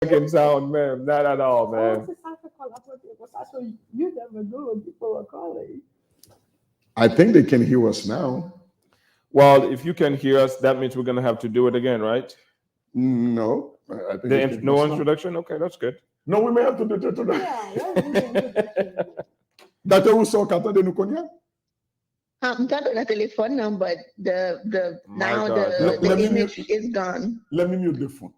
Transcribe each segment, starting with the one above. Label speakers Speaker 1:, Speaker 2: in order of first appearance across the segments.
Speaker 1: American sound, man. Not at all, man.
Speaker 2: So you never know what people are calling.
Speaker 3: I think they can hear us now.
Speaker 1: Well, if you can hear us, that means we're gonna have to do it again, right?
Speaker 3: No, I think
Speaker 1: No introduction. Okay, that's good.
Speaker 3: No, we may have to do it today.
Speaker 2: Yeah,
Speaker 3: Dr. Rousseau, attendez nous connaît?
Speaker 4: I'm got on a telephone now, but the image is gone.
Speaker 3: Let me mute the phone.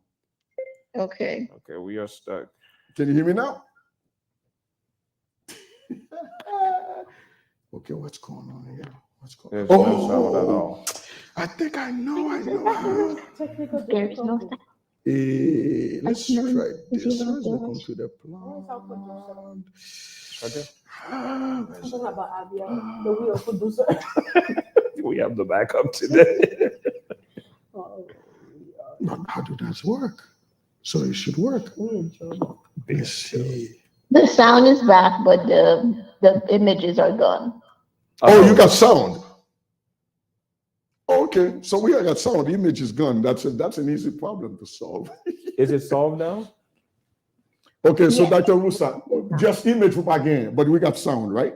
Speaker 4: Okay.
Speaker 1: Okay, we are stuck.
Speaker 3: Can you hear me now? Okay, what's going on here? What's going on?
Speaker 1: There's no sound at all.
Speaker 3: I think I know.
Speaker 2: technical
Speaker 4: There is no
Speaker 3: difficulty. Let's try this. Where's the
Speaker 4: Where's
Speaker 3: computer plug?
Speaker 1: Okay.
Speaker 2: Something about Abia, the real producer.
Speaker 1: We have the backup today.
Speaker 3: But how do that work? So it should work.
Speaker 2: We in trouble.
Speaker 3: Let's see.
Speaker 4: The sound is back, but the images are gone.
Speaker 3: Oh, you got sound. Okay, so we got sound. The image is gone. That's an easy problem to solve.
Speaker 1: Is it solved now?
Speaker 3: Okay, so
Speaker 4: Yes.
Speaker 3: Dr. Rusa, just image again, but we got sound, right?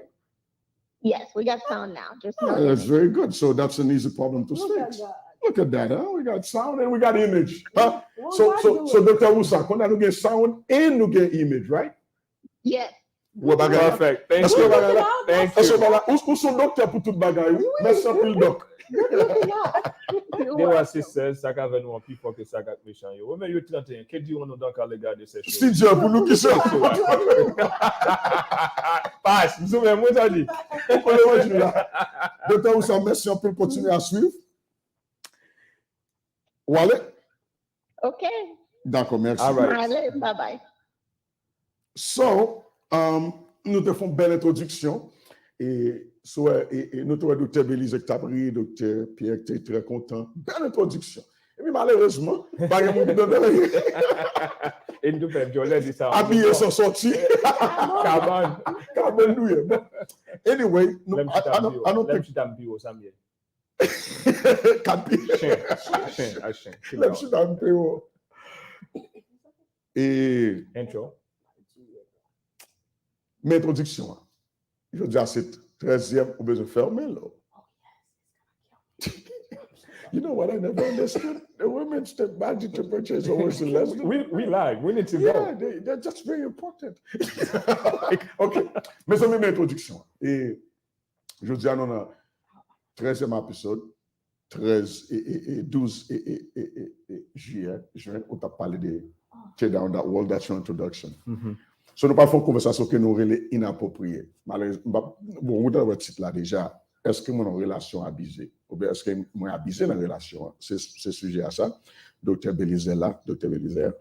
Speaker 4: Yes, we got sound now. Just
Speaker 3: That's very good. So that's an easy problem to
Speaker 2: Look at
Speaker 3: fix.
Speaker 2: that.
Speaker 3: Look at that, huh? We got sound and we got image. Huh?
Speaker 2: Well,
Speaker 3: So
Speaker 2: why do it?
Speaker 3: Dr. Rusa, when we get sound and we get image, right?
Speaker 4: yes.
Speaker 3: What bagay?
Speaker 1: Perfect. Thank
Speaker 3: Est-ce que
Speaker 1: you.
Speaker 3: bagay là?
Speaker 1: Thank
Speaker 3: Est-ce que
Speaker 1: you.
Speaker 3: bagay là? Où sont docteurs pour tout bagay? Merci un peu le doc.
Speaker 1: They were sisters, ça va nous en plus fort que ça gâte méchant. Yo, mais yo 31, qu'est-ce que on donc à regarder ces choses?
Speaker 3: Si Dieu pour nous qui sommes.
Speaker 1: Passe, nous sommes moi ça dit.
Speaker 3: Docteur Rusa, merci un peu continuer à suivre. Wallet?
Speaker 4: Okay.
Speaker 3: D'accord, merci.
Speaker 1: All right.
Speaker 4: Bye bye.
Speaker 3: So, nous te faisons une belle introduction et nous te docteur Belizaire Tabri, docteur Pierre qui est très content. Belle introduction. Et puis malheureusement, pas de monde donné.
Speaker 1: Et nous fait Jolet dit ça.
Speaker 3: Habillés sont sortis.
Speaker 1: Cabane.
Speaker 3: Cabane douille. Anyway, nous
Speaker 1: allons petit ambi au samedi.
Speaker 3: Capi.
Speaker 1: Chien.
Speaker 3: Même si dans PO. Et
Speaker 1: Intro.
Speaker 3: mes introduction. Je dis à cette 13e, on besoin fermer là. You know what I never understood? The women's body temperature is always less.
Speaker 1: We lie. We need to
Speaker 3: Yeah,
Speaker 1: go.
Speaker 3: they're just very important. OK. Mes amis, mes introductions. Et je dis à nous, 13e épisode, 13 et 12 juillet, on t'a parlé de Tear Down That Wall, that's your introduction. So, nous parlons de conversation que nous relais inappropriée. Malheureusement, bon, vous avez le titre là déjà. Est-ce que mon relation abusée? Ou bien est-ce que moi abusé dans la relation? C'est sujet à ça. Docteur Belizaire là, docteur Belizaire.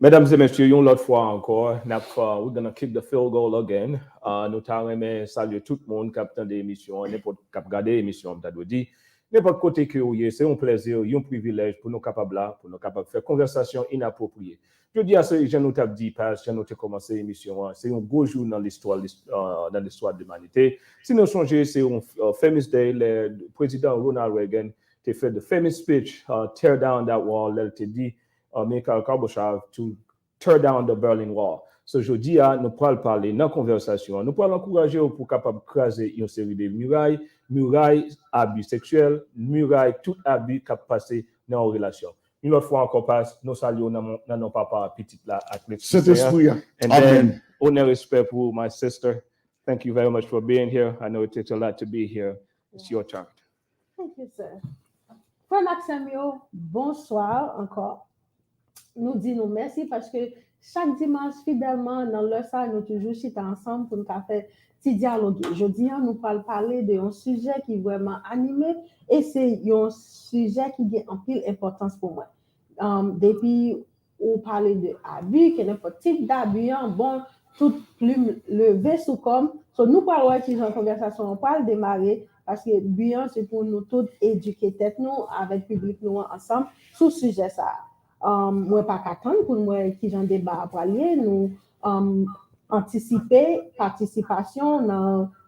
Speaker 1: Mesdames et messieurs, une autre fois encore, we're going to kick the field goal again. Nous allons saluer tout le monde qui a des émissions, n'importe qui a regardé l'émission, n'importe côté que vous c'est un plaisir, un privilège pour nous capables de faire conversation inappropriée. Je dis à ceux qui nous ont dit, parce que nous avons commencé l'émission, c'est un beau jour dans l'histoire de l'humanité. Si nous songeons, c'est un famous day, le président Ronald Reagan a fait the famous speech, tear down that wall, il a dit, Mikhail Gorbachev, to tear down the Berlin Wall. So, je dis à nous pourrons parler dans la conversation, nous pourrons encourager pour capable creuser une série de murailles abus sexuels, murailles tout abus qui a passé dans la relation. Une autre fois encore passe, nous saluons dans nos papa petit là avec
Speaker 3: Saint-Esprit.
Speaker 1: And then, honor respect pour my sister. Thank you very much for being here. I know it takes a lot to be here. It's your turn.
Speaker 2: Thank you, sir. Frère Maximio, bonsoir encore. Nous disons merci parce que chaque dimanche, fidèlement, dans le salle, nous toujours chita ensemble pour nous faire petit dialogue. Aujourd'hui, nous allons parler d'un sujet qui est vraiment animé et c'est un sujet qui a une pile importance pour moi. Depuis, on parlait de abus, qu'il y a un type d'abus, bon, tout plume levé sous comme. So, nous parlons de conversation, on parle démarrer parce que bien, c'est pour nous tous éduquer tête nous avec le public nous ensemble sur ce sujet ça. Moi pas qu'attendre pour moi qui j'en débat pour aller nous anticiper participation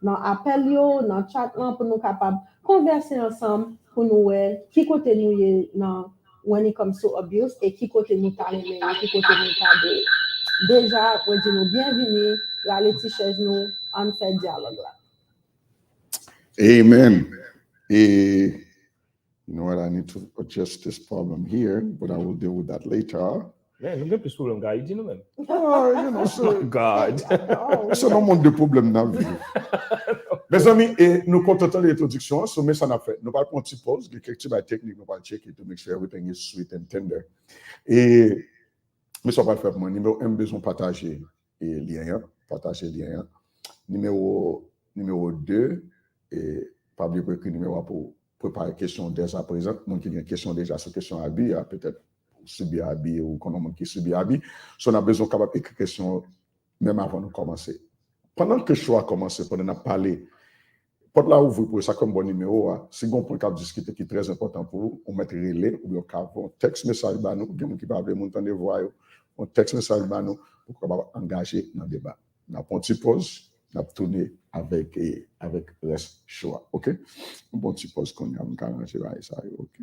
Speaker 2: dans appel yo dans chat là pour nous capable converser ensemble pour nous qui côté nous dans when it comes to abuse et qui côté nous ta remen, qui côté nous ta de. Déjà, on dit nous bienvenue, la Laetitia nous en fait dialogue là.
Speaker 3: Amen. You know what? I need to adjust this problem here, but I will deal with that later.
Speaker 1: Yeah, nous avons plus de problème, gars. Il dit nous-mêmes.
Speaker 3: You know, so,
Speaker 1: God.
Speaker 3: c'est un monde de problèmes dans la vie. Mes amis, nous comptons l'introduction, so mais ça n'a fait. Nous allons prendre une petite pause, quelques petites techniques, nous allons checker to make sure everything is sweet and tender. Et, mais ça va le faire pour moi. Numéro 1, besoin de partager les liens. Partager les liens. Numéro 2, et pas oublier que numéro 1 pour préparer la question dès à présent. Mon qui a une question déjà sur question abize, peut-être subir abize ou qu'on a qui subir abize. So on a besoin capable d'écrire question même avant de commencer. Pendant que le choix a commencé, pendant qu'on a parlé, pour là où vous pouvez ça comme bon numéro, si vous pouvez discuter qui est très important pour vous, on met relais ou bien on texte message à nous, ou qui va avoir mon temps de voir, on texte message à nous pour qu'on va engager dans le débat. On a une petite pause, on a tourné avec le choix. OK? Une petite pause qu'on a arrangé ça. OK?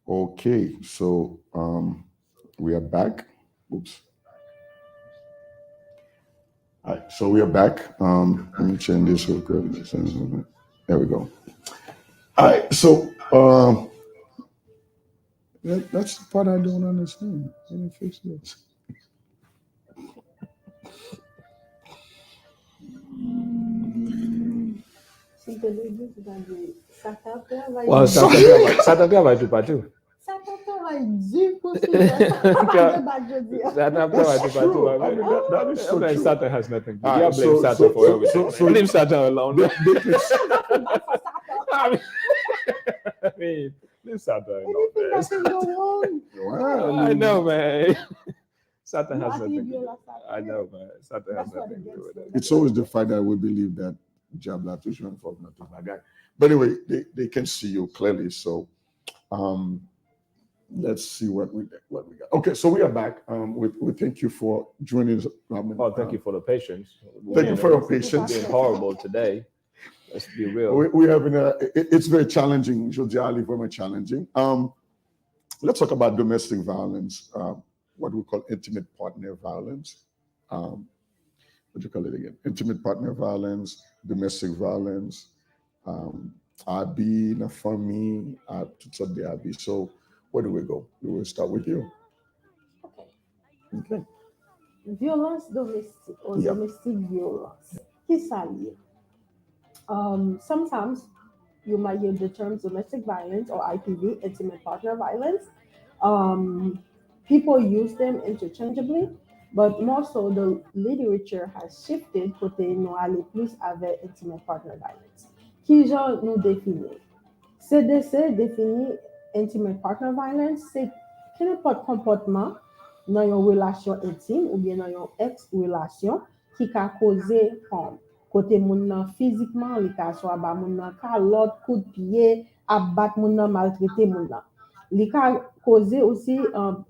Speaker 3: Okay, so we are back. Oops. All right, so we are back. Let me change this real quick. There we go. All right, so that's the part I don't understand. Let me fix this.
Speaker 2: Si te le dis, tu vas dire, Satan travaille.
Speaker 1: Ouais, Satan travaille tout partout.
Speaker 2: Satan travaille dur pour suivre.
Speaker 1: Satan travaille tout partout.
Speaker 3: I mean, that is so true.
Speaker 1: Satan has nothing to do.
Speaker 3: All
Speaker 1: You
Speaker 3: right,
Speaker 1: blame Satan for everything.
Speaker 3: so-
Speaker 1: Leave Satan alone. I
Speaker 3: they
Speaker 1: mean, leave Satan alone.
Speaker 2: Anything that can go wrong.
Speaker 3: Well,
Speaker 1: I know, man. Satan
Speaker 2: You
Speaker 1: has
Speaker 2: actually
Speaker 1: nothing to do.
Speaker 2: realize that.
Speaker 1: I know, man. Satan has
Speaker 2: That's what
Speaker 1: nothing to do with it.
Speaker 3: It's always the fact that we believe that Jabla to show for not to bad guy. But anyway, they can see you clearly. So let's see what we got. Okay, so we are back. We thank you for joining us.
Speaker 1: Oh, thank you for the patience.
Speaker 3: Thank you for your patience.
Speaker 1: It's been horrible today. Let's be real.
Speaker 3: We're having it's very challenging, Jodiali, very challenging. Let's talk about domestic violence, what we call intimate partner violence. What do you call it again? Intimate partner violence, domestic violence, abize, famille, tout ça de abize. So where do we go? We will start with you. Okay.
Speaker 2: Violence domestique or domestic violence. Qui ça lié? Sometimes you might hear the terms domestic violence or IPV, intimate partner violence. People use them interchangeably, but more so the literature has shifted côté nous aller plus avec intimate partner violence. Qui genre nous définit? CDC définit intimate partner violence, c'est n'importe comportement dans une relation intime ou bien dans une ex-relation qui a causé harm. Côté moun nan physiquement, li ka soit ba moun nan calotte, coup de pied, abat moun nan, maltraiter moun nan. Li ka causer aussi harm,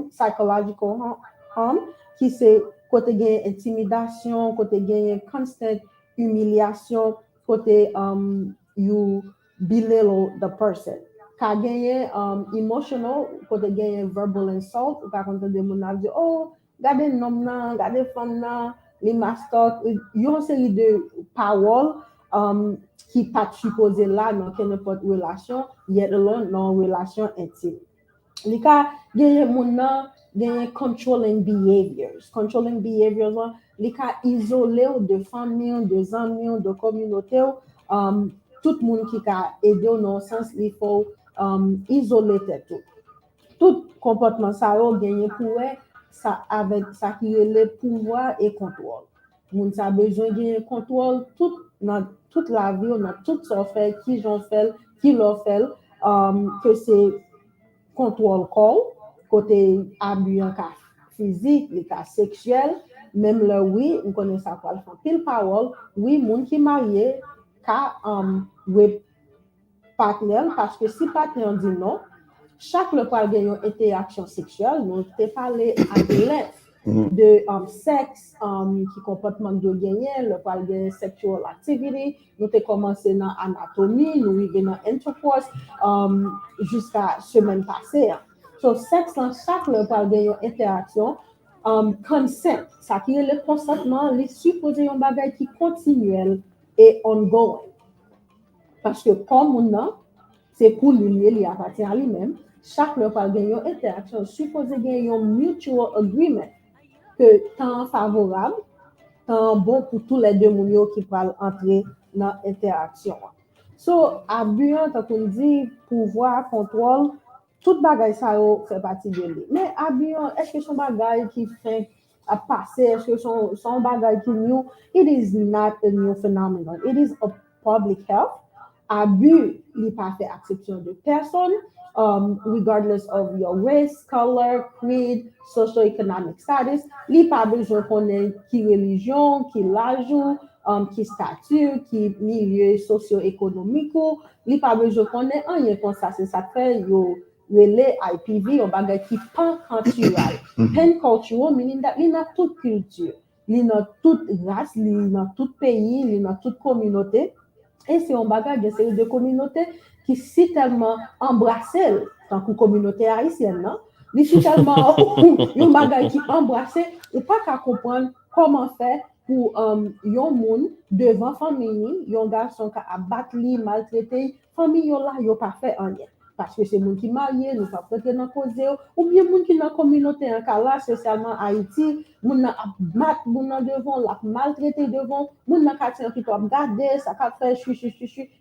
Speaker 2: psychological harm, qui c'est côté gain intimidation, côté gain constant humiliation, côté you belittle the person. Ka gain emotional, côté gain verbal insult, ou ka konta de moun nan di, oh, gade nom nan, gade femme nan, les mascottes, il y a une série de paroles qui pas supposées là dans n'importe relation, yet alone dans relation intime. Les cas, il y a des controlling behaviors. Controlling behaviors, les cas isolés de famille, de amis, de communauté, tout le monde qui a aidé dans le sens, il faut isoler tout. Tout comportement, ça a gagné pour ça avec ça qui est le pouvoir et contrôle. Moun sa besoin de contrôle dans toute la vie, dans tout ce fait, qui j'en fait, qui l'ont fait, que c'est contrôle corps, côté abus en cas physique, les cas sexuels, même le oui, on connaît ça quoi, le pile parole, oui, moun qui marié, ka partenaire, parce que si partenaire dit non, chaque le parle d'une interaction sexuelle, nous t'ai parlé à l'aide de sexe, qui comportement de gagner, le parle de sexual activity, nous t'ai commencé dans anatomie, nous arrivons dans intercourse, jusqu'à semaine passée. So, sexe, dans chaque le parle d'une interaction, consent, ça qui est le consentement, les supposés un bagage qui continuel et ongoing. Parce que comme on a, c'est pour lui, il appartient à lui-même. Chaque fois qu'il y a une interaction, supposé qu'il y a un mutual agreement que tant favorable, tant bon pour tous les deux moun qui peuvent entrer dans l'interaction. So, abus, tant qu'on dit, pouvoir, contrôle, tout bagage ça fait partie de lui. Mais abus, est-ce que son bagage qui fait à passer, est-ce que son bagage qui new? It is not a new phenomenon. It is a public health. Abus, il n'est pas fait exception de personne. Regardless of your race, color, creed, socio-economic status, li pa besoin connaître qui religion, qui l'âge, qui statut, qui milieu socio-économique, li pa besoin connaître rien comme ça, c'est ça fait yo relé IPV, on bagay qui pan cultural. Pan cultural meaning that li na toute culture, li na toute race, li na tout pays, li na toute communauté. Et c'est un bagage de série de communautés qui si tellement embrassé tant que communauté haïtienne, non? Mais si tellement un bagage qui embrassé, ou pas qu'à comprendre comment faire pour yon moun devant famille, yon garçon qui a battu, maltraité, famille yon là, yon pas fait rien. parce que c'est moun qui marié, nous pas prêter dans cause ou bien moun qui dans communauté en cas là spécialement Haïti, moun nan mat moun nan devant, la maltraiter devant, moun nan quartier qui doit garder, ça ka faire chuchu,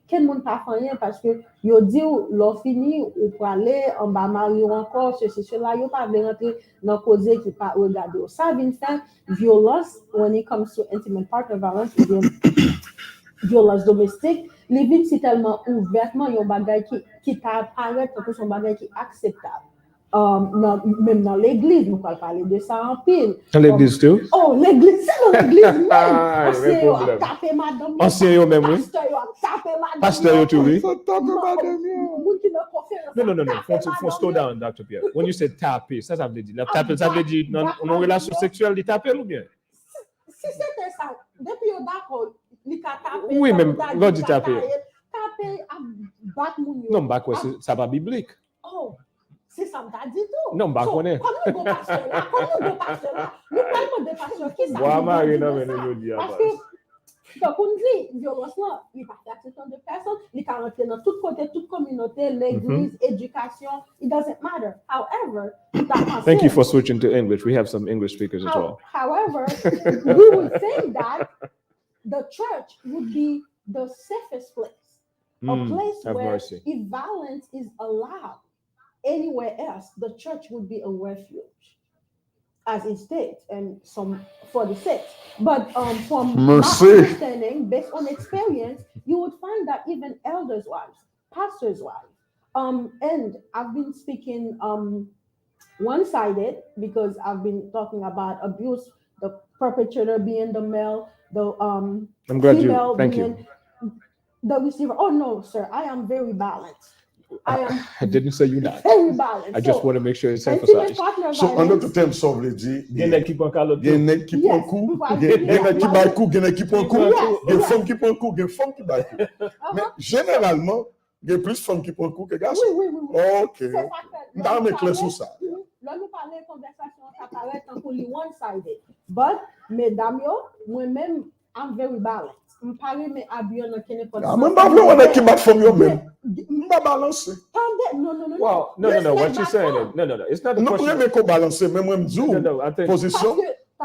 Speaker 2: quel moun pas rien parce que yo dit l'on fini ou pour aller en bas marié encore ceci cela, yo pas rentrer dans cause qui pas regarder. Ça vient faire violence when it comes to intimate partner violence ou bien violence domestique, les villes c'est tellement ouvertement un bagage qui t'apparaît comme son bagage qui est acceptable. Même dans l'église, nous pouvons parler de ça en pile.
Speaker 1: Dans l'église tout?
Speaker 2: Oh, l'église, c'est dans l'église même. On s'est tapé madame.
Speaker 1: On s'est même, oui. Pasteur, tout, oui. Non. Faut slow down, Dr. Pierre. When you say taper, ça veut dire. Taper, ça veut dire dans relation sexuelle, de taper ou bien?
Speaker 2: Si c'était ça, depuis au d'accord,
Speaker 1: oui, même, God dit taper.
Speaker 2: Taper à battre mon.
Speaker 1: Non, bah quoi, ça va biblique.
Speaker 2: Oh. C'est ça, t'as dit tout.
Speaker 1: Non, bah, on est.
Speaker 2: Comment on pasteur là? Nous parlons de pasteur qui ça? Parce que, donc, on dit, violence là, il va faire acceptation de personnes, il va rentrer dans tout côté, toute communauté, l'église, éducation, it doesn't matter. However,
Speaker 1: thank you for switching to English. We have some English speakers as well.
Speaker 2: However, we would think that the church would be the safest place, a place where if violence is allowed, anywhere else, the church would be a refuge, as it states, and some for the sake. But from my understanding, based on experience, you would find that even elders' wives, pastors' wives, and I've been speaking one-sided because I've been talking about abuse, the perpetrator being the male, the
Speaker 1: I'm glad
Speaker 2: female
Speaker 1: thank
Speaker 2: being the receiver. Oh no, sir, I am very balanced.
Speaker 1: I didn't say you're not.
Speaker 2: Very balanced.
Speaker 1: I just want to make sure it's emphasized.
Speaker 3: So, en d'autres termes, ça veut dire, il y a une équipe qui prend coup, il y a une équipe qui prend coup, il y a une équipe qui bat coup, il y a une équipe qui prend coup, il y a une femme qui prend coup, il y a une femme qui bat coup. Mais généralement, il y a plus de femmes qui prennent coup que de garçons.
Speaker 2: Oui.
Speaker 3: Ok. Nous avons clair sur ça.
Speaker 2: Là, nous parlons de conversation, ça paraît un peu one-sided. But, mesdames, moi-même, I'm very balanced. Je parle mais habillé dans quel pas.
Speaker 3: Ah, même pas on a qui bat femme yo même. Pas balancer.
Speaker 2: Non.
Speaker 1: Wow, no. What you're saying? No. It's not the question.
Speaker 3: Non, mais qu'on balancer, même moi
Speaker 1: No, I think
Speaker 3: position.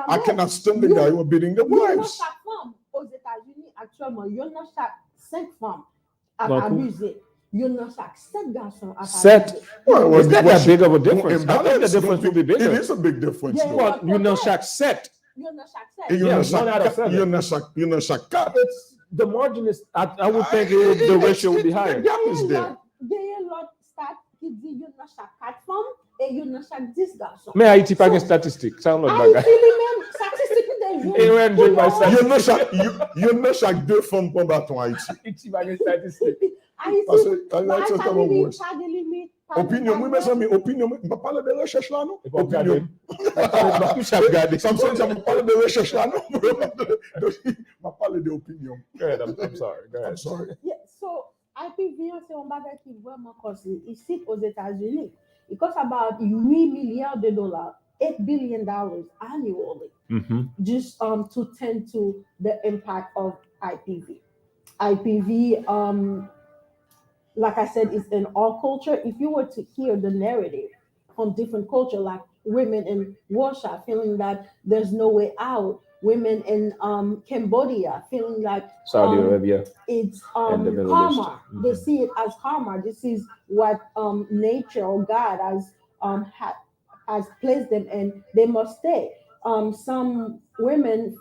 Speaker 3: I cannot stand the guy who are beating the wives.
Speaker 2: Chaque femme aux États-Unis actuellement, il y en a chaque 5 femmes à abuser. Il y en a chaque 7 garçons à abuser.
Speaker 1: Well, it's not that big of a difference. I think the difference will be bigger.
Speaker 3: It is a big difference.
Speaker 1: Well, you know, chaque 7.
Speaker 2: Il y en a chaque 7.
Speaker 3: Il y en a chaque 4.
Speaker 1: The margin is, I would think the ratio would be higher.
Speaker 2: Il y a l'autre stat qui dit il y en a chaque 4 femmes et il y en a chaque 10 garçons.
Speaker 1: Mais Haïti pas de statistiques, ça on a
Speaker 2: Haïti lui-même, statistique des jours.
Speaker 3: Il y en a chaque 2 femmes pour battre en Haïti.
Speaker 1: Haïti pas de statistiques.
Speaker 2: Haïti, pas de limite.
Speaker 3: Opinion, oui, mes amis, opinion, on va parler de recherche là, non?
Speaker 1: Opinion.
Speaker 3: Ça me parle de recherche là, non? On va parler d'opinion.
Speaker 1: Go ahead, I'm sorry. Go ahead.
Speaker 3: I'm sorry.
Speaker 2: Yeah, so IPV, c'est un bagage qui est vraiment costly. Ici, aux États-Unis, it costs about $8 milliards, $8 billion annually, just to tend to the impact of IPV. IPV, like I said, is in all culture. If you were to hear the narrative from different culture, like women in Russia feeling that there's no way out, women in Cambodia feeling like
Speaker 1: Saudi Arabia,
Speaker 2: it's
Speaker 1: and the Middle
Speaker 2: karma.
Speaker 1: East.
Speaker 2: They see it as karma. This is what nature or God has placed them in. They must stay. Some women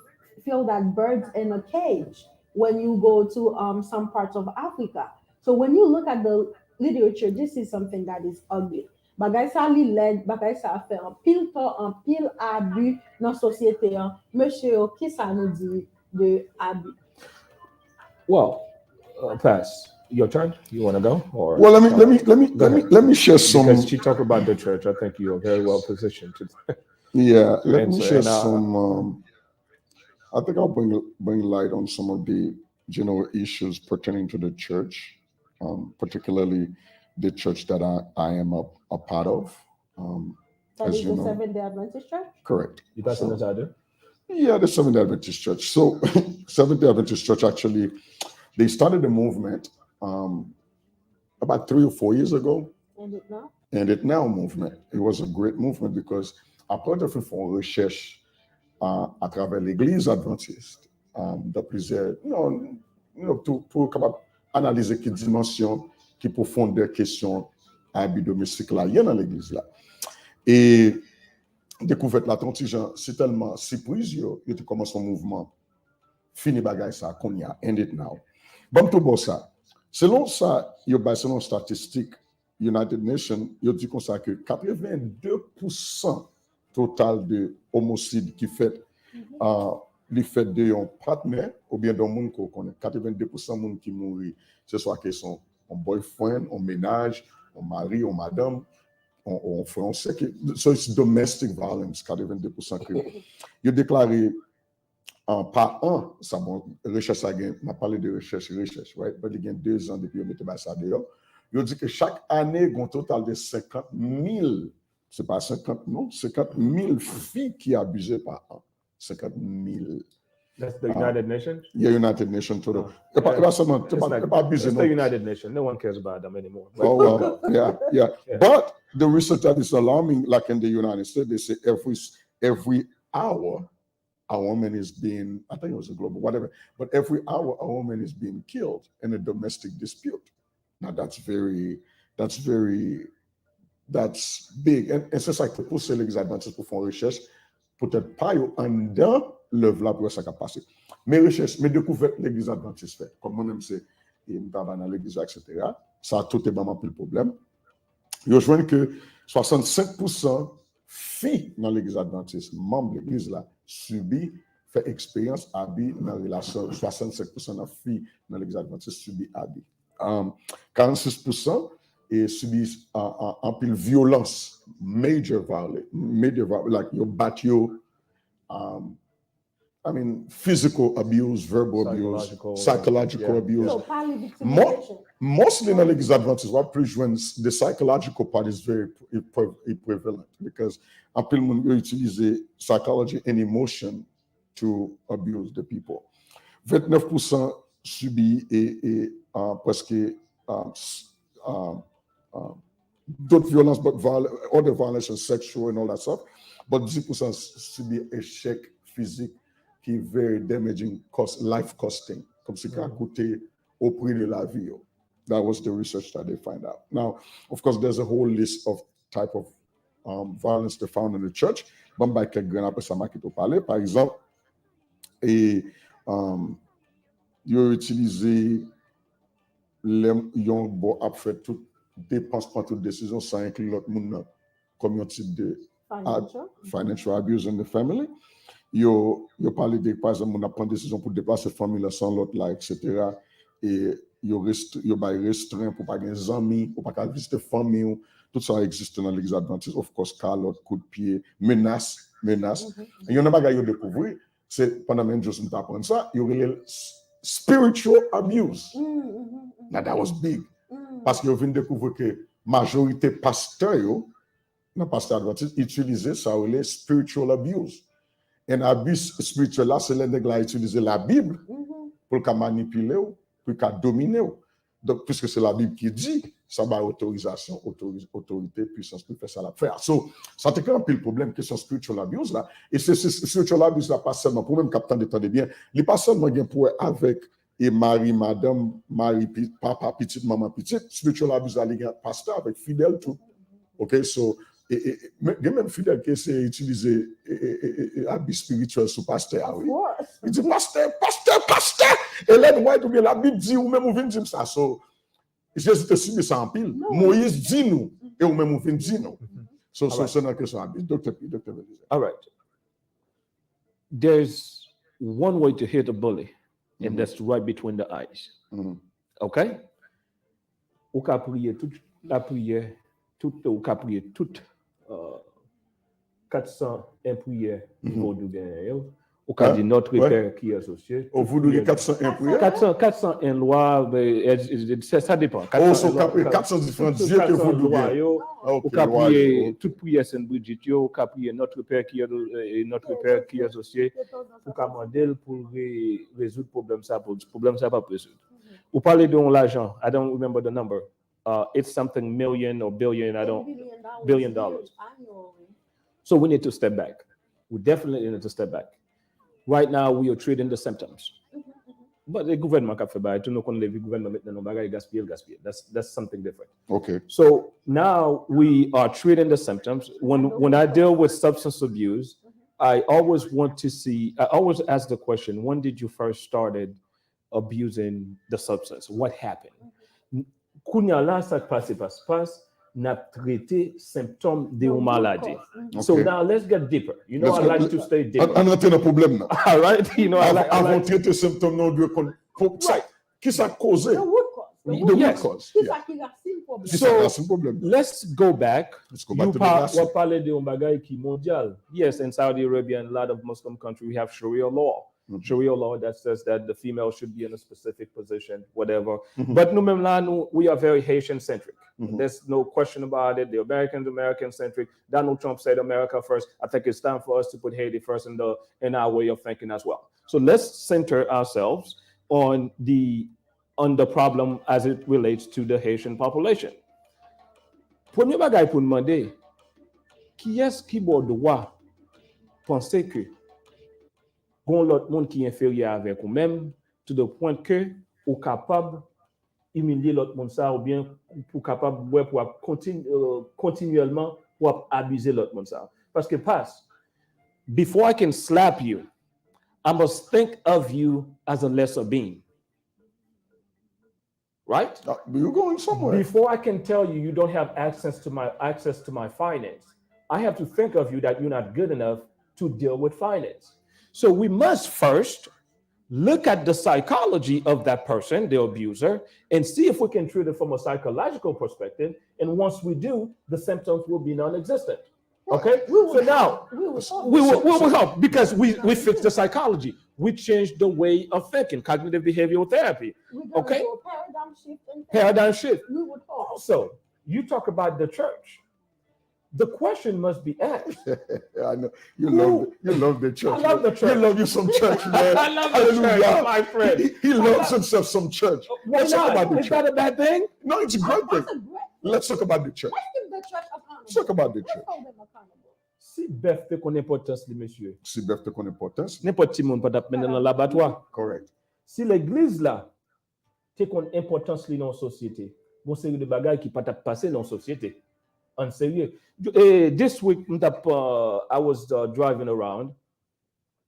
Speaker 2: feel that birds in a cage when you go to some parts of Africa. So when you look at the literature, this is something that is ugly. Bagay sa li led, bagay sa fait un pile temps, un pile abus dans société. Monsieur, qui ça nous dit de abus?
Speaker 1: Well, Pass, your turn. You want to go? Or
Speaker 3: Well, let me share some.
Speaker 1: Because she talked about the church, I think you are very well positioned to.
Speaker 3: Yeah, let me
Speaker 1: answer.
Speaker 3: share
Speaker 1: And,
Speaker 3: some. I think I'll bring light on some of the general issues pertaining to the church, particularly the church that I am a part of.
Speaker 2: That
Speaker 3: as
Speaker 2: is
Speaker 3: you
Speaker 2: the
Speaker 3: know.
Speaker 2: Seventh-day Adventist Church?
Speaker 3: Correct.
Speaker 1: You got something to do?
Speaker 3: Yeah, the Seventh-day Adventist Church. So Seventh-day Adventist Church, actually, they started the movement about 3 or 4 years ago. And It Now movement. It was a great movement because après de faire une recherche à travers l'Église adventiste, de plusieurs, pour capable analyser quelle dimension, qui profondeur question abus domestique là, il y a dans l'Église là. Et découverte là, c'est tellement surprise, il commence un mouvement, fini bagay ça, qu'on y a, end it now. Bon, tout bon ça. Selon ça, selon statistique, United Nations, il dit comme ça que 82% total de homicides qui fait les faits de un partenaire ou bien d'un monde qu'on connaît. 82% de monde qui mourent, ce soit qu'ils sont un boyfriend, un ménage, un mari, un madame, en français, so it's domestic violence, 82% que il a déclaré par an, ça bon, recherche ça gain, on a parlé de recherche, right? Mais il y a 2 ans depuis qu'on mettait ça dehors. Il dit que chaque année, il y a un total de 50 000, c'est pas 50, non, 50 000 filles qui abusent par an. 50 000.
Speaker 1: That's the United Nations?
Speaker 3: Yeah, United Nations total. It's
Speaker 1: the United Nations. No one cares about them anymore.
Speaker 3: Oh, well, yeah. But the research that is alarming, like in the United States, they say every hour, a woman is being, I think it was a global, whatever, but every hour a woman is being killed in a domestic dispute. Now that's big. And c'est ça que pousser les adventistes pour faire recherche, peut-être pas en dedans l'œuvre là pour ça qu'a passé. Mes recherches, mes découvertes l'église adventiste fait, comme moi-même c'est, et je travaille dans l'église, etc. Ça a tout est vraiment plus le problème. Je vois que 65% filles dans l'église adventiste, membres de l'église là, subit, fait expérience abus dans la relation. 65% de filles dans l'église adventiste subit abus. 46% et subissent en pile violence, major violence, like you bat you, physical abuse, verbal abuse, psychological abuse. Mostly in the l'église adventiste, what prejudice, the psychological part is very prevalent because en pile monde utilise psychology and emotion to abuse the people. 29% subit et presque d'autres violences, but other violations, sexual and all that stuff. But 10% subit échec physique qui est very damaging, life costing, comme si ça a coûté au prix de la vie. That was the research that they find out. Now, of course, there's a whole list of type of violence they found in the church. Bon, by quelques grands après ça m'a quitté parler. Par exemple, ils ont utilisé ils ont fait toute dépense pour toute décision sans inclure l'autre monde comme un type de financial abuse in the family. Ils ont parlé de, par exemple, on a pris une décision pour déplacer la famille sans l'autre là, etc. Et ils ont restreint pour pas gagner des amis, pour pas visiter famille. Tout ça existe dans l'église adventiste. Of course, calotte, coup de pied, menace. Et il y en a pas gagné découvrir. C'est pendant même juste nous apprendre ça, il y aurait spiritual abuse. Now that was big. Parce qu'ils viennent découvrir que majorité pasteur, dans pasteur adventiste, utiliser ça ou les spiritual abuse. Et abus spirituel là, c'est les nègres qui utilisent la Bible pour qu'à manipuler ou pour qu'à dominer. Donc, puisque c'est la Bible qui dit, ça va autorisation, autorité, puissance pour faire ça la faire. So, ça te crée un peu le problème, question spiritual abuse là. Et c'est spiritual abuse là, pas seulement, pour même captain de temps de bien, il n'est pas seulement bien pour avec et mari, madame, mari, papa, petite, maman, petite, spiritual abuse là, il y a pasteur avec fidèle tout. OK, so, et même fidèle qui essaie d'utiliser abus spirituel sur pasteur. Oui. Il dit pasteur. Et là, ou bien la Bible dit, ou même vous venez dire ça. So, Jésus te subit ça en pile. Moïse dit nous, et ou même vous venez dire nous. So, c'est une question abus. Dr. Belizaire.
Speaker 1: All right. There's one way to hit a bully, and that's right between the eyes. Okay? Ou ka prier toute la prière, ou ka prier toute 401 prières niveau du gain. Ou ka dit notre Père qui est associé.
Speaker 3: Au vous dites 401 prières?
Speaker 1: 401 lois, ça dépend.
Speaker 3: 400 différents dieux que vous dites.
Speaker 1: Ou ka prier toute prière Saint-Brigitte, ou ka prier notre Père qui est associé. Ou ka demander pour résoudre problème ça pas résoudre. Ou parler de l'argent. I don't remember the number. it's something million or billion,
Speaker 2: $8
Speaker 1: billion
Speaker 2: billion
Speaker 1: dollars.
Speaker 2: annually.
Speaker 1: So we need to step back. We definitely need to step back. Right now, we are treating the symptoms. But the government can provide to no government that's something different.
Speaker 3: Okay.
Speaker 1: So now we are treating the symptoms. When I deal with substance abuse, I always ask the question, when did you first started abusing the substance? What happened? Kounya la sa passe n'a traité symptômes de une maladie. So now let's get deeper. You know, I like to stay deeper.
Speaker 3: On a un problème là.
Speaker 1: All right. You know, I like
Speaker 3: to traiter symptômes non de
Speaker 1: right.
Speaker 3: Qui ça causé?
Speaker 2: The root cause.
Speaker 3: The root cause.
Speaker 1: So let's go back.
Speaker 3: To the relation.
Speaker 1: Parler de un bagay qui mondial. Yes, in Saudi Arabia and a lot of Muslim countries, we have Sharia law. Sharia law that says that the female should be in a specific position, whatever. But we are very Haitian centric. There's no question about it. The American centric. Donald Trump said America first. I think it's time for us to put Haiti first in our way of thinking as well. So let's center ourselves on the problem as it relates to the Haitian population. Premier bagay pour demander, qui est-ce qui a droit penser que gon l'autre monde qui est inférieur avec ou même, to the point que ou capable humilier l'autre monde ça ou bien pour capable pour continuellement pour abuser l'autre monde ça. Parce que before I can slap you, I must think of you as a lesser being. Right?
Speaker 3: You're going somewhere.
Speaker 1: Before I can tell you don't have access to my finance, I have to think of you that you're not good enough to deal with finance. So we must first look at the psychology of that person, the abuser, and see if we can treat it from a psychological perspective. And once we do, the symptoms will be non-existent. Okay? So now we will help because we fix the psychology. We change the way of thinking, cognitive behavioral therapy. Okay?
Speaker 2: Do a
Speaker 1: paradigm shift.
Speaker 2: We would hope.
Speaker 1: Also, you talk about the church. The question must be asked.
Speaker 3: I know you love the church.
Speaker 1: I love the church.
Speaker 3: You love you some church, man.
Speaker 1: I love the church, my friend.
Speaker 3: He loves himself some church.
Speaker 1: Let's talk about the church. Is that a bad thing?
Speaker 3: No, it's a great thing. Let's talk about the church.
Speaker 2: Let's give the church accountable.
Speaker 3: Let's talk about the church.
Speaker 2: Let's hold them accountable.
Speaker 1: Si bef te kon importance li monsieur.
Speaker 3: Si bef te kon importance.
Speaker 1: N'importe qui moun pa tap menen dans l'abattoir.
Speaker 3: Correct.
Speaker 1: Si l'église là te kon importance li dans société, bon série de bagages qui pa tap passer dans société. En sérieux. This week I was driving around.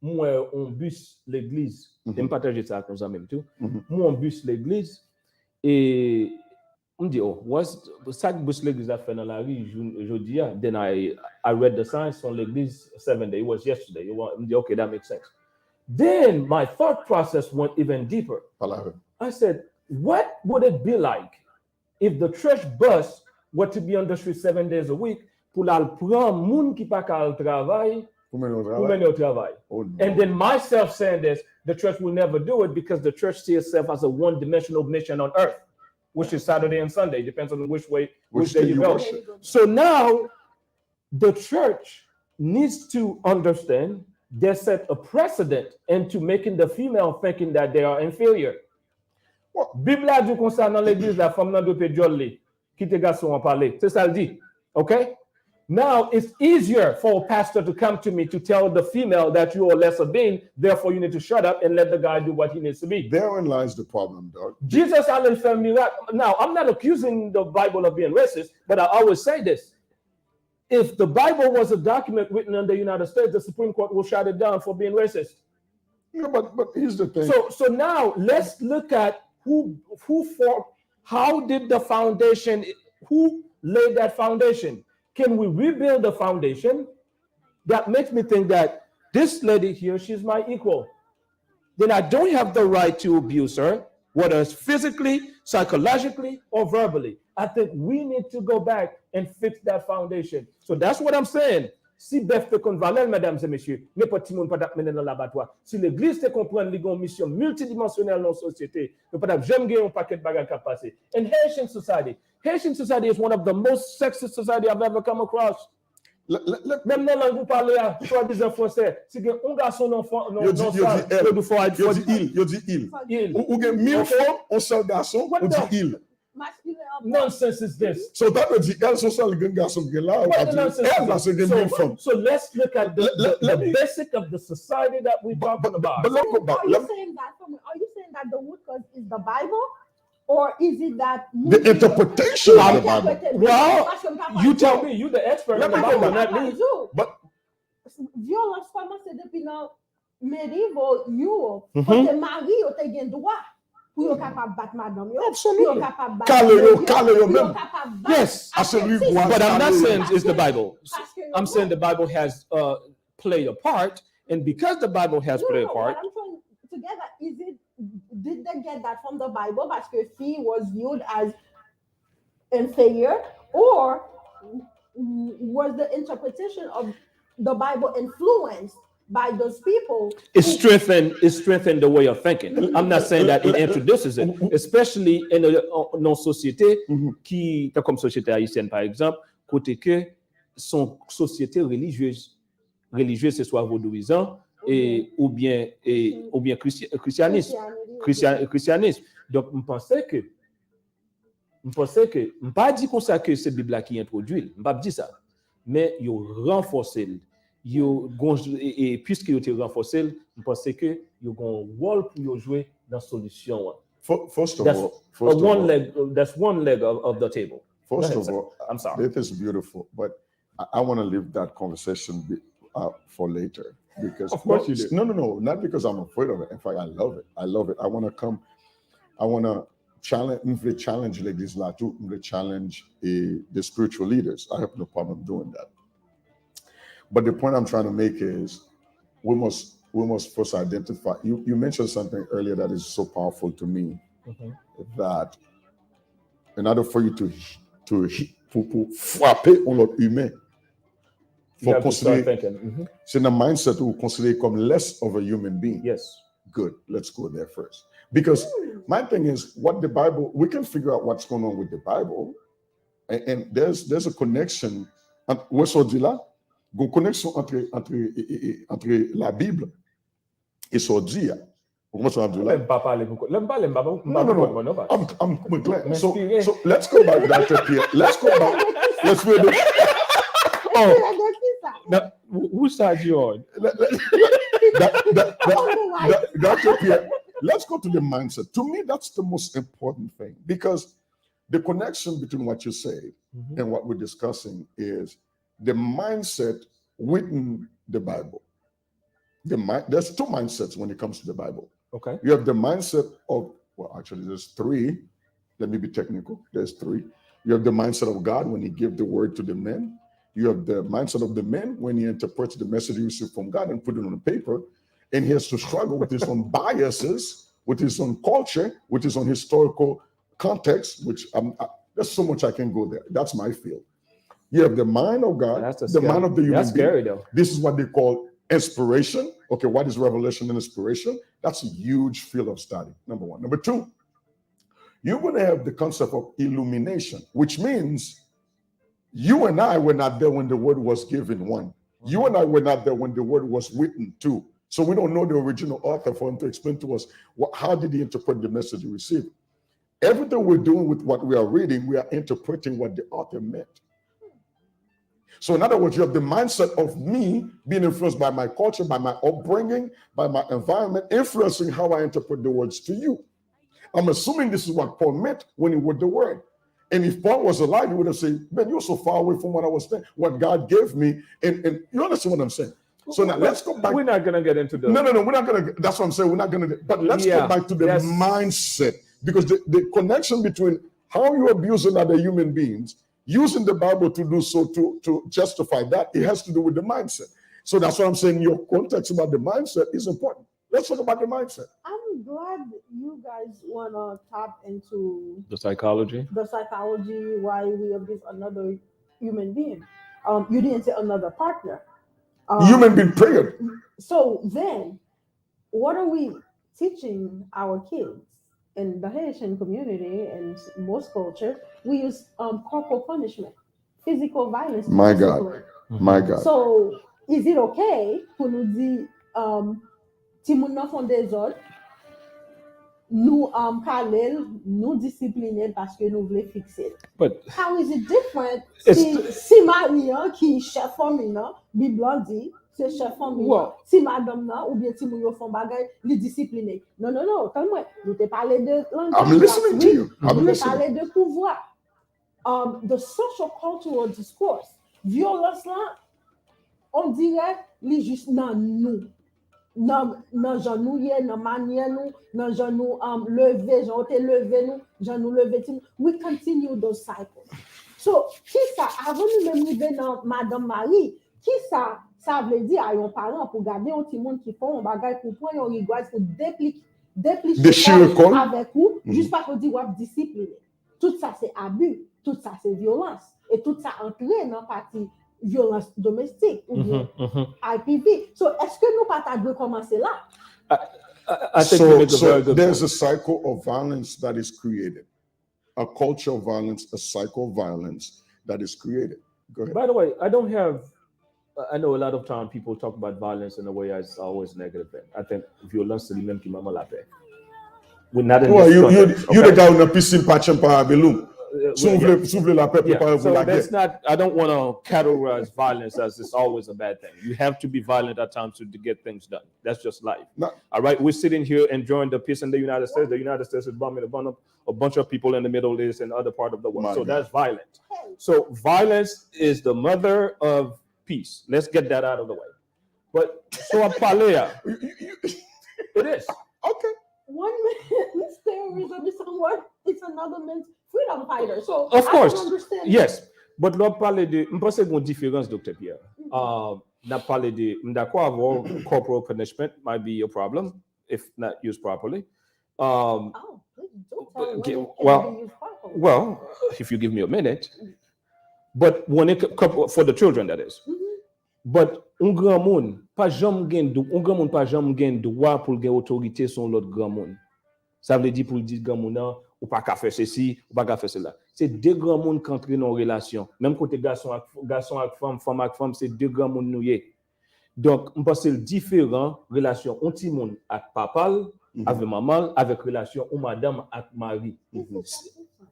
Speaker 1: Moi on bus l'église. Je partager ça avec nos amis tout. Moi on bus l'église et on dit what's ça bus l'église a fait dans la rue jeudi. Then I read the signs on l'église 7 day. It was yesterday. On dit okay, that makes sense. Then my thought process went even deeper. I said, what would it be like if the church bus were to be on the street 7 days a week pour la prendre moun qui pas qu'à travail pour mener au travail. And then myself saying this, the church will never do it because the church sees itself as a one-dimensional mission on earth, which is Saturday and Sunday, depends on which day you go. So now the church needs to understand they set a precedent into making the female thinking that they are inferior. Bible a dit concernant l'église la femme nan doit payer jolly. Qui te garçon en parler. C'est ça le dit. Okay? Now it's easier for a pastor to come to me to tell the female that you are lesser being, therefore you need to shut up and let the guy do what he needs to be.
Speaker 3: Therein lies the problem, dog.
Speaker 1: Jesus allait faire miracle. Now, I'm not accusing the Bible of being racist, but I always say this. If the Bible was a document written in the United States, the Supreme Court will shut it down for being racist.
Speaker 3: Yeah, but here's the thing.
Speaker 1: So now let's look at how did the foundation, who laid that foundation? Can we rebuild the foundation? That makes me think that this lady here, she's my equal. Then I don't have the right to abuse her, whether it's physically, psychologically, or verbally. I think we need to go back and fix that foundation. So that's what I'm saying. Si bef te kon valel, mesdames et messieurs, n'importe qui moun pa tap menen dans l'abattoir. Si l'église te comprend li gon mission multidimensionnelle dans société, ne pa tap j'aime gen un paquet bagay ka passe. In Haitian society is one of the most sexist society I've ever come across. Même dans langue vous parlez à soi-disant français, si gen un garçon non
Speaker 3: il dit il. Ou gen 1000 femmes, un seul garçon, on dit il.
Speaker 1: nonsense is this?
Speaker 3: So that means the El Social Gangasum Gila.
Speaker 1: What the nonsense is this? So let's look at the basic of the society that we're talking about.
Speaker 3: But let's go back.
Speaker 2: Are you saying that the root cause is the Bible? Or is it that
Speaker 3: the interpretation of the Bible?
Speaker 1: Well, you tell me. You the expert in the Bible, not me.
Speaker 3: But
Speaker 2: violence commence depuis dans medieval Europe. Quand mari yo te gen droit pour yo capable battre madame yo.
Speaker 3: Absolutely.
Speaker 1: Yes, but I'm not saying it's the Bible. I'm saying the Bible has played a part, and because the Bible has played a part.
Speaker 2: What I'm trying to get at is it. Did they get that from the Bible because he was viewed as inferior, or was the interpretation of the Bible influenced by those people?
Speaker 1: It strengthened the way of thinking. I'm not saying that it introduces it, especially in nos sociétés qui, comme société haïtienne par exemple, côté que son société religieuse c'est soit vaudouisant ou bien christianisme. Donc, je pensais que pas dit comme ça que c'est Bible là qui introduit, je pas dit ça, mais il renforcé, et puisque il était renforcé, je pensais que il y a un rôle pour jouer dans la solution.
Speaker 3: First of all,
Speaker 1: that's one leg of the table.
Speaker 3: First of all,
Speaker 1: I'm sorry.
Speaker 3: It is beautiful, but I want to leave that conversation for later. Because
Speaker 1: of course you do.
Speaker 3: No, not because I'm afraid of it. In fact, I love it. I want to challenge like this challenge the spiritual leaders. I have no problem doing that. But the point I'm trying to make is we must first identify. You mentioned something earlier that is so powerful to me, that in order for you to frapper on l'autre humain, c'est the mindset où consider comme less of a human being.
Speaker 1: Yes.
Speaker 3: Good. Let's go there first. Because my thing is, what the Bible, we can figure out what's going on with the Bible, and there's a connection. What's là? Une connexion entre la Bible et Sordia. No. I'm clear. So let's go back, Dr. Pierre. Let's go back. Let's read it.
Speaker 1: Now, whose side you on?
Speaker 3: Dr. Pierre, let's go to the mindset. To me, that's the most important thing, because the connection between what you say and what we're discussing is the mindset within the Bible. There's two mindsets when it comes to the Bible.
Speaker 1: Okay.
Speaker 3: You have the mindset of, well, actually, there's three. Let me be technical. There's three. You have the mindset of God when he gave the word to the men. You have the mindset of the man when he interprets the message he received from God and put it on the paper. And he has to struggle with his own biases, with his own culture, with his own historical context, which there's so much I can go there. That's my field. You have the mind of God, the mind of the human being.
Speaker 1: That's scary, though.
Speaker 3: This is what they call inspiration. Okay, what is revelation and inspiration? That's a huge field of study, number one. Number two, you're going to have the concept of illumination, which means you and I were not there when the word was given, one. You and I were not there when the word was written, two. So we don't know the original author for him to explain to us how did he interpret the message he received. Everything we're doing with what we are reading, we are interpreting what the author meant. So in other words, you have the mindset of me being influenced by my culture, by my upbringing, by my environment, influencing how I interpret the words to you. I'm assuming this is what Paul meant when he wrote the word. And if Paul was alive, he would have said, man, you're so far away from what I was saying, what God gave me. And you understand what I'm saying? So now let's go back.
Speaker 1: We're not going to get into the...
Speaker 3: No, we're not going to... That's what I'm saying. We're not going to... But let's go back to the mindset. Because the connection between how you're abusing other human beings, using the Bible to do so, to justify that, it has to do with the mindset. So that's what I'm saying. Your context about the mindset is important. Let's talk about the mindset.
Speaker 2: I'm glad you guys want to tap into
Speaker 1: the psychology,
Speaker 2: why we abuse another human being. You didn't say another partner.
Speaker 3: Human being, period.
Speaker 2: So then, what are we teaching our kids? In the Haitian community and most culture, we use corporal punishment, physical violence.
Speaker 3: My God. My God.
Speaker 2: So, is it okay pour nous dire, ti moun nan font des ordres, nous caler, nous discipliner parce que nous voulons fixer.
Speaker 1: But
Speaker 2: How is it different
Speaker 1: It's-
Speaker 2: si Maria qui chef famille Bible dit c'est chef famille
Speaker 1: Well-
Speaker 2: si madame là ou bien si nous font bagay li discipliner. Non, quand moi nous te parler de langage.
Speaker 3: I'm listening to you. I'm
Speaker 2: Nous te
Speaker 3: listening.
Speaker 2: parler de pouvoir. The social cultural discourse. Violence là, on dirait li juste dans nous. Dans genou, dans manière nous, dans genou lever, j'en te lever nous, genou lever nous. We continue those cycles. So, qui ça, avant nous même arriver dans Madame Marie, qui ça veut dire à un parent pour garder un petit monde qui font un bagage pour prendre un rigouage pour dépliquer avec vous, juste parce qu'on dit ouais discipliné. Tout ça c'est abus, tout ça c'est violence et tout ça entraîne dans partie violence domestique ou bien IPV. So, est-ce que nous pas de commencer là?
Speaker 1: I think you make a
Speaker 3: So
Speaker 1: very good
Speaker 3: there's
Speaker 1: point.
Speaker 3: a cycle of violence that is created, a culture of violence, a cycle of violence that is created. Go ahead.
Speaker 1: By the way, I know a lot of time people talk about violence in a way as always negative thing. I think violence c'est lui-même qui m'a la paix. We're not in
Speaker 3: Well,
Speaker 1: this
Speaker 3: you
Speaker 1: context,
Speaker 3: the
Speaker 1: okay?
Speaker 3: guy on a piscine patching par Belum. S'ouvre la paix,
Speaker 1: Yeah,
Speaker 3: préparez-vous
Speaker 1: so
Speaker 3: la
Speaker 1: that's
Speaker 3: guerre.
Speaker 1: not. I don't want to categorize violence as it's always a bad thing. You have to be violent at times to get things done. That's just life.
Speaker 3: No.
Speaker 1: All right, we're sitting here enjoying the peace in the United States. The United States is bombing a bunch of people in the Middle East and other part of the world.
Speaker 3: My
Speaker 1: So
Speaker 3: God.
Speaker 1: that's violent. So violence is the mother of peace. Let's get that out of the way. But so it is.
Speaker 3: Okay.
Speaker 2: One man's terrorism is someone, it's another man's freedom fighter. So
Speaker 1: Of course,
Speaker 2: I don't understand.
Speaker 1: yes. But l'on parle de, je pense qu'il y a une différence, Dr. Pierre. N'a parlé de, d'accord, avoir corporal punishment might be a problem if not used properly.
Speaker 2: Oh, please don't tell
Speaker 1: Okay,
Speaker 2: women it
Speaker 1: well-
Speaker 2: can be used properly.
Speaker 1: Well, if you give me a minute. But when it for the children, that is. But un grand monde pas jamais gen droit pour gen autorité sur l'autre grand monde. Ça veut dire pour dire grand monde non, ou pas qu'à faire ceci, ou pas qu'à faire cela. C'est deux grands monde qui entrent dans relation. Même côté garçon avec femme, femme avec femme, c'est deux grands monde noué. Donc, on pense c'est différent relation un petit monde avec papa, avec maman, avec relation ou madame avec mari.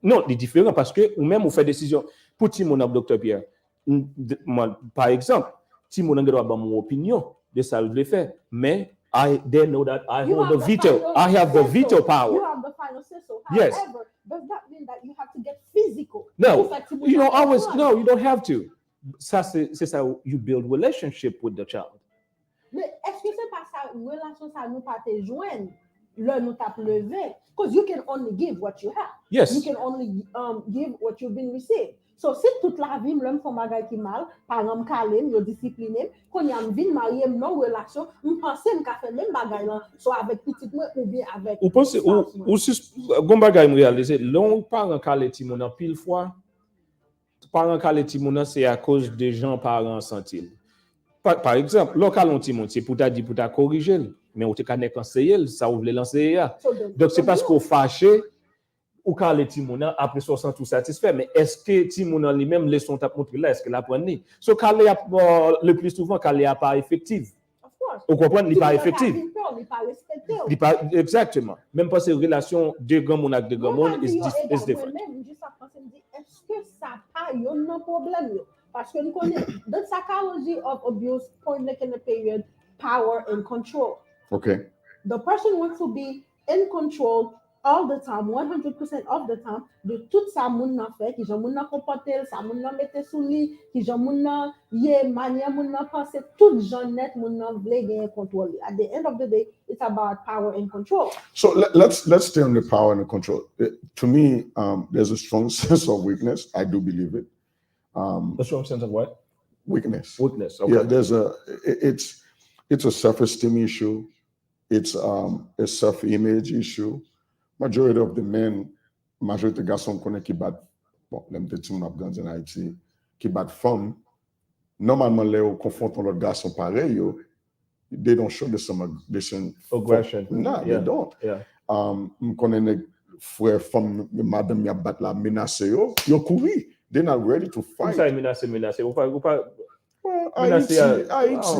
Speaker 1: Non, c'est différent parce que ou même on fait décision pour petit monde docteur Pierre. Par exemple, si mon doit avoir mon opinion de ça je le fais, mais they know that I
Speaker 2: You
Speaker 1: hold
Speaker 2: have
Speaker 1: the
Speaker 2: the
Speaker 1: veto.
Speaker 2: final
Speaker 1: I have the
Speaker 2: say-so.
Speaker 1: veto power.
Speaker 2: You have the final say so.
Speaker 1: Yes.
Speaker 2: However, does that mean that you have to get physical?
Speaker 1: No,
Speaker 2: Effectively,
Speaker 1: you don't
Speaker 2: like
Speaker 1: always.
Speaker 2: one.
Speaker 1: No, you don't have to. Ça c'est how you build relationship with the child.
Speaker 2: Mais est-ce que c'est pas ça, relation ça nous pas te joindre, là nous tape levé? Because you can only give what you have.
Speaker 1: Yes.
Speaker 2: You can only give what you've been received. So si toute la vie, l'homme fait bagay qui mal, par exemple, calme, yo discipliné, quand y a une vie mariée, non relation, on pense qu'à faire même bagay là, soit avec petit moi ou bien avec.
Speaker 1: Ou pense ou si gon bagay me réaliser, long parent calé ti mon pile fois. Parent calé ti mon c'est à cause des gens parents sentil. Par exemple, local on ti mon c'est pour ta dire pour ta corriger, mais on te connaît conseiller, ça ou veut lancer. Donc c'est parce qu'on fâché ou quand les timona après 60 tout satisfait, mais est-ce que timona lui-même laisse son tape montrer là, est-ce que la prend ni? So quand le plus souvent quand les pas effective.
Speaker 2: Of course.
Speaker 1: Vous comprenez, il pas effective.
Speaker 2: Il pas respecté.
Speaker 1: Il pas exactement. Même pas ces relations de grand monde avec de grand monde is different.
Speaker 2: Même juste à penser me dit est-ce que ça pas un problème yo? Parce que nous connaissons the psychology of abuse point like in the period power and control.
Speaker 3: Okay.
Speaker 2: The person wants to be in control all the time, 100% of the time, de tout ça moun nan fait, qui j'en moun nan comporter, ça moun nan mette sous lit, qui j'en moun nan yé manière moun nan penser, tout j'en net moun nan vle gen contrôle. At the end of the day, it's about power and control.
Speaker 3: So let's stay on the power and the control. To me, there's a strong sense of weakness. I do believe it.
Speaker 1: A strong sense of what?
Speaker 3: Weakness.
Speaker 1: Weakness. Okay.
Speaker 3: Yeah, it's a self-esteem issue. It's a self-image issue. Majority of the men, majorité garçons connaît qui bat, bon, les petits moun ap grandi en Haïti, qui bat femme, normalement, les confrontent l'autre garçon pareil, they don't show the same
Speaker 1: Aggression.
Speaker 3: No,
Speaker 1: Yeah.
Speaker 3: they don't.
Speaker 1: Yeah.
Speaker 3: Connaît frère femme, madame mi a bat la menace yo couri. They're not ready to
Speaker 1: Comme
Speaker 3: fight.
Speaker 1: ça menacé. Ou pas
Speaker 3: Well,
Speaker 1: menacé.
Speaker 3: Haïti.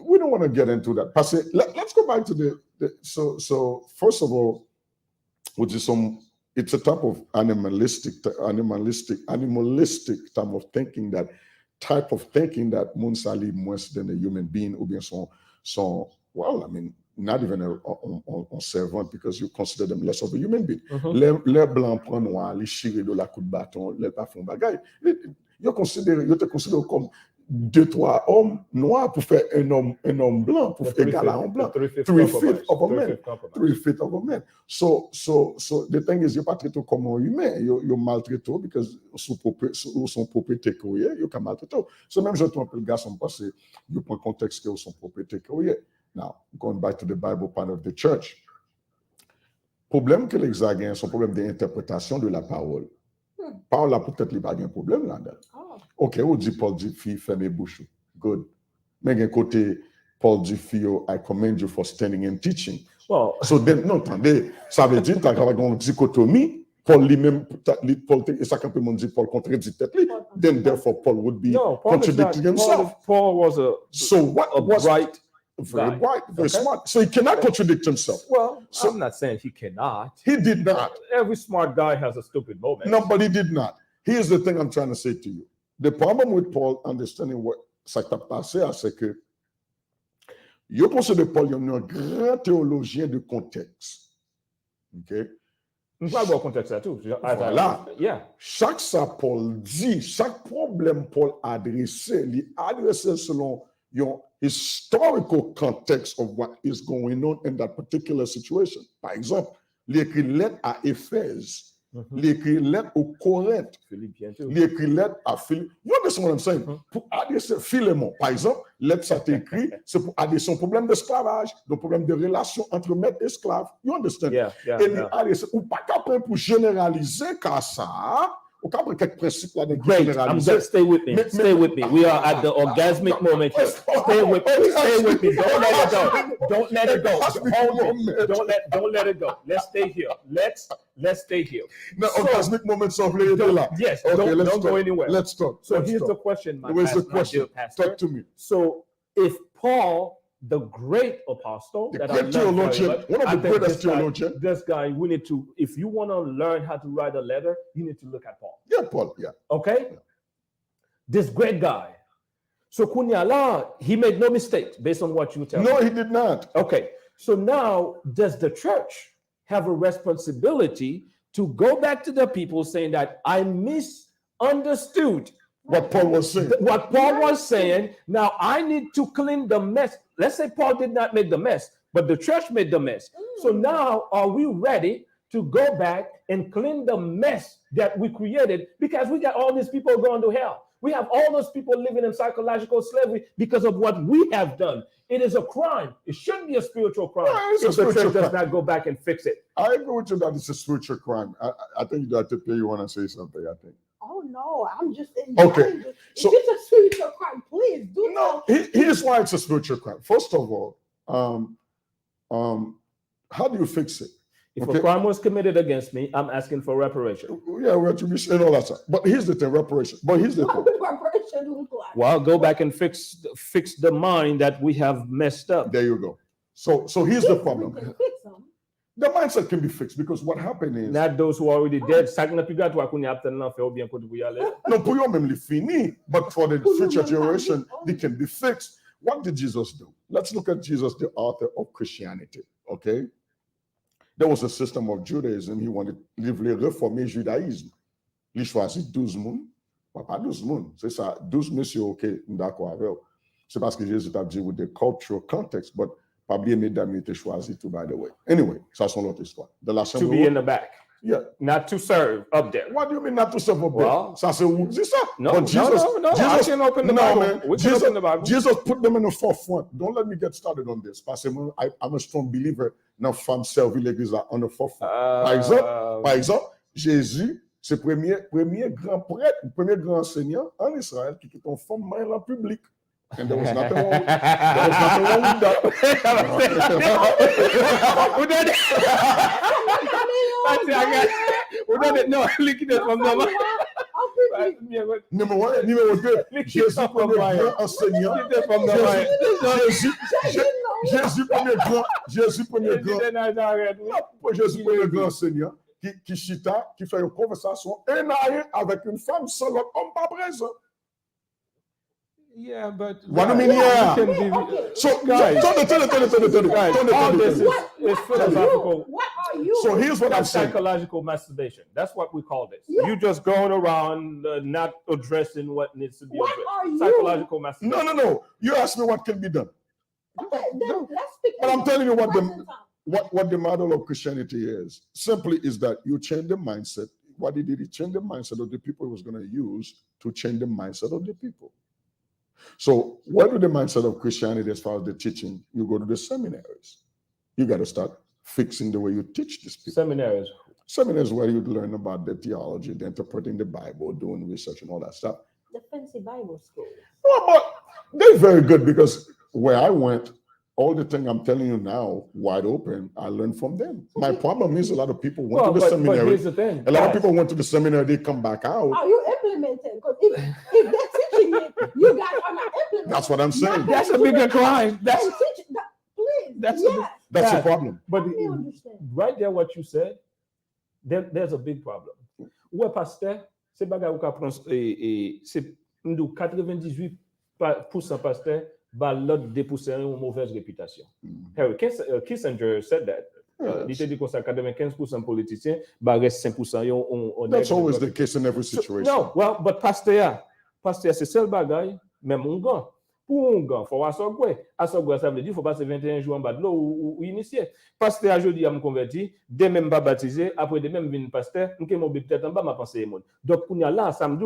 Speaker 3: we don't want to get into that. Let's go back to so first of all, which is it's a type of animalistic type of thinking that Munsali more than a human being ou bien well, I mean, not even a servant because you consider them less of a human being. Les blancs prennent noir, les chirés de la coup de bâton, les pas font bagaille. Yo te considère comme 2-3 hommes noirs pour faire un homme blanc, pour faire égal à un blanc. 3 feet of a man. 3 feet of a man. So the thing is, you're pas traité comme un humain. You're maltraité because son propriété courrier, you're maltraité. So même je trouve que le gars sont passés, you prend contexte que son propriété courrier. Now, going back to the Bible part of the church, problème que les Haïtiens, son problème d'interprétation de la parole. Parole là peut-être il pas un problème là-dedans. OK, on dit Paul dit fille fermez bouche. Good. Mais d'un côté Paul dit fille I commend you for standing and teaching.
Speaker 1: Well,
Speaker 3: so then non attendez, ça veut dire t'as une dichotomie. Paul lui-même Paul et ça quand peut dit Paul contredit tête lui. Then therefore Paul would be contradicting himself.
Speaker 1: Paul was
Speaker 3: very bright, very smart. So he cannot contradict himself.
Speaker 1: Well, I'm not saying he cannot.
Speaker 3: He did not.
Speaker 1: Every smart guy has a stupid moment.
Speaker 3: No, but he did not. Here's the thing I'm trying to say to you. The problem with Paul understanding what ça t'a passé, c'est que je considère Paul un grand théologien de contexte. OK?
Speaker 1: On parle de contexte là tout.
Speaker 3: Voilà.
Speaker 1: Yeah.
Speaker 3: Chaque ça Paul dit, chaque problème Paul adressé, il adressé selon your historical context of what is going on in that particular situation. Par exemple, l'écrit lettre à Éphèse, l'écrit lettre au Corinthe, l'écrit lettre à Philippe. You understand what I'm saying? Pour adresser Philémon, par exemple, lettre ça écrit, c'est pour adresser un problème d'esclavage, un problème de relation entre maître et esclave. You understand?
Speaker 1: Yeah,
Speaker 3: et adresser, ou pas capable pour généraliser car ça.
Speaker 1: Great. Stay with me. Stay with me. We are at the orgasmic moment here. Stay with me. Stay with me. Don't let it go. Don't let it go. Hold it. Don't let it go. Let's stay here. Let's stay here.
Speaker 3: Now, orgasmic moments of later.
Speaker 1: Yes.
Speaker 3: Okay,
Speaker 1: don't go anywhere.
Speaker 3: Let's talk.
Speaker 1: So here's the question, my dear pastor.
Speaker 3: Talk to me.
Speaker 1: So if Paul, the great apostle,
Speaker 3: one of the greatest theologians.
Speaker 1: This guy, we need to, if you want to learn how to write a letter, you need to look at Paul.
Speaker 3: Yeah, Paul, yeah.
Speaker 1: Okay? Yeah. This great guy. So Kunyala, he made no mistakes based on what you tell me.
Speaker 3: No, he did not.
Speaker 1: Okay. So now, does the church have a responsibility to go back to the people saying that I misunderstood
Speaker 3: what Paul was saying?
Speaker 1: What Paul was saying. Now I need to clean the mess. Let's say Paul did not make the mess, but the church made the mess. So now are we ready to go back and clean the mess that we created? Because we got all these people going to hell. We have all those people living in psychological slavery because of what we have done. It is a crime. It shouldn't be a spiritual crime if the church does not go back and fix it.
Speaker 3: I agree with you that it's a spiritual crime. I think Dr. Pierre, you want to say something, I think.
Speaker 2: Oh no, I'm just enjoying
Speaker 3: okay.
Speaker 2: So it's a spiritual crime. Please do
Speaker 3: no. Here's why it's a spiritual crime. First of all, how do you fix it?
Speaker 1: If a crime was committed against me, I'm asking for reparation.
Speaker 3: Yeah, retribution and all that stuff. But here's the thing, reparation. But here's the thing.
Speaker 1: Well, go back and fix the mind that we have messed up.
Speaker 3: There you go. So here's the problem. The mindset can be fixed because what happened is
Speaker 1: not those who are already dead. No,
Speaker 3: but for the future generation, they can be fixed. What did Jesus do? Let's look at Jesus, the author of Christianity. Okay, there was a system of Judaism. He wanted to réformer judaïsme. Il choisit 12 moun, pas 12 moun. C'est ça, 12 messieurs. Ok, d'accord avec. C'est parce que Jésus a dit with the cultural context, but. Pas bien mesdames étaient choisis too, by the way. Anyway, ça c'est l'autre histoire.
Speaker 1: To be in the back.
Speaker 3: Yeah.
Speaker 1: Not to serve up there.
Speaker 3: What do you mean not to serve up there? Ça c'est ça.
Speaker 1: No, Jesus, I can open the Bible.
Speaker 3: Man.
Speaker 1: We can open the Bible.
Speaker 3: Jesus put them in the forefront. Don't let me get started on this. Parce que I'm a strong believer dans femme servir l'église on the forefront. Par exemple, Jésus, c'est le premier grand prêtre, le premier grand enseignant en Israël qui quitte en femme en public. And there was nothing wrong with that.
Speaker 1: No, look at that from
Speaker 3: Numéro 1, numéro 2, Jésus premier grand enseignant. Jésus premier grand enseignant qui chita, qui fait une conversation un à un avec une femme sans l'autre homme pas présent.
Speaker 1: Yeah, but
Speaker 3: What do you mean, yeah? So, guys,
Speaker 1: all this is philosophical.
Speaker 2: What are you?
Speaker 3: So here's what I'm saying.
Speaker 1: Psychological masturbation. That's what we call this. You just going around not addressing what needs to be
Speaker 2: What
Speaker 1: addressed.
Speaker 2: are you?
Speaker 1: Psychological masturbation.
Speaker 3: No. You ask me what can be done.
Speaker 2: Okay, then let's speak.
Speaker 3: But I'm telling you what
Speaker 2: present time.
Speaker 3: what the model of Christianity is. Simply is that you change the mindset. What he did, he changed the mindset of the people he was going to use to change the mindset of the people. So what is the mindset of Christianity as far as the teaching? You go to the seminaries. You got to start fixing the way you teach these people. Seminaries where you learn about the theology, the interpreting the Bible, doing research and all that stuff.
Speaker 2: The fancy Bible school.
Speaker 3: Well, but they're very good because where I went, all the thing I'm telling you now, wide open, I learned from them. My problem is a lot of people went to the seminary.
Speaker 1: But here's the thing.
Speaker 3: A lot of people went to the seminary, they come back out.
Speaker 2: Are you implementing? Because if they're teaching it, you guys are not implementing.
Speaker 3: That's what I'm saying.
Speaker 1: That's a bigger crime.
Speaker 2: Please.
Speaker 3: That's the problem.
Speaker 1: But
Speaker 2: Let me understand.
Speaker 1: right there, what you said, there's a big problem. Ouais, pasteur, c'est bagay ou ka prend c'est 98% pasteur ba l'autre 2% une mauvaise réputation. Harry Kissinger said that. Il était dit qu'on 95% politiciens, ba reste 5% on
Speaker 3: That's always the case in every situation.
Speaker 1: No, well, but pasteur c'est seul bagay, même un gars. Pour un gars, faut asogwe ça veut dire faut passer 21 jours en bas de l'eau ou initié. Pasteur aujourd'hui a me converti, dès même pas baptisé, après de même venir pasteur, nous que mon peut-être en bas m'a pensé monde. Donc pour nous là samedi,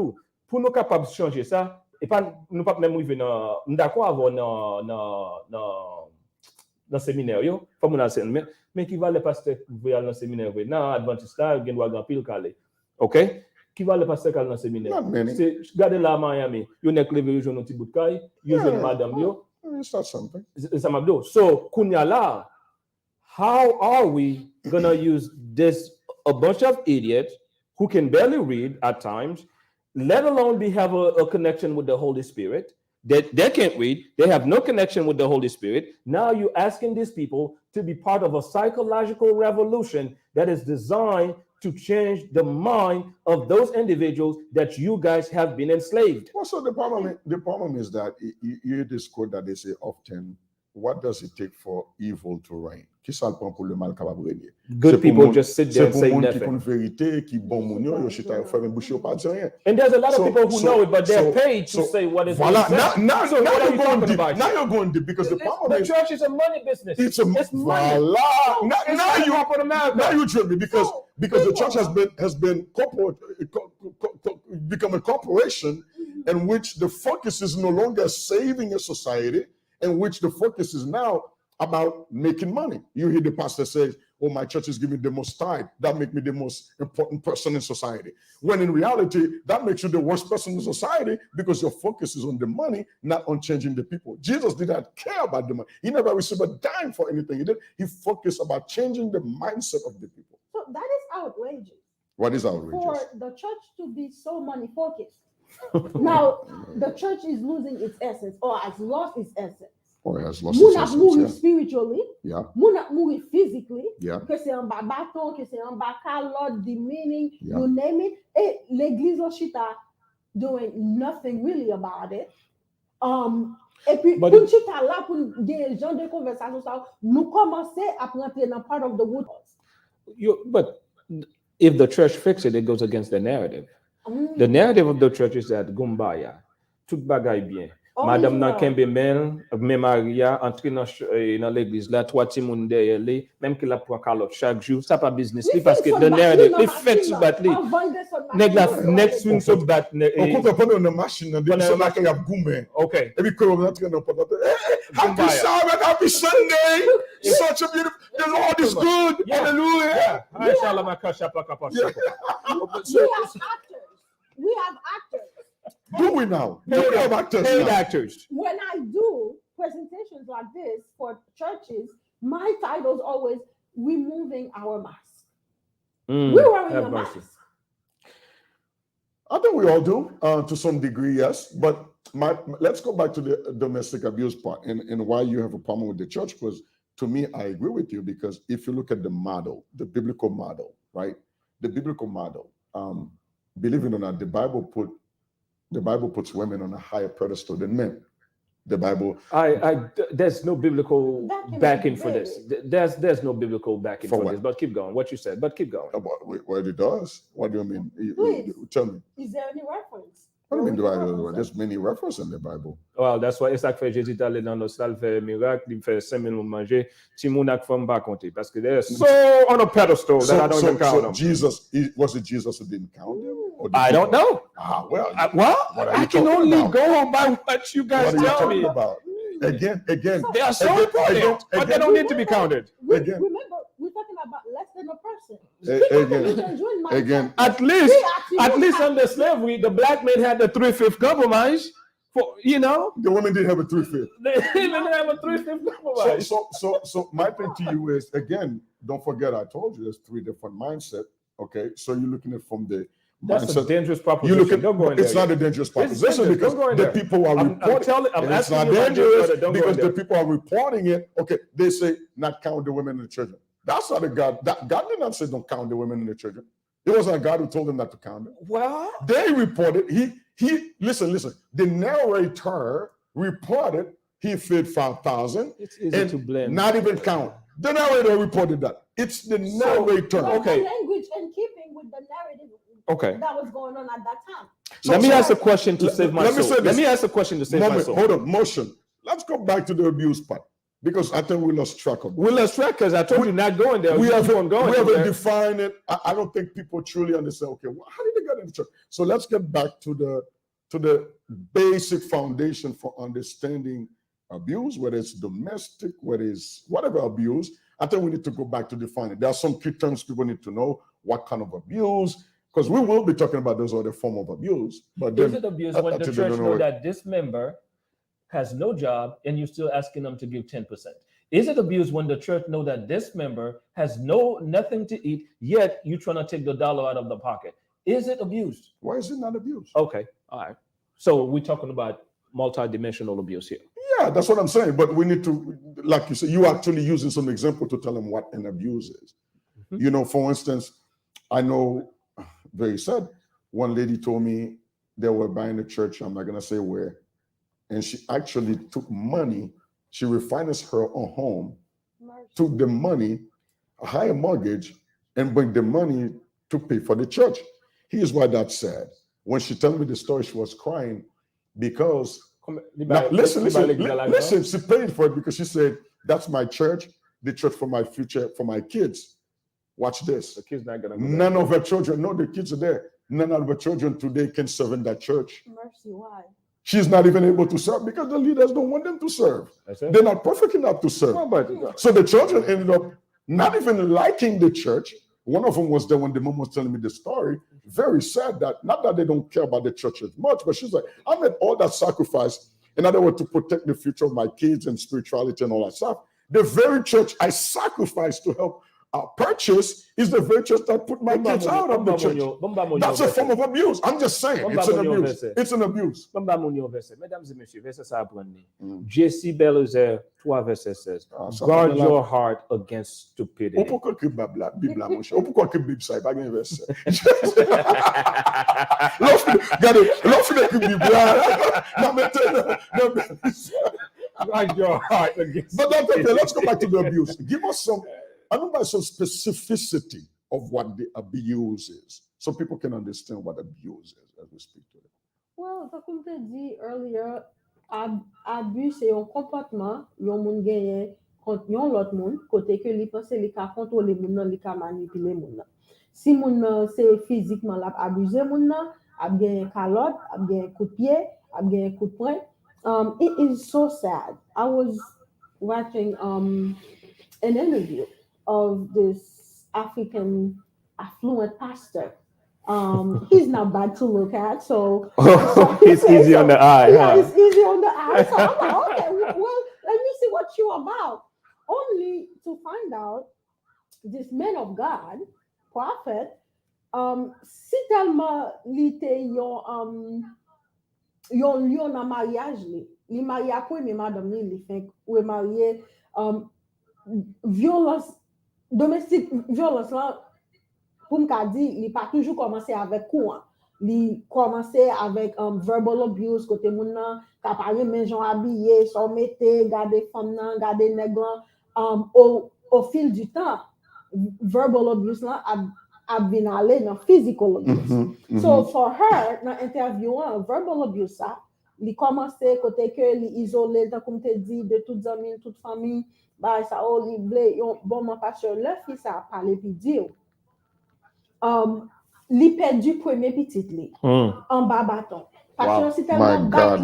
Speaker 1: pour nous capable de changer ça et pas nous pas même arriver dans d'accord avoir dans séminaire yo, faut mon enseignement, mais qui va le pasteur pour aller dans séminaire dans adventiste là, il doit grand pile calé. OK? Qui va le pasteur dans le séminaire? C'est garder là à Miami. Yo nek lever yo petit bout de caille, yo jeune madame yo.
Speaker 3: It's not something.
Speaker 1: Ça m'a dit. So kunya là, how are we gonna use this a bunch of idiots who can barely read at times, let alone have a connection with the Holy Spirit? They can't read. They have no connection with the Holy Spirit. Now you're asking these people to be part of a psychological revolution that is designed to change the mind of those individuals that you guys have been enslaved.
Speaker 3: Well, so the problem is that you hear this quote that they say often, what does it take for evil to reign?
Speaker 1: Good people just sit there and say nothing.
Speaker 3: And
Speaker 1: there's a lot of people who know it, but they're paid to say what is
Speaker 3: voilà. Now
Speaker 1: you're
Speaker 3: going deep because the problem
Speaker 1: the
Speaker 3: is
Speaker 1: church is a money business.
Speaker 3: It's money.
Speaker 1: Voilà.
Speaker 3: Now you trick me because the church has been become a corporation in which the focus is no longer saving a society, in which the focus is now about making money. You hear the pastor say, oh, my church is giving the most tithe. That makes me the most important person in society. When in reality, that makes you the worst person in society because your focus is on the money, not on changing the people. Jesus did not care about the money. He never received a dime for anything he did. He focused about changing the mindset of the people.
Speaker 2: So that is outrageous.
Speaker 3: What is outrageous?
Speaker 2: For the church to be so money focused. Now, the church is losing its essence or has lost its essence.
Speaker 3: Or has lost its essence.
Speaker 2: Mourir spiritually.
Speaker 3: Yeah.
Speaker 2: Mourir physically.
Speaker 3: Yeah.
Speaker 2: Que c'est un bas bâton, que c'est un bas calotte, demeaning,
Speaker 3: Yeah.
Speaker 2: you name it. Et l'église Oshita doing nothing really about it. Et puis, pour chita là, pour des gens de conversation, nous commençons à rentrer dans part of the wood.
Speaker 1: But if the church fixes it, it goes against the narrative. The narrative of the church is that Gumbaya, tout bagay bien. Madame nan kembe men, Maria, entre dans l'église là, trois timoun derrière li, même qu'il a pris calotte chaque jour, ça pas business li, parce que the narrative, les fait sous bat li. Nèg la next swing sous bat.
Speaker 3: On compte pas dans machine, dans ça là qu'il y a goumé.
Speaker 1: Okay.
Speaker 3: Et puis quand on entre dans pendant happy Sabbath, happy Sunday. Such a beautiful, the Lord is good. Hallelujah.
Speaker 2: We have actors.
Speaker 3: Do we now? Do we have actors?
Speaker 1: Paid actors.
Speaker 2: When I do presentations like this for churches, my title is always removing our mask. We're wearing a mask.
Speaker 3: I think we all do, to some degree, yes. But let's go back to the domestic abuse part and why you have a problem with the church. Because to me, I agree with you, because if you look at the model, the biblical model, right? The biblical model, believe it or not, the Bible puts women on a higher pedestal than men. The Bible.
Speaker 1: There's no biblical backing for this. There's no biblical backing for this. But keep going. What you said. But keep going.
Speaker 3: Well, it does. What do you mean? Tell me.
Speaker 2: Is there any reference?
Speaker 3: What do you mean? There's many references in the Bible.
Speaker 1: Well, that's why ça fait Jésus d'aller dans le salle faire miracle, il fait 5 000 manger. Ti moun ak femme pas compter parce que they're so on a pedestal that I don't even count them.
Speaker 3: Jesus, was it Jesus who didn't count them?
Speaker 1: I don't know.
Speaker 3: I
Speaker 1: can only go on by what you guys tell me.
Speaker 3: About? Again,
Speaker 1: they are so important, but they don't need to be counted.
Speaker 2: Remember, we're talking about less than a person.
Speaker 3: Again.
Speaker 1: At least under slavery, the black man had the 3/5 compromise.
Speaker 3: The women didn't have a 3/5.
Speaker 1: They didn't have a 3/5 compromise.
Speaker 3: So my thing to you is, again, don't forget I told you there's 3 different mindsets. Okay, so you're looking at from the
Speaker 1: That's
Speaker 3: mindset.
Speaker 1: a dangerous proposition. Don't go in there.
Speaker 3: It's not a dangerous proposition because the people are reporting. It's not dangerous because the people are reporting it. Okay, they say not count the women and the children. That's not a God. God did not say don't count the women and the children. It wasn't God who told them not to count them.
Speaker 1: Well,
Speaker 3: they reported. He listen. The narrator reported he fed 5,000.
Speaker 1: It's easy to blame.
Speaker 3: Not even count. The narrator reported that. It's the narrator.
Speaker 2: Okay. Language in keeping with the narrative.
Speaker 1: Okay.
Speaker 2: That was going on at that time.
Speaker 1: Let me ask a question to save my soul. Let me ask a question to save my soul.
Speaker 3: Hold on, motion. Let's go back to the abuse part because I think we lost track of it.
Speaker 1: We lost track because I told you not going there.
Speaker 3: We haven't defined it. I don't think people truly understand. Okay, well, how did they get into church? So let's get back to the basic foundation for understanding abuse, whether it's domestic, whether it's whatever abuse. I think we need to go back to define it. There are some key terms people need to know. What kind of abuse? Because we will be talking about those other form of abuse. But
Speaker 1: is it abuse when the church know that this member has no job and you're still asking them to give 10%? Is it abuse when the church know that this member has nothing to eat, yet you're trying to take the dollar out of the pocket? Is it abuse?
Speaker 3: Why is it not abuse?
Speaker 1: Okay, all right. So we're talking about multidimensional abuse here.
Speaker 3: Yeah, that's what I'm saying. But we need to, like you said, you actually using some example to tell them what an abuse is. Mm-hmm. For instance, I know very sad. One lady told me they were buying a church. I'm not going to say where. And she actually took money. She refinanced her own home, took the money, a higher mortgage, and bring the money to pay for the church. Here's why that's sad. When she told me the story, she was crying because listen, she paid for it because she said, that's my church, the church for my future, for my kids. Watch this.
Speaker 1: The kids not gonna.
Speaker 3: None of her children, no, the kids are there. None of her children today can serve in that church.
Speaker 2: Mercy, why?
Speaker 3: She's not even able to serve because the leaders don't want them to serve. They're not perfect enough to serve. So the children ended up not even liking the church. One of them was there when the mom was telling me the story. Very sad that, not that they don't care about the church as much, but she's like, I made all that sacrifice in other words to protect the future of my kids and spirituality and all that stuff. The very church I sacrificed to help purchase is the very church that put my kids out of the church. That's a form of abuse. I'm just saying, it's an abuse. It's an abuse.
Speaker 1: Mesdames et messieurs, verset ça apprendre. J.C. Belizaire 3 verset 16. Guard your heart against stupidity.
Speaker 3: Pourquoi que Bible mon cher? Pourquoi que Bible ça pas bien verset? L'offre de Bible là. Non mais
Speaker 1: guard your heart against.
Speaker 3: But okay, let's go back to the abuse. Give us some specificity of what the abuse is, so people can understand what abuse is as we speak to them.
Speaker 2: Well, comme tu dit earlier, abus c'est un comportement, yon moun genye contre yon l'autre moun, côté que li pense li ka contrôler moun nan, li ka manipuler moun nan. Si moun nan c'est physiquement la abuser moun nan, ap genye calotte, ap genye coup de pied, ap genye coup de poing. It is so sad. I was watching an interview of this African affluent pastor. He's not bad to look at, so
Speaker 1: he's easy on the eye.
Speaker 2: Yeah, it's easy on the eye. So I'm like, okay, well, let me see what you're about. Only to find out this man of God, prophet, Si tellement li te yon lion dans mariage li marié après mais madame li fait ou marié violence domestique violence là pour me dire il pas toujours commencé avec quoi il commençait avec verbal abuse côté moun nan ka parler men gens habillés sont metté garder femme nan garder nèg au fil du temps verbal abuse là a been allé dans physical abuse. So for her dans interview verbal abuse ça il commençait côté que il isolé tant comme te dit de toutes amis toute famille bah ça il blé bon mon pasteur le fils a parlé puis dire li perdu premier petit li en bas bâton parce que c'est tellement bas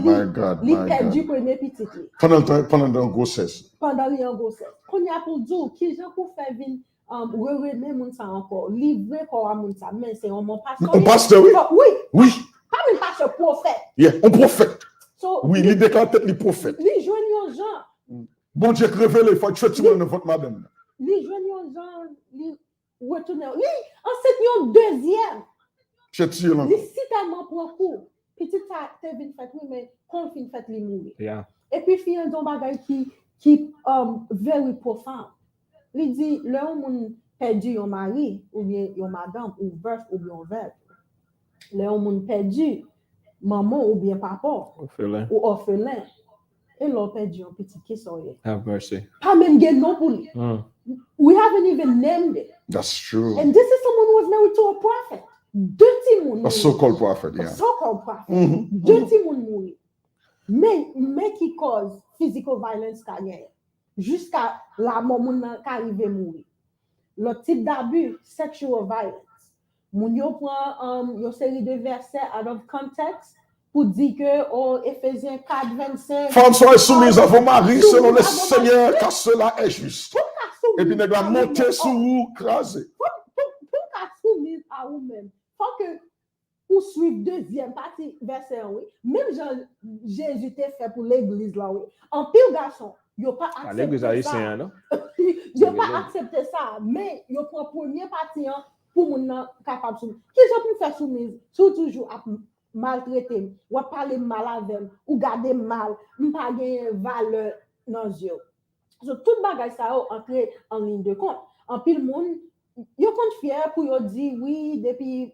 Speaker 2: li perdu premier petit li
Speaker 3: pendant la grossesse
Speaker 2: qu'on y a pour dire qui gens pour faire venir remettre moun ça encore livrer quoi à moun ça mais c'est mon pasteur
Speaker 3: oui
Speaker 2: pas même pasteur prophète
Speaker 3: un prophète
Speaker 2: so,
Speaker 3: oui il déclare tête les prophètes
Speaker 2: li joignent aux gens
Speaker 3: bon Dieu révélé il faut tuer tout le monde votre madame
Speaker 2: li joignent aux gens li retourner li ensuite yon deuxième
Speaker 3: je tire là
Speaker 2: li si tellement pour coup petit ça te vinn fait mais quand fin fait li mourir et puis fi un don bagay qui very profond li dit le moun perdu yon mari ou bien yon madame ou veuf ou bien veuve le moun perdu maman ou bien papa ou orphelin et l'on perdu un petit qui soye
Speaker 1: have mercy
Speaker 2: pas même gen non pour lui we haven't even named it
Speaker 3: that's true
Speaker 2: and this is someone who was married to a prophet deux moun
Speaker 3: a so-called prophet
Speaker 2: deux ti moun mouri mais qui cause physical violence carrière jusqu'à la mort moun qui arrive mourir le type d'abus sexual violence moun yo prend une série de versets out of context pour dire que Éphésiens 4:25
Speaker 3: femme soit soumise à vos maris selon le Seigneur car cela est juste et puis ne doit monter sur vous craser
Speaker 2: pour soumise à vous-même faut que pour suivre deuxième partie verset oui même Jésus t'a fait pour l'église là oui en pile garçon yo pas accepté
Speaker 1: l'église haïtienne non
Speaker 2: yo pas accepté ça mais yo prend première partie pour moun capable soumise qui j'en pour faire soumise toujours maltraité ou parler mal avec ou garder mal pas gagner valeur dans yeux so tout bagage ça entrer en ligne de compte en pile monde yo compte fier pour yo dire oui depuis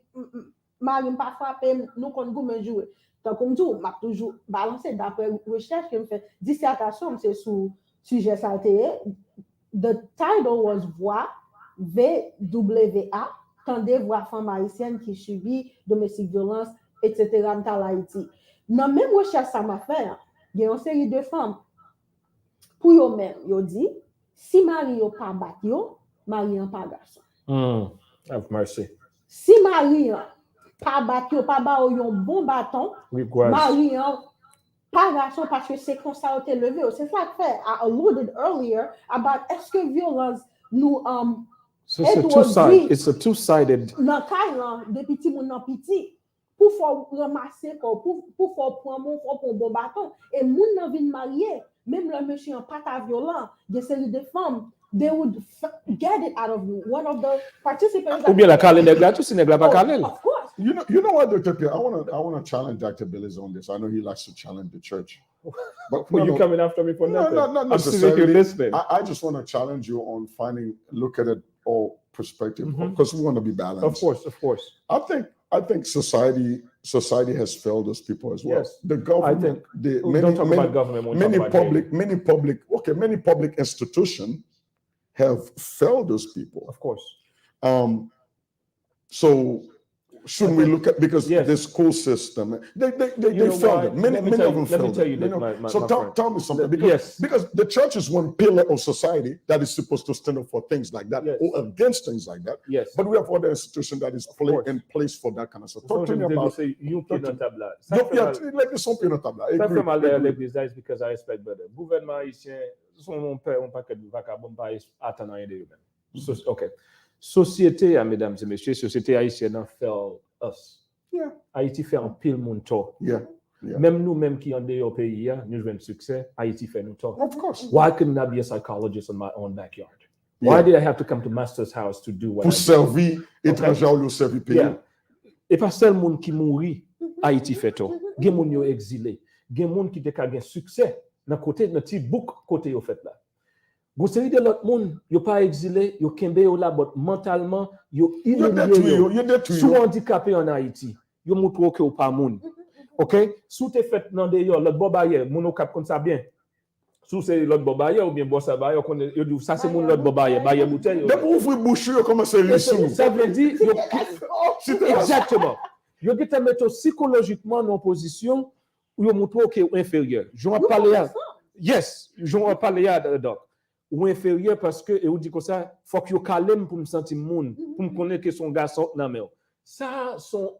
Speaker 2: mari pas frappé nous compte goumé jouer tant comme tout m'a toujours balancé d'après recherche que me fait dissertation c'est sur sujet ça the title was voix VWA tendez voix femme haïtienne qui subit domestique violence etc. dans Haïti. Dans même recherche ça m'a fait, il y a une série de femmes pour eux même, yo dit si mari yo pas battre yo, mari en pas garçon.
Speaker 1: Have mercy.
Speaker 2: Si mari pas battre yo, pas ba yo bon bâton, mari en pas garçon parce que c'est comme ça au levé. C'est ça que fait I alluded earlier about est-ce que violence nous
Speaker 1: so it's a two-sided
Speaker 2: dans Kailan depuis petit moun nan petit pour faire ramasser pour prendre mon pour bon bâton et moun nan vinn marier même le monsieur en pas violent des séries de femmes they would get it out of you one of the participants
Speaker 1: ou bien la calé nèg là tout si nèg là pas calé
Speaker 2: of course
Speaker 3: you know what Dr. Pierre I want to challenge Dr. Belizaire on this I know he likes to challenge the church but
Speaker 1: you coming after me for nothing
Speaker 3: not necessarily I just want to challenge you on look at it all perspective because we want to be balanced
Speaker 1: of course
Speaker 3: I think society has failed us people as well.
Speaker 1: Yes.
Speaker 3: The government, many public institutions have failed those people.
Speaker 1: Of course.
Speaker 3: So shouldn't we look at because the school system they failed it. Many of them failed it. So tell me something because the church is one pillar of society that is supposed to stand up for things like that or against things like that.
Speaker 1: Yes.
Speaker 3: But we have other institutions that is in place for that kind of stuff. Talk to me about
Speaker 1: let me some pied dans table.
Speaker 3: Ça
Speaker 1: fait mal à l'église because I respect better. Gouvernement haïtien son mon père on paquet de vagabond pas attendre rien de eux-mêmes. OK. Société, mesdames et messieurs, société haïtienne a fait us.
Speaker 3: Yeah.
Speaker 1: Haïti fait un pile monde tort.
Speaker 3: Yeah.
Speaker 1: Même nous-mêmes qui en dehors pays, nous avons succès, Haïti fait nous tort.
Speaker 3: Of course.
Speaker 1: Why couldn't I be a psychologist in my own backyard? Why did I have to come to master's house to do what
Speaker 3: Pour servir étranger ou le servir pays.
Speaker 1: Yeah. Et pas seulement qui mourit Haïti fait tout. Gen moun yo exilé. Gen moun qui te ka gen succès dans côté dans petit book côté yo fait là. Gon série de l'autre monde, yo pas exilé, yo kembe yo là but mentalement yo détruit, sous handicapé en Haïti. Yo montre que ou pas moun. OK? Sous te fait dans d'ailleurs l'autre bobaye, moun cap comme ça bien. Sous c'est l'autre bobaye ou bien bossa baye, yo dit ça c'est mon l'autre bobaye, baye bouteille.
Speaker 3: Dès pour ouvrir bouche, yo commence à risser.
Speaker 1: Ça veut dire exactement. Yo qui te mettre psychologiquement dans position où yo montre que ou inférieur. Je vais parler à yes, je vais parler à donc ou inférieur parce que et ou dit comme ça, faut que yo calme pour me sentir moun, pour me connaître que son garçon nan mais ça son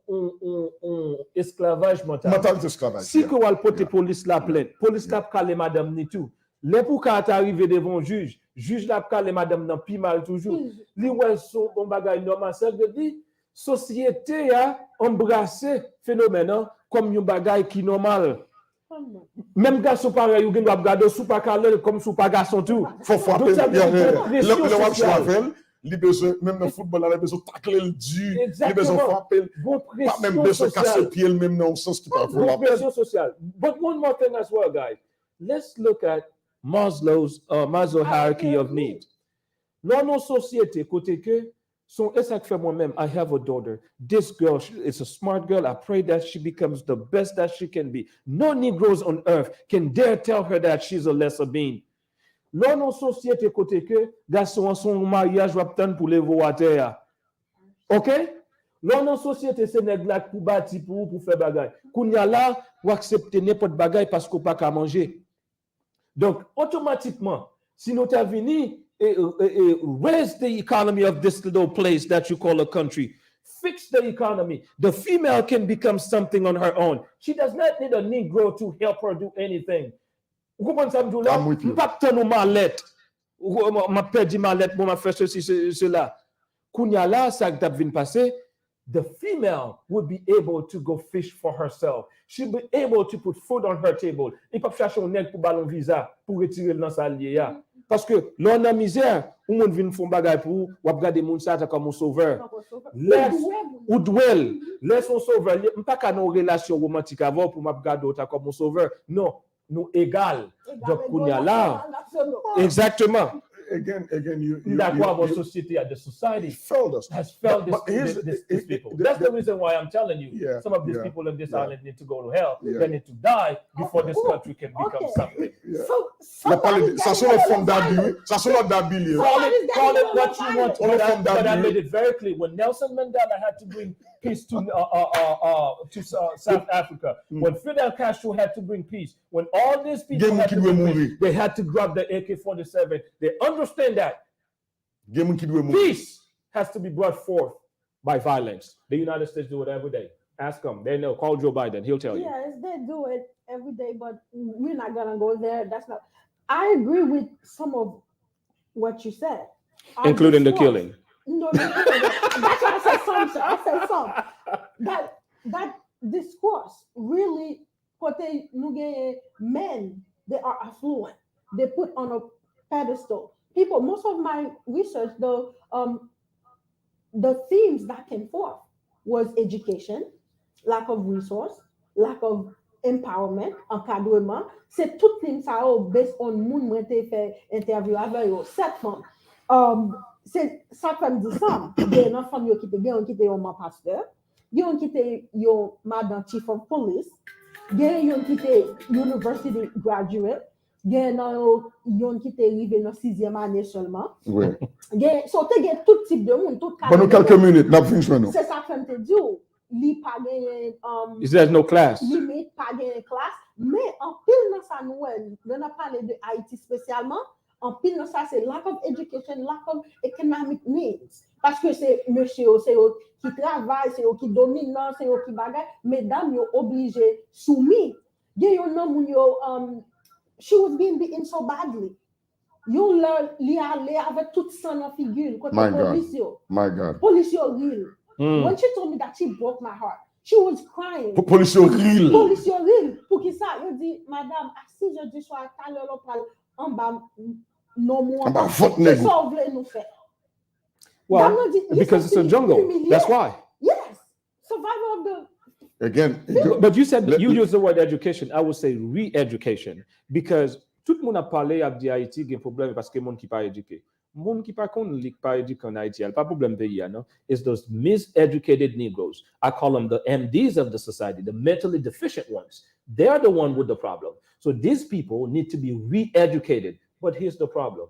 Speaker 1: esclavage mental.
Speaker 3: Mental d'esclavage.
Speaker 1: Si que wal porter police la plainte, police la calé madame ni tout. Les pour quand arriver devant juge la calé madame nan pi mal toujours. Li wè son bon bagay normal ça veut dire société a embrassé phénomène comme un bagay qui normal. Même garçon pareil ou gen doit regarder sous pas calé comme sous pas garçon tout.
Speaker 3: Faut frapper le wap chavel, li besoin même dans football là besoin tacler le du, li besoin frapper. Pas même besoin casser pied même dans le sens qui pas faut
Speaker 1: pression sociale. But one more thing as well guys. Let's look at Maslow's hierarchy of needs. Dans nos sociétés côté que so it's like for moi-même, I have a daughter. This girl is a smart girl. I pray that she becomes the best that she can be. No Negroes on earth can dare tell her that she's a lesser being. Là, nos sociétés côté que garçon son mariage va obtenir pour les voitures. OK? Là, nos sociétés c'est nèg pour bâtir pour faire bagay. Kounya là, ou accepter n'importe bagay parce qu'on pas qu'à manger. Donc automatiquement, si nous t'a venu raise the economy of this little place that you call a country. Fix the economy. The female can become something on her own. She does not need a Negro to help her do anything. Vous comprenez ça, m'dou là? M'pas t'en mallette. M'a perdu mallette, m'a fait ceci, cela. Kounya là, ça t'a vinn passer. The female would be able to go fish for herself. She'll be able to put food on her table. Il peut chercher un nèg pour ballon visa pour retirer dans sa lié. Parce que l'on a misère, ou moun vin font bagay pour ou regarder moun ça comme un sauveur. Laisse ou dwell, laisse un sauveur. M'pas ka nos relations romantiques avant pour m'regarder autant comme un sauveur. Non, nous égal. Donc kounya là. Exactement.
Speaker 3: Again,
Speaker 1: Our society, the society has felt these people. That's the reason why I'm telling you. Some of these people in this island need to go to hell. They need to die before this country can become something.
Speaker 3: Ça sont les formes d'abus. Ça sont les d'abus.
Speaker 1: Call it what you want. But I made it very clear. When Nelson Mandela had to bring peace to South Africa, when Fidel Castro had to bring peace, when all these people had to bring peace, they had to grab the AK-47. They understand that peace has to be brought forth by violence. The United States do it every day. Ask them. They know. Call Joe Biden. He'll tell you.
Speaker 2: Yes, they do it every day, but we're not going to go there. That's not. I agree with some of what you said.
Speaker 1: Including the killing.
Speaker 2: No. That's why I said some. I said some. That discourse really put men, they are affluent. They put on a pedestal. People, most of my research, the themes that came forth was education, lack of resource, lack of empowerment, encadrement. C'est toutes things ça based on moun mwen te fait interview avec yo 7 femmes. C'est ça comme dit ça. Des enfants yo qui te gen qui te yon pasteur, yon qui te yon madam chief of police, gen yon qui te university graduate. Gen yon qui t'est arrivé dans 6e année seulement.
Speaker 3: Oui.
Speaker 2: Gen so te gen tout type de monde, tout
Speaker 3: Pendant quelques minutes, n'a fini nous.
Speaker 2: C'est ça que te dit. Li pa gen
Speaker 1: there's no class.
Speaker 2: Limite pas gen classe, mais en pile dans ça nous on a parlé de Haïti spécialement, en pile dans ça c'est lack of education, lack of economic needs. Parce que c'est monsieur c'est qui travaille, c'est qui domine, c'est qui bagaille, mesdames yo obligé soumis. Gen yon nan moun yo she was being beaten so badly. You learn li avec toute son en figure côté
Speaker 3: My God.
Speaker 2: Police real. When she told me that, she broke my heart. She was crying.
Speaker 3: Police real.
Speaker 2: Police real. Pour qui ça? Je dis, madame, si je dis soir tout à l'heure en bas non moi.
Speaker 3: Bah, vote
Speaker 2: C'est
Speaker 3: nègre.
Speaker 2: ça vous voulez nous faire.
Speaker 1: Well,
Speaker 2: Dans nos-
Speaker 1: because it's a jungle.
Speaker 2: humilié.
Speaker 1: That's why.
Speaker 2: Yes. Survival of the
Speaker 3: Again,
Speaker 1: But you said
Speaker 3: Let-
Speaker 1: you used the word education. I would say re-education because tout le monde a parlé avec des Haïti qui a un problème parce que le monde qui pas éduqué. Le monde qui pas éduqué en Haïti, il n'y a pas de problème pays, non? It's those miseducated Negroes. I call them the MDs of the society, the mentally deficient ones. They're the one with the problem. So these people need to be re-educated. But here's the problem: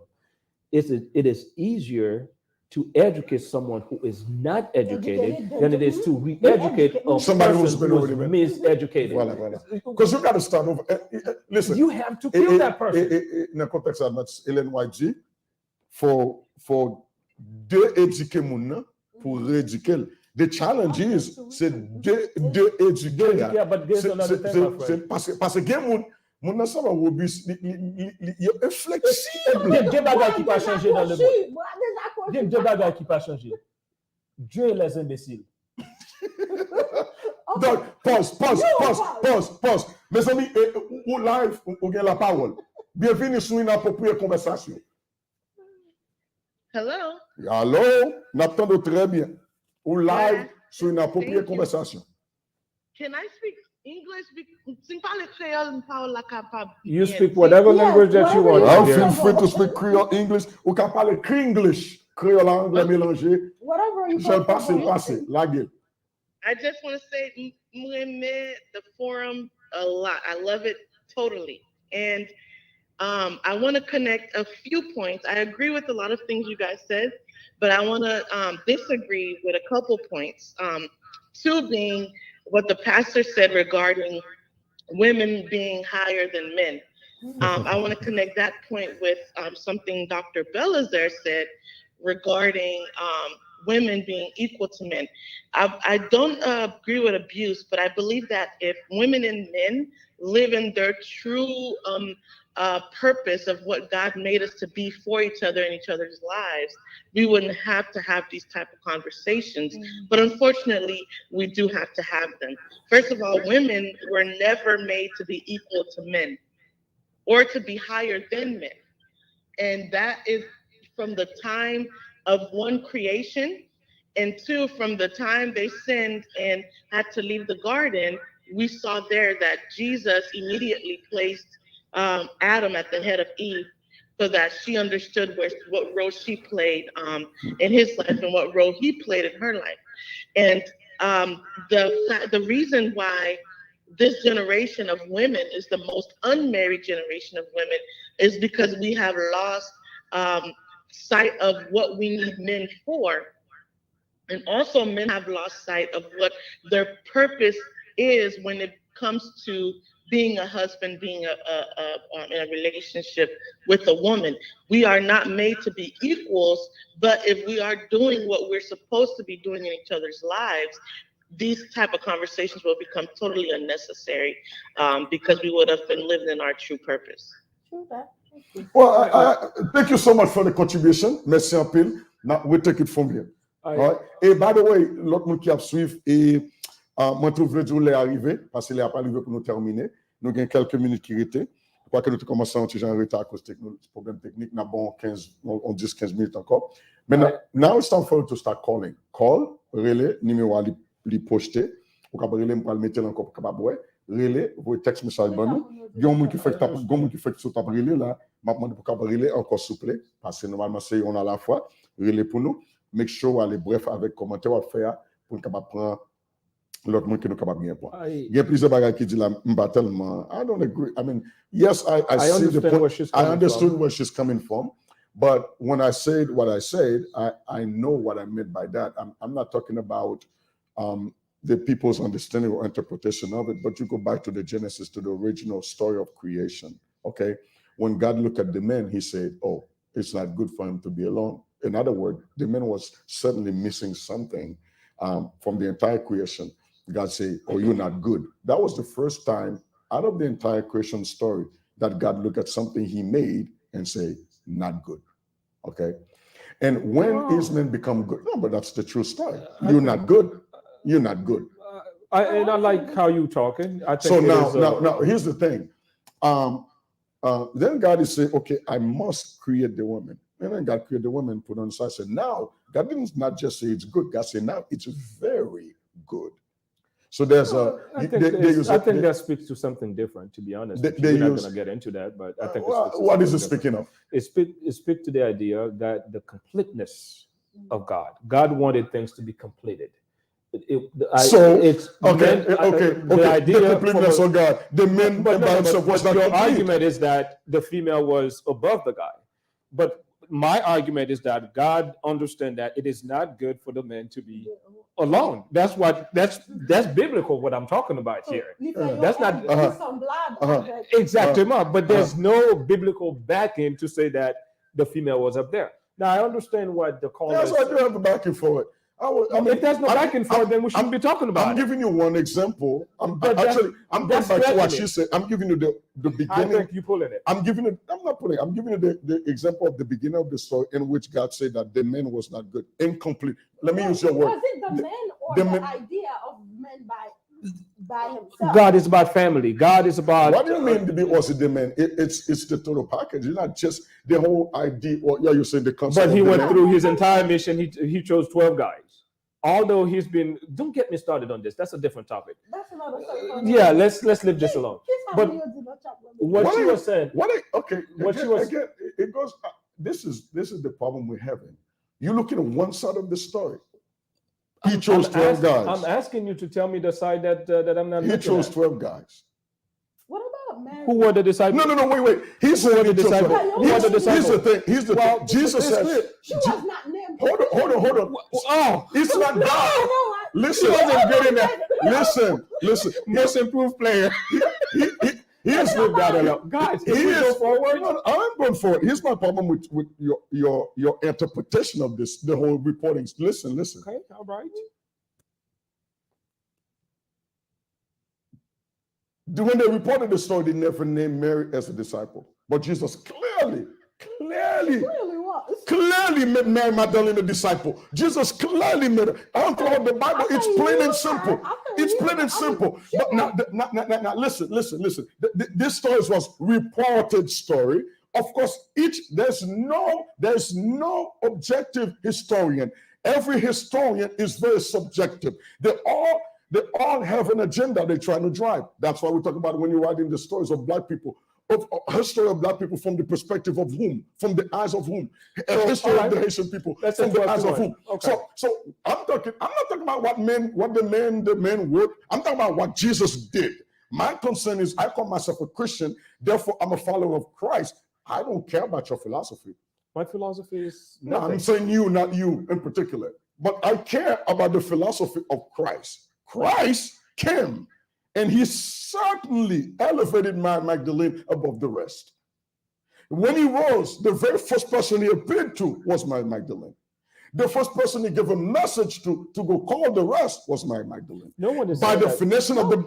Speaker 1: it is easier to educate someone who is not educated than it is to re-educate a
Speaker 3: Somebody who's
Speaker 1: person
Speaker 3: been
Speaker 1: who
Speaker 3: already
Speaker 1: is
Speaker 3: been-
Speaker 1: miseducated.
Speaker 3: Voilà. Because you got to start over. Listen.
Speaker 1: You have to kill that person.
Speaker 3: Dans le contexte de Ellen White dit, faut de-éduquer mon nom pour rééduquer. The challenge is, c'est de-éduquer.
Speaker 1: Yeah, but there's another thing, my friend.
Speaker 3: Parce que mon nom, ça va robuste, il est inflexible.
Speaker 1: Il y a deux bagages qui pas changé dans le monde. Il y a
Speaker 2: monde.
Speaker 1: deux bagages qui pas changé. Dieu et les imbéciles.
Speaker 3: Donc, pause. Mes amis, ou live, ou gagne la parole. Bienvenue sur Inappropriate conversation.
Speaker 4: Hello.
Speaker 3: Allô, n'attendons très bien. Ou live
Speaker 4: Yeah.
Speaker 3: sur Inappropriate
Speaker 4: Thank you.
Speaker 3: conversation.
Speaker 4: Can I speak English? Sing parler créole, parle la capable.
Speaker 1: You speak whatever
Speaker 2: Yes,
Speaker 1: language that you want.
Speaker 2: whatever
Speaker 3: Well,
Speaker 2: you
Speaker 1: dear.
Speaker 3: feel free to speak Creole English. Ou qu'à parler Kringlish. Créole anglais mélangé.
Speaker 2: Whatever you
Speaker 3: Je le passe, la gueule.
Speaker 4: I just want to say, m'aimais the forum a lot. I love it totally. And I want to connect a few points. I agree with a lot of things you guys said, but I want to disagree with a couple points. Two being what the pastor said regarding women being higher than men. I want to connect that point with something Dr. Belizaire said regarding women being equal to men. I don't agree with abuse, but I believe that if women and men live in their true purpose of what God made us to be for each other in each other's lives, we wouldn't have to have these type of conversations. But unfortunately, we do have to have them. First of all, women were never made to be equal to men or to be higher than men. And that is from the time of one, creation, and two, from the time they sinned and had to leave the garden, we saw there that Jesus immediately placed Adam at the head of Eve so that she understood what role she played in his life and what role he played in her life. And the reason why this generation of women is the most unmarried generation of women is because we have lost sight of what we need men for. And also men have lost sight of what their purpose is when it comes to being a husband, being in a relationship with a woman. We are not made to be equals, but if we are doing what we're supposed to be doing in each other's lives, these type of conversations will become totally unnecessary because we would have been living in our true purpose.
Speaker 3: Well, thank you so much for the contribution. Merci en pile. Now we'll take it from here. All right. And by the way, l'autre monde qui a suivi et moi trouve le jour est arrivé parce qu'il n'est pas arrivé pour nous terminer. Nous avons quelques minutes qui restent. Je crois que nous commençons un petit genre en retard à cause de problèmes techniques. Nous avons 10-15 minutes encore. Mais now it's time for you to start calling. Call, relais, numéro à li poster. Ou capable relais, pour le mettre encore capable ouais. Relais, vous text message bon nous. Il y a un monde qui fait que sur ta relais là, m'a demandé pour capable relais encore s'il vous plaît parce que normalement c'est on a la fois relais pour nous. Make sure aller bref avec commentaire à faire pour capable prendre l'autre monde qui nous capable bien point. Il y a plusieurs bagages qui dit là tellement I don't agree. I mean, yes, I see the point. I understood where she's coming from, but when I said what I said, I know what I meant by that. I'm not talking about the people's understanding or interpretation of it, but you go back to the Genesis, to the original story of creation. Okay, when God looked at the man, he said, "Oh, it's not good for him to be alone." In other words, the man was certainly missing something from the entire creation. God said, "Oh, you're not good." That was the first time out of the entire creation story that God looked at something he made and say, "Not good." Okay, and when his men become good, no, but that's the true story. You're not good. You're not good.
Speaker 1: And I like how you talking. I think
Speaker 3: so now, here's the thing. Then God is saying, okay, I must create the woman. And then God created the woman, put on the side. Said, now, God didn't not just say it's good. God said, now it's very good. So there's
Speaker 1: I think that speaks to something different, to be honest. We're not going to get into that, but I think
Speaker 3: what is it speaking of?
Speaker 1: It speaks to the idea that the completeness of God. God wanted things to be completed. The idea
Speaker 3: the completeness of God. The man by himself was not
Speaker 1: your
Speaker 3: complete.
Speaker 1: argument is that the female was above the guy. But my argument is that God understands that it is not good for the man to be alone. That's biblical what I'm talking about here. That's not exactly, but there's no biblical backing to say that the female was up there. Now I understand what the caller
Speaker 3: is. That's why I do have the backing for it.
Speaker 1: If there's no backing for it, then we shouldn't be talking about it.
Speaker 3: I'm giving you one example. I'm going back to what she said. I'm giving you the beginning.
Speaker 1: I think you're pulling it.
Speaker 3: I'm not pulling it. I'm giving you the example of the beginning of the story in which God said that the man was not good, incomplete. Let me use your word.
Speaker 2: Was it the man or the idea of men by himself?
Speaker 1: God is about family. God is about.
Speaker 3: What do you mean? Was it the man? It's the total package. It's not just the whole idea. Or you say the concept.
Speaker 1: But he went through his entire mission. He chose 12 guys. Although he's been, don't get me started on this. That's a different topic.
Speaker 2: That's another
Speaker 1: yeah, let's leave this alone. But what you were saying.
Speaker 3: It goes. This is the problem we're having. You look at one side of the story. He chose 12 guys.
Speaker 1: I'm asking you to tell me the side that I'm not.
Speaker 3: He chose 12 guys.
Speaker 2: What about Mary?
Speaker 1: Who were the disciples?
Speaker 3: No, wait. He's the disciples. Here's the thing. Jesus says
Speaker 2: she was not named.
Speaker 3: Hold on. Oh, it's not God. Listen, listen.
Speaker 1: Most improved player.
Speaker 3: He has lived that a lot.
Speaker 1: Guys, he is forward.
Speaker 3: I'm going forward. Here's my problem with your interpretation of this, the whole reporting. Listen.
Speaker 1: Okay, all right.
Speaker 3: When they reported the story, they never named Mary as a disciple. But Jesus clearly made Mary Magdalene a disciple. Jesus clearly made her. I'm talking the Bible. It's plain and simple. It's plain and simple. But now, listen. This story was reported story. Of course, there's no objective historian. Every historian is very subjective. They all have an agenda they're trying to drive. That's why we talk about when you're writing the stories of Black people. Of history of Black people from the perspective of whom? From the eyes of whom? History of the Haitian people from the eyes of whom? Okay. So I'm not talking about what the man would. I'm talking about what Jesus did. My concern is I call myself a Christian, therefore I'm a follower of Christ. I don't care about your philosophy.
Speaker 1: My philosophy is
Speaker 3: nothing. No, I'm saying you, not you in particular. But I care about the philosophy of Christ. Christ came. And he certainly elevated Mary Magdalene above the rest. When he rose, the very first person he appeared to was Mary Magdalene. The first person he gave a message to go call the rest was Mary Magdalene.
Speaker 1: No one is
Speaker 3: by definition of the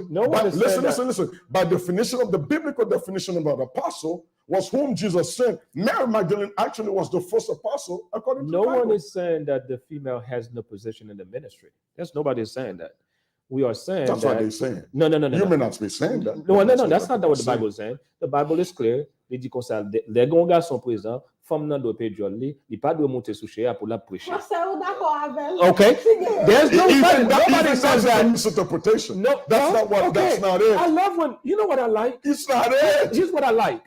Speaker 3: listen. By definition of the biblical definition of an apostle was whom Jesus sent. Mary Magdalene actually was the first apostle according to the Bible.
Speaker 1: No one is saying that the female has no position in the ministry. Nobody is saying that. We are saying
Speaker 3: that's what they're saying.
Speaker 1: No.
Speaker 3: You may not be saying that.
Speaker 1: No. That's not what the Bible is saying. The Bible is clear. Il dit comme ça, les gars sont présents. Femme nan doit payer joli. Il pas doit monter sous chez pour la prêcher. Okay. There's nobody says that.
Speaker 3: Misinterpretation. No, that's not what. Okay. That's not it.
Speaker 1: I love when you know what I like.
Speaker 3: It's not it.
Speaker 1: Here's what I like.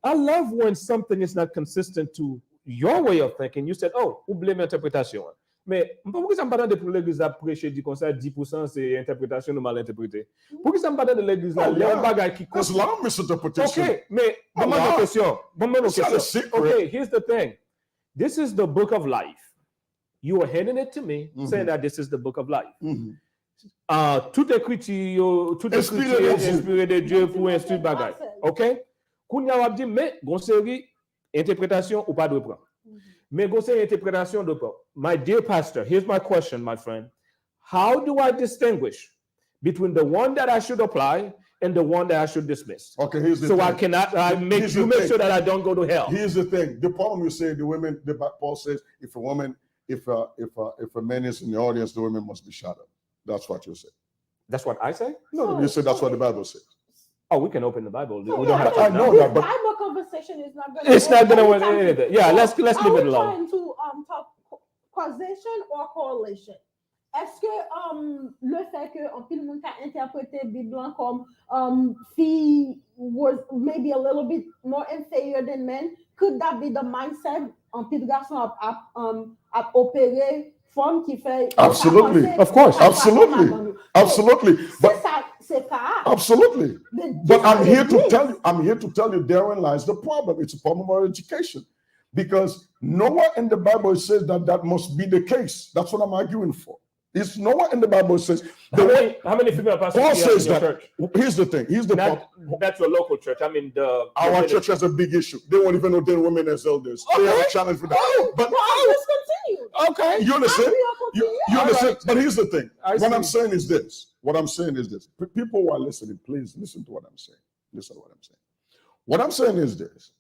Speaker 1: I love when something is not consistent to your way of thinking. You said, "Oh, oubliez l'interprétation." Mais pourquoi ça me parle de pour l'église à prêcher dit comme ça 10% c'est interprétation ou mal interprété. Pourquoi ça me parle de l'église là les bagages qui
Speaker 3: cause la misinterpretation.
Speaker 1: Okay, mais bonne question. Okay, here's the thing. This is the book of life. You are handing it to me saying that this is the book of life. Tout écriture inspiré de Dieu pour instruire bagages. OK? Kounya wap di mais gon série interprétation ou pas de prendre. Mais go say interpretation de pas. My dear pastor, here's my question, my friend. How do I distinguish between the one that I should apply and the one that I should dismiss?
Speaker 3: Okay, here's the thing.
Speaker 1: I make sure that I don't go to hell.
Speaker 3: Here's the thing. The problem you say Paul says if a man is in the audience, the woman must be shut up. That's what you say.
Speaker 1: That's what I say?
Speaker 3: No, you say that's what the Bible says.
Speaker 1: Oh, we can open the Bible.
Speaker 2: So,
Speaker 1: We don't have to.
Speaker 3: I know
Speaker 2: this
Speaker 3: that, but
Speaker 2: Bible conversation is not going to.
Speaker 1: It's not gonna win anything. Yeah, let's leave
Speaker 2: Are
Speaker 1: it
Speaker 2: we
Speaker 1: alone.
Speaker 2: trying to talk causation or correlation? Est-ce que le fait que en pile monde a interprété Bible comme fille was maybe a little bit more inferior than men, could that be the mindset en pile garçon a opéré femme qui fait
Speaker 3: Absolutely.
Speaker 1: Of course.
Speaker 3: Absolutely. Absolutely. But
Speaker 2: c'est pas
Speaker 3: absolutely. But I'm here to tell you therein lies the problem. It's a problem of education. Because nowhere in the Bible says that must be the case. That's what I'm arguing for. It's nowhere in the Bible says
Speaker 1: how many female pastors
Speaker 3: Paul
Speaker 1: do you have
Speaker 3: says
Speaker 1: in your
Speaker 3: that.
Speaker 1: church?
Speaker 3: Here's the thing. Here's the problem.
Speaker 1: That's your local church. I mean,
Speaker 3: Our church has a big issue. They won't even ordain women as elders. They have a challenge for that. But
Speaker 2: let's continue.
Speaker 1: Okay.
Speaker 3: you understand? You understand?
Speaker 1: Right.
Speaker 3: But here's the thing. What I'm
Speaker 1: see.
Speaker 3: saying is this. People who are listening, please listen to what I'm saying. Listen to what I'm saying. What I'm saying is this.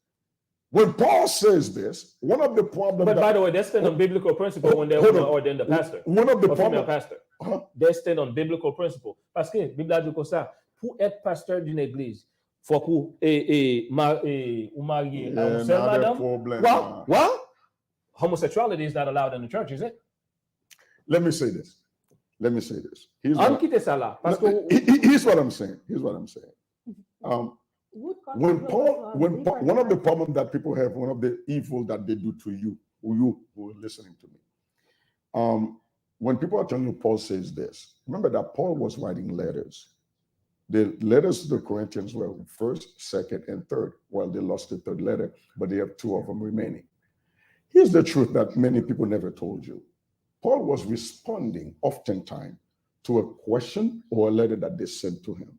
Speaker 3: When Paul says this, one of the problems.
Speaker 1: But by the way, they stand on biblical principle when they ordain the pastor.
Speaker 3: One of the
Speaker 1: Or female
Speaker 3: problems.
Speaker 1: pastor. They stand on biblical principle. Parce que Bible a dit comme ça, pour être pasteur d'une église, faut que ou marié à une seule madame. What? Homosexuality is not allowed in the church, is it?
Speaker 3: Let me say this. Here's what I'm saying. When one of the problems that people have, one of the evil that they do to you who are listening to me, when people are telling you Paul says this, remember that Paul was writing letters. The letters to the Corinthians were first, second, and third. Well, they lost the third letter, but they have two of them remaining. Here's the truth that many people never told you. Paul was responding oftentimes to a question or a letter that they sent to him.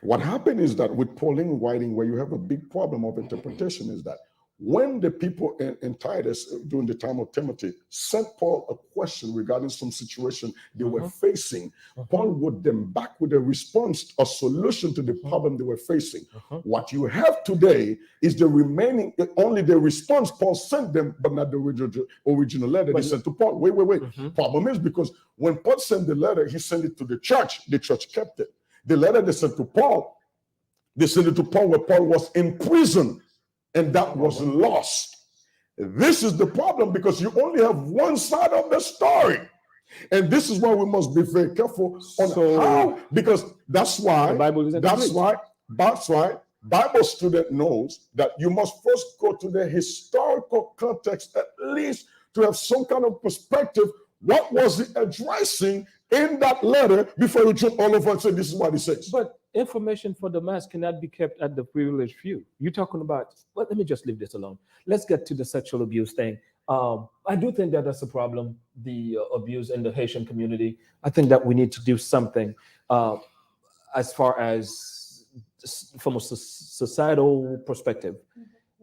Speaker 3: What happened is that with Pauline writing, where you have a big problem of interpretation, is that when the people in Titus during the time of Timothy sent Paul a question regarding some situation they were facing, Paul would then back with a response, a solution to the problem they were facing. What you have today is only the response Paul sent them, but not the original letter they sent to Paul. Wait. Problem is because when Paul sent the letter, he sent it to the church kept it. The letter they sent to Paul, they sent it to Paul where Paul was in prison, and that was lost. This is the problem because you only have one side of the story. And this is why we must be very careful on how, because that's why Bible student knows that you must first go to the historical context at least to have some kind of perspective. What was he addressing in that letter before you jump all over and say this is what he says?
Speaker 1: But information for the mass cannot be kept at the privileged few. You're talking about, well, let me just leave this alone. Let's get to the sexual abuse thing. I do think that that's a problem, the abuse in the Haitian community. I think that we need to do something as far as from a societal perspective.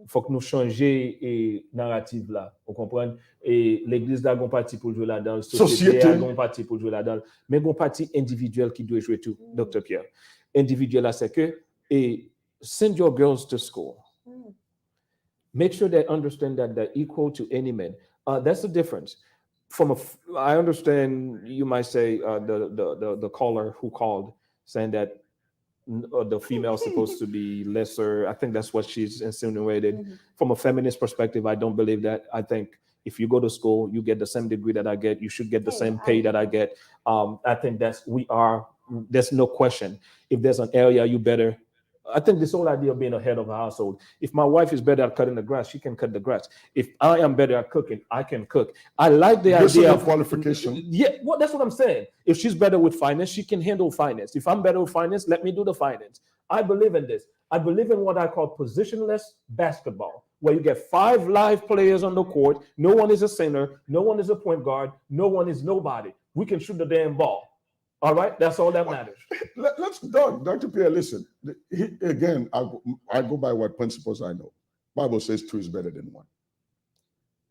Speaker 1: Faut que nous changer et narrative là, vous comprenez? Et l'église là gon parti pour jouer là-dedans, la société a gon parti pour jouer là-dedans, mais gon parti individuel qui doit jouer tout, Dr. Pierre. Individuel là c'est que send your girls to school. Make sure they understand that they're equal to any man. That's the difference. I understand you might say the caller who called saying that the female is supposed to be lesser. I think that's what she's insinuated. From a feminist perspective, I don't believe that. I think if you go to school, you get the same degree that I get. You should get the same pay that I get. I think there's no question. If there's an area you better, I think this whole idea of being a head of a household. If my wife is better at cutting the grass, she can cut the grass. If I am better at cooking, I can cook. I like the idea of
Speaker 3: qualification.
Speaker 1: Yeah, well, that's what I'm saying. If she's better with finance, she can handle finance. If I'm better with finance, let me do the finance. I believe in this. I believe in what I call positionless basketball, where you get 5 live players on the court. No one is a center. No one is a point guard. No one is nobody. We can shoot the damn ball. All right, that's all that matters.
Speaker 3: Let's Dr. Pierre, listen. Again, I go by what principles I know. Bible says 2 is better than 1.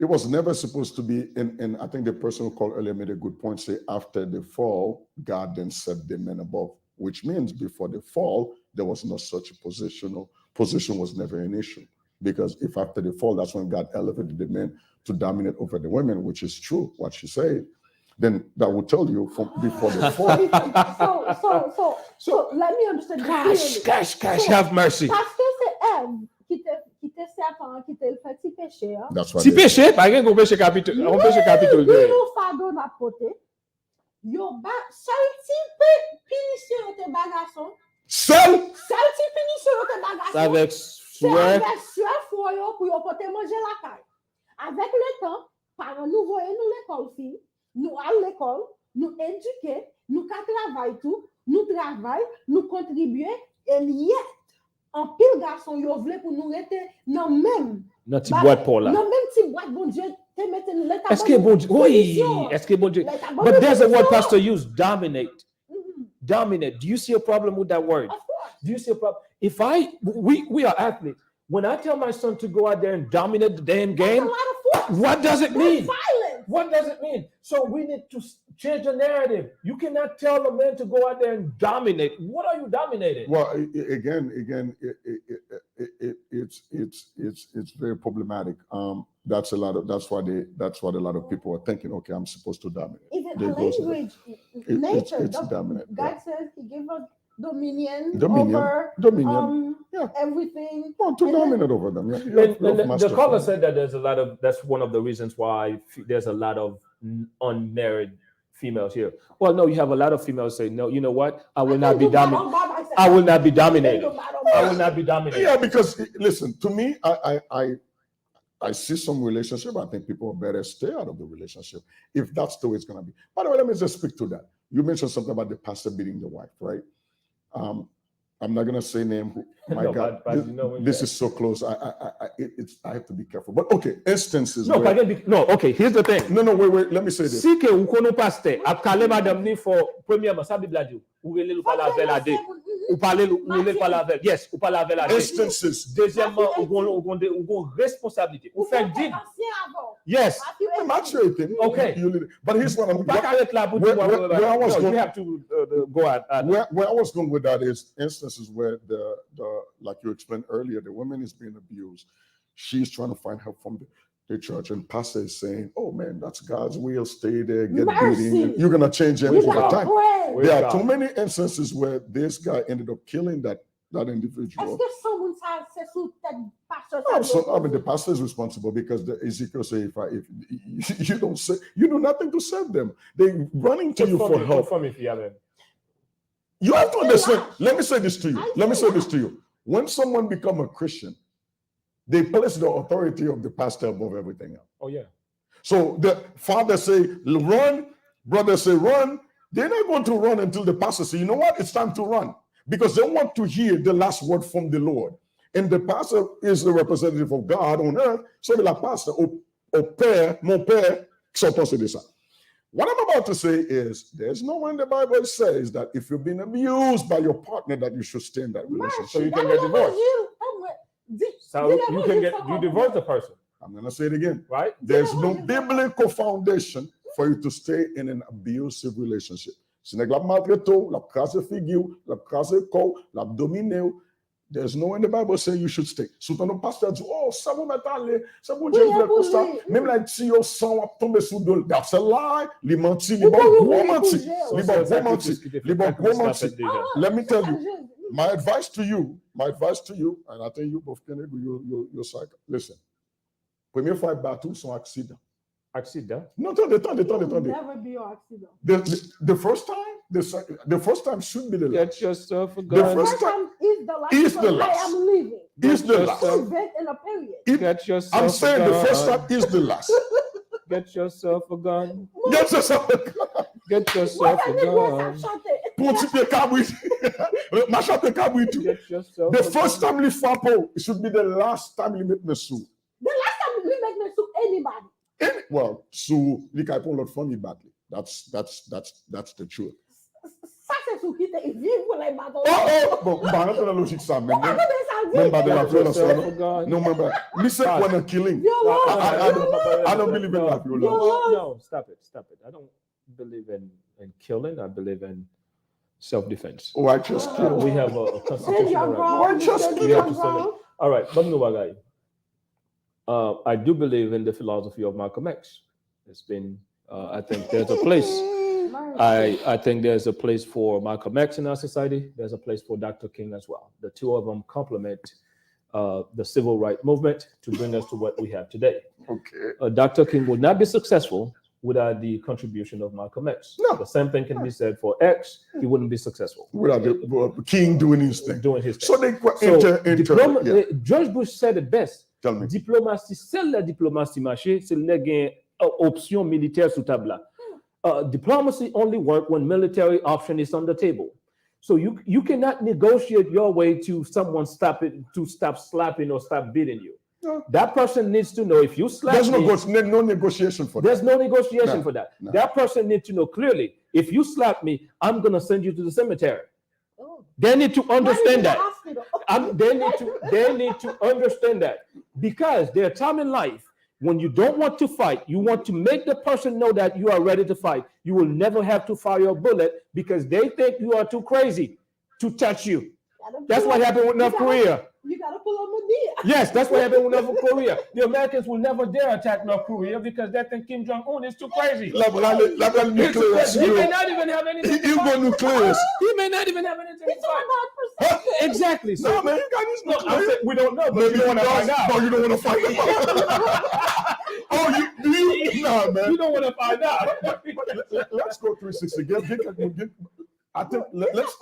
Speaker 3: It was never supposed to be, and I think the person who called earlier made a good point, say after the fall, God then set the men above, which means before the fall, there was no such a position was never an issue. Because if after the fall, that's when God elevated the men to dominate over the women, which is true, what she said. then that will tell you from before the fall.
Speaker 2: So let me understand.
Speaker 1: Cash, have mercy.
Speaker 2: Parce que c'est Ève qui te serpent, qui te fait petit péché.
Speaker 3: That's why
Speaker 1: Si péché, pas rien qu'on péché capitole. On péché capitole.
Speaker 2: Nous fardeau n'a poté. Yo ba seul type punition te bagarson. Seul type punition te bagarson.
Speaker 1: Ça avec
Speaker 2: souhait pour yo poter manger la caille. Avec le temps, parents nous voyons nous l'école fille, nous à l'école, nous éduquer, nous travailler tout, nous travailler, nous contribuer et lier. En pile garçon yo vle pour nous rester non même.
Speaker 1: Notre petite boîte pour là.
Speaker 2: Non même petite boîte bon Dieu te mette l'état.
Speaker 1: Est-ce que bon Dieu? Oui, est-ce que bon Dieu? But there's a word pastor use, dominate. Dominate. Do you see a problem with that word?
Speaker 2: Of course.
Speaker 1: Do you see a problem? If we are athletes. When I tell my son to go out there and dominate the damn game,
Speaker 2: that's a lot of force.
Speaker 1: What does it mean?
Speaker 2: Violence.
Speaker 1: What does it mean? So we need to change the narrative. You cannot tell a man to go out there and dominate. What are you dominating?
Speaker 3: Well, again, it's very problematic. That's why a lot of people are thinking, okay, I'm supposed to dominate.
Speaker 2: Even the language, nature.
Speaker 3: It's dominant.
Speaker 2: God says He gave us dominion over everything.
Speaker 3: To dominate over them. Yeah.
Speaker 1: The caller said that that's one of the reasons why there's a lot of unmarried females here. Well, no, you have a lot of females say, no, you know what? I will not be dominated. I will not be dominated. I will not be dominated.
Speaker 3: Yeah, because listen, to me, I see some relationship. I think people better stay out of the relationship if that's the way it's going to be. By the way, let me just speak to that. You mentioned something about the pastor beating the wife, right? I'm not gonna say name. My
Speaker 1: No,
Speaker 3: God,
Speaker 1: but you know
Speaker 3: this is so close. I have to be careful. But okay, instances.
Speaker 1: No, okay. Here's the thing.
Speaker 3: No, wait. Let me say this.
Speaker 1: Si que ou kono pasteur, ap kale madame ni for premièrement, sa Bible a dit, ou rele ou pa laver la de. Ou parler ou rele pa laver. Yes, ou pa laver la de.
Speaker 3: Instances.
Speaker 1: Deuxièmement, ou gon responsabilité. Ou fait did. Yes.
Speaker 3: Maturity.
Speaker 1: Okay.
Speaker 3: But here's what I'm
Speaker 1: where I was going. You have to go out.
Speaker 3: Where I was going with that is instances where the like you explained earlier, the woman is being abused. She's trying to find help from the church, and pastor is saying, "Oh man, that's God's will. Stay there, get beating. You're gonna change it over time." There are too many instances where this guy ended up killing that individual. I mean, the pastor is responsible because the Ezekiel say, if you don't say, you do nothing to save them. They running to you for help. You have to understand. Let me say this to you. When someone become a Christian, they place the authority of the pastor above everything else.
Speaker 1: Oh yeah.
Speaker 3: So the father say, run, brother say, run. They're not going to run until the pastor say, you know what? It's time to run. Because they want to hear the last word from the Lord. And the pastor is the representative of God on earth. So the pastor, au père, mon père, sont pensés de ça. What I'm about to say is, there's nowhere in the Bible says that if you've been abused by your partner, that you should stay in that relationship.
Speaker 1: So you can get divorced. So you divorce the person.
Speaker 3: I'm going to say it again.
Speaker 1: Right?
Speaker 3: There's no biblical foundation for you to stay in an abusive relationship. There's no in the Bible saying you should stay. So the pastor dit, oh, ça vous met aller, ça vous dit comme ça. Même là, si yo sang va tomber sous dos, that's a lie. Li menti, li bon menti. Let me tell you, my advice to you, and I think you both can agree, you're psycho. Listen, première fois battu, son accident.
Speaker 1: Accident?
Speaker 3: No, attendez.
Speaker 2: Never be your accident.
Speaker 3: The first time should be the last.
Speaker 1: Get yourself a
Speaker 3: The
Speaker 1: gun.
Speaker 3: first time
Speaker 2: is the last. I am leaving.
Speaker 3: Is the last.
Speaker 2: Event in a period.
Speaker 1: Get yourself
Speaker 3: I'm saying
Speaker 1: a gun.
Speaker 3: the first time is the last.
Speaker 1: Get yourself a gun.
Speaker 3: Get yourself a gun.
Speaker 1: Get yourself a gun.
Speaker 3: The first time you frappe, it should be the last time you make me sue.
Speaker 2: The last time you make me sue anybody.
Speaker 3: Well, sue, you can put a lot funny badly. That's the truth.
Speaker 2: Ça c'est sous qui te vivre pour les bateaux.
Speaker 3: Bon, on va rentrer dans la logique ça, même pas de la violence. Non, même listen when a killing. I don't believe in life.
Speaker 1: No, stop it. I don't believe in killing. I believe in self-defense.
Speaker 3: Oh, I just killed.
Speaker 1: We have a constitutional right.
Speaker 3: I just killed.
Speaker 1: All right, I do believe in the philosophy of Malcolm X. It's been I think there's a place. I think there's a place for Malcolm X in our society. There's a place for Dr. King as well. The two of them complement the civil rights movement to bring us to what we have today.
Speaker 3: Okay.
Speaker 1: Dr. King would not be successful without the contribution of Malcolm X.
Speaker 3: No.
Speaker 1: The same thing can be said for X. He wouldn't be successful
Speaker 3: Without the King doing his thing.
Speaker 1: doing his thing.
Speaker 3: So they
Speaker 1: George Bush said it best.
Speaker 3: Tell me.
Speaker 1: Diplomatie, seule la diplomatie marché, c'est le gain option militaire sous table. Diplomacy only works when military option is on the table. So you cannot negotiate your way to someone stop slapping or stop beating you.
Speaker 3: No.
Speaker 1: That person needs to know if you slap
Speaker 3: There's
Speaker 1: me,
Speaker 3: no negotiation for that.
Speaker 1: there's no negotiation
Speaker 3: No,
Speaker 1: for that.
Speaker 3: no.
Speaker 1: That person needs to know clearly, if you slap me, I'm going to send you to the cemetery.
Speaker 2: Oh.
Speaker 1: They need to understand that.
Speaker 2: Hospital.
Speaker 1: They need to understand that, because there are times in life when you don't want to fight, you want to make the person know that you are ready to fight. You will never have to fire a bullet because they think you are too crazy to touch you. That's what happened with North Korea.
Speaker 2: You gotta pull up Medea.
Speaker 1: Yes, that's what happened with North Korea. The Americans will never dare attack North Korea because they think Kim Jong-un is too crazy.
Speaker 3: La nucleus.
Speaker 1: He may not even have anything to fight.
Speaker 3: Nucleus.
Speaker 1: He may not even have anything to
Speaker 2: It's all
Speaker 1: fight.
Speaker 2: about perception.
Speaker 1: Exactly. So
Speaker 3: No, man, you got his
Speaker 1: no, I'm
Speaker 3: nucleus.
Speaker 1: saying we don't know, but
Speaker 3: Maybe
Speaker 1: you don't want to
Speaker 3: does.
Speaker 1: find out.
Speaker 3: No, you don't want to find out. Oh, do you? Nah, man.
Speaker 1: You don't want to find out.
Speaker 3: Let's go 360 again. I think let's.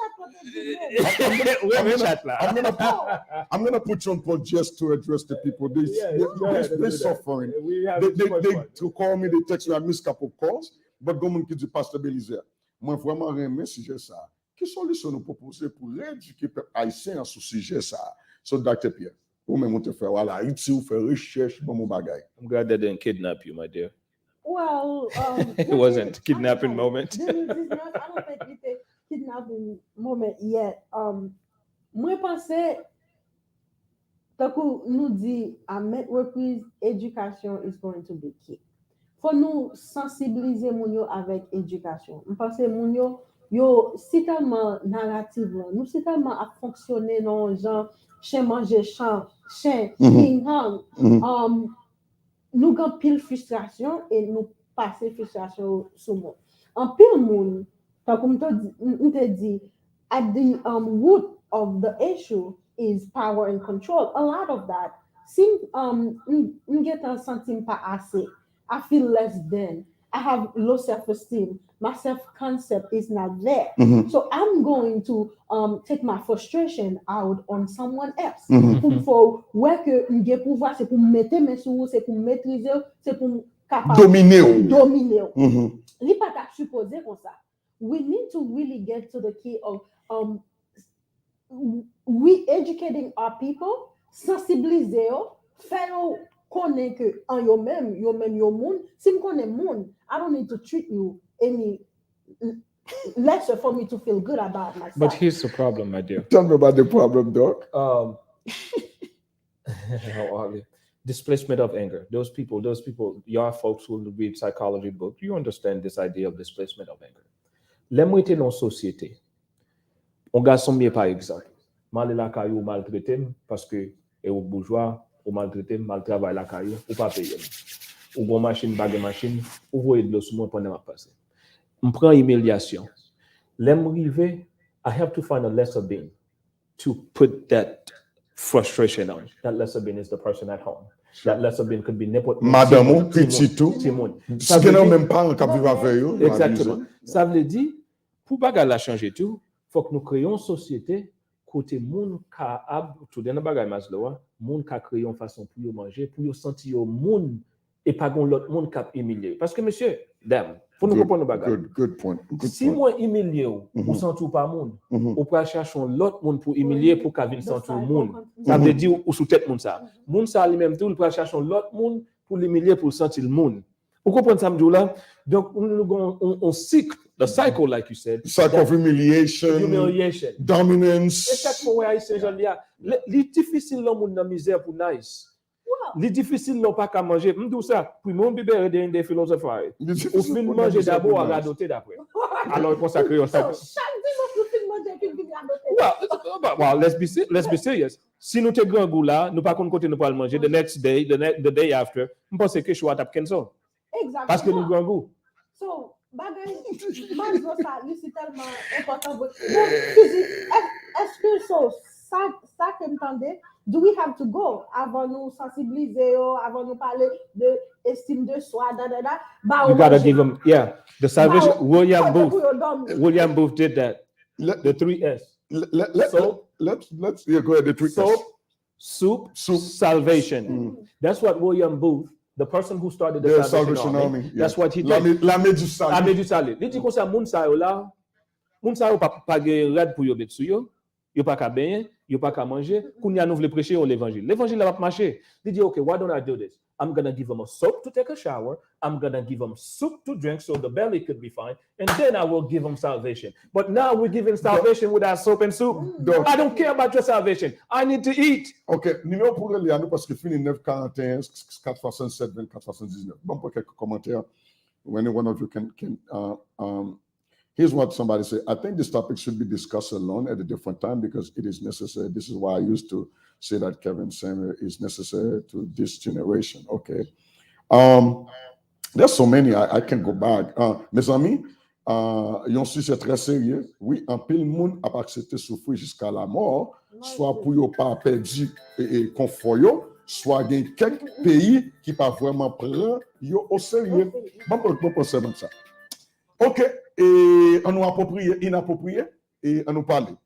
Speaker 3: I'm gonna put you on point just to address the people. They're suffering. They call me, they text me, I miss a couple of calls, but comme qui dit Pasteur Belizaire, moi vraiment aimé sujet ça. Quelle solution nous proposer pour éduquer les Haïtiens sur ce sujet ça? So Dr. Pierre, ou même on te fait voilà, Haïti ou fait recherche bon mon bagay.
Speaker 1: I'm glad they didn't kidnap you, my dear.
Speaker 2: Well,
Speaker 1: It wasn't a kidnapping moment.
Speaker 2: I don't think it's a kidnapping moment yet. Moi pense tant que nous dit à maintes reprises, education is going to be key. Faut nous sensibiliser moun yo avec éducation. Je pense moun yo si tellement narrative là, nous si tellement à fonctionner dans genre chien manger chien king hang. Nous avons pile frustration et nous passer frustration sur moi. En pile monde, comme on te dit, at the root of the issue is power and control. A lot of that, si on get un sentiment pas assez, I feel less than, I have low self-esteem, my self-concept is not there. So I'm going to take my frustration out on someone else. Pour ouais que j'ai pouvoir, c'est pour mettre mes sous, c'est pour maîtriser, c'est pour capable
Speaker 3: Dominer.
Speaker 2: Li pas t'a supposé comme ça. We need to really get to the key of re-educating our people, sensibiliser, faire connaître que en yo même yo monde, si me connais monde, I don't need to treat you any lesser for me to feel good about myself.
Speaker 1: But here's the problem, my dear.
Speaker 3: Tell me about the problem, Doc.
Speaker 1: How are we? Displacement of anger. Those people, your folks who read psychology books, you understand this idea of displacement of anger. L'amour était dans la société. On garçon mieux par exemple. Mal la caillou maltraité parce que et au bourgeois ou maltraité mal travail la caillou ou pas payer. Ou bon machine bague machine ou voyer de l'eau sur moi pendant ma passer. On prend humiliation. L'amour arrivé, I have to find a lesser being to put that frustration on. That lesser being is the person at home. That lesser being could be n'importe
Speaker 3: Madame ou petit tout.
Speaker 1: Ça
Speaker 3: veut dire même pas un cap vivre avec eux.
Speaker 1: Exactement. Ça veut dire pour bagarre la changer tout, faut que nous créons une société côté monde capable tout dans bagarre Maslow, monde qui créer une façon pour manger, pour sentir monde et pas gon l'autre monde qui humilier. Parce que monsieur, dame, faut nous comprendre bagarre.
Speaker 3: Good point.
Speaker 1: Si moi humilier ou sentir pas monde, ou pas chercher l'autre monde pour humilier pour qu'à venir sentir monde. Ça veut dire ou sous tête monde ça. Monde ça lui-même tout, il peut chercher l'autre monde pour l'humilier pour sentir le monde. Vous comprenez ça là? Donc on cycle, the cycle like you said.
Speaker 3: Cycle of humiliation. Dominance.
Speaker 1: Exactement ouais Haïtien Jean Lia. Les difficile l'homme dans misère pour nice. Les difficiles n'ont pas qu'à manger. M'dou ça, puis mon bébé des philosophes. Au fin manger d'abord à radoter d'après. Alors il consacre au ça. Well, let's be serious. Si nous te grand goût là, nous pas côté nous pas manger the next day, the day after, on pense que choix tape cancel. Parce que nous grand goût.
Speaker 2: So, bagay, manzo sa, li si tellement important. Bon, est-ce que ça que m'tendez, do we have to go avant nous sensibiliser, avant nous parler de estime de soi,
Speaker 1: You gotta give them, the salvation. William Booth did that. The 3 S.
Speaker 3: Let's go ahead. The 3 S.
Speaker 1: Soup, salvation. That's what William Booth, the person who started the Salvation Army, that's what he did.
Speaker 3: L'armée du salut.
Speaker 1: L'armée du salut. Il dit comme ça, moun sa yo là, moun sa yo pas gen red pour yo bet sou yo, yo pas ka ben, yo pas ka manger, kounya nou vle prêcher l'évangile. L'évangile va pas marcher. Il dit okay, why don't I do this? I'm going to give them a soap to take a shower. I'm going to give them soup to drink so the belly could be fine. And then I will give them salvation. But now we're giving salvation without soap and soup. I don't care about your salvation. I need to eat.
Speaker 3: OK. Numéro pour les nous parce que fini 941 467 24 79. Bon pour quelques commentaires. When one of you can here's what somebody said. I think this topic should be discussed alone at a different time because it is necessary. This is why I used to say that Kevin Samuel is necessary to this generation. Okay. There's so many, I can go back. Mes amis, yon sujet très sérieux. Oui, un pile monde a accepté souffrir jusqu'à la mort, soit pour yon pas perdu et confort yo, soit il y a quelques pays qui pas vraiment prend yo au sérieux. Bon, pour penser comme ça. OK, et on nous approprié, inapproprié, et on nous parle.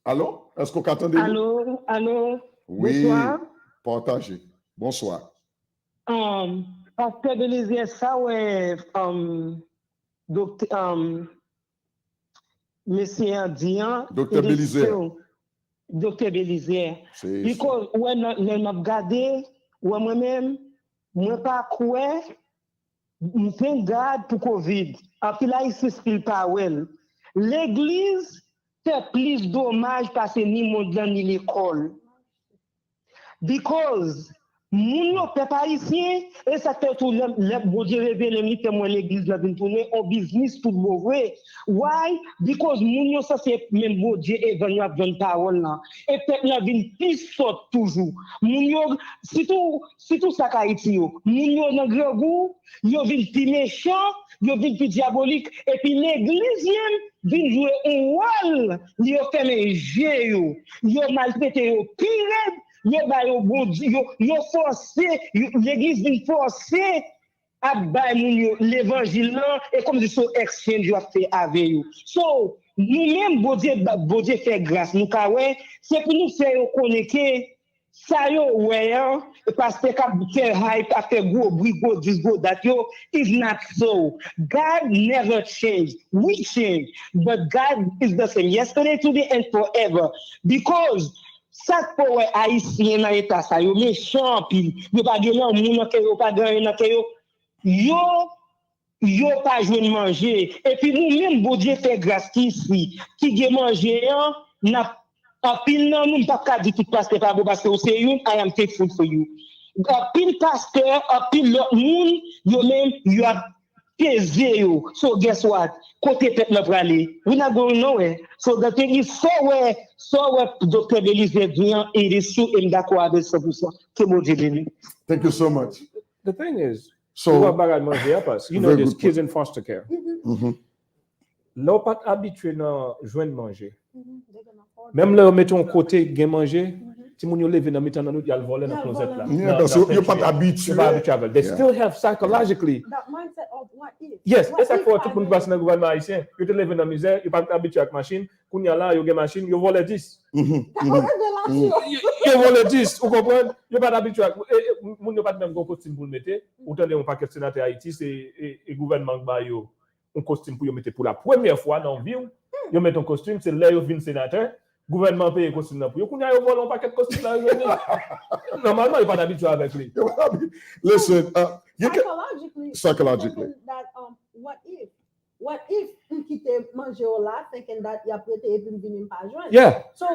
Speaker 3: Allô? Est-ce qu'on attendez?
Speaker 5: Allô?
Speaker 3: Oui.
Speaker 5: Bonsoir.
Speaker 3: Partagez. Bonsoir.
Speaker 5: Pasteur Belizaire, ça, ouais, monsieur Andian.
Speaker 3: Docteur Belizaire.
Speaker 5: Docteur Belizaire. Because when I regardé, moi-même, moi pas quoi, m'fais garde pour Covid. Après là, il s'exprime pas well. L'église fait plus dommage parce que ni monde ni l'école. Because moun yo peuple haïtien et ça fait tout le bon Dieu révèle mi témoin l'église la vinn tourner en business tout mauvais. Why? Because moun yo ça c'est même bon Dieu et vinn la vinn parole là et peuple la vinn plus sort toujours. Moun yo surtout ça Haïti yo. Moun yo dans grand goût, yo vinn plus méchant, yo vinn plus diabolique et puis l'église vient jouer un rôle, yo fermer jeu yo maltraiter yo pire. Yo forcé, l'église vient forcer à bailler l'évangile et comme dit so exchange yo fait avec yo. So nous-mêmes bon Dieu fait grâce nous ka ouais, c'est pour nous faire connaître ça yo ouais parce que cap faire hype after go we go this go that yo is not so. God never changed. We change, but God is the same yesterday, today and forever because ça pour haïtien dans état ça yo méchant puis yo pas gagner moun que yo pas gagner que yo pas joindre manger et puis nous même bon Dieu fait grâce ici qui gagne manger n'a en pile non nous pas ka dit tout pasteur pas bon parce que c'est you I am thankful for you en pile pasteur en pile l'autre moun yo même you a pesé yo so guess what côté tête n'a aller we not going nowhere so the thing is so Dr. Belizaire Dian it is so in d'accord avec 100% que mon Dieu béni.
Speaker 3: Thank you so much.
Speaker 1: The thing is,
Speaker 3: so
Speaker 1: you know there's kids in foster care. L'on pas habitué à joindre manger. Même là mettons côté gain manger, si moun yo levé dans mitan nous y a le voler dans closet là.
Speaker 3: Parce que yo pas habitué.
Speaker 1: They still have psychologically
Speaker 2: that mindset of what if.
Speaker 1: Yes, c'est ça pour tout le monde passe dans le gouvernement haïtien. Yo te levé dans misère, yo pas habitué avec machine, kounya là yo gain machine, yo vole 10. Yo vole 10, vous comprenez? Yo pas habitué avec moun yo pas même gon costume pour le mettre. Ou tande on paquet sénateur Haïti, c'est et gouvernement ba yo un costume pour yo mettre pour la première fois dans vie. Yo met un costume, c'est là yo vinn sénateur. Gouvernement paye costume là pour yo kounya yo vole un paquet de costume là. Normalement il pas d'habitude avec lui.
Speaker 3: Listen,
Speaker 2: psychologically that what if you quitte manger au là thinking that you have prêté et puis venir pas joindre.
Speaker 1: Yeah.
Speaker 2: So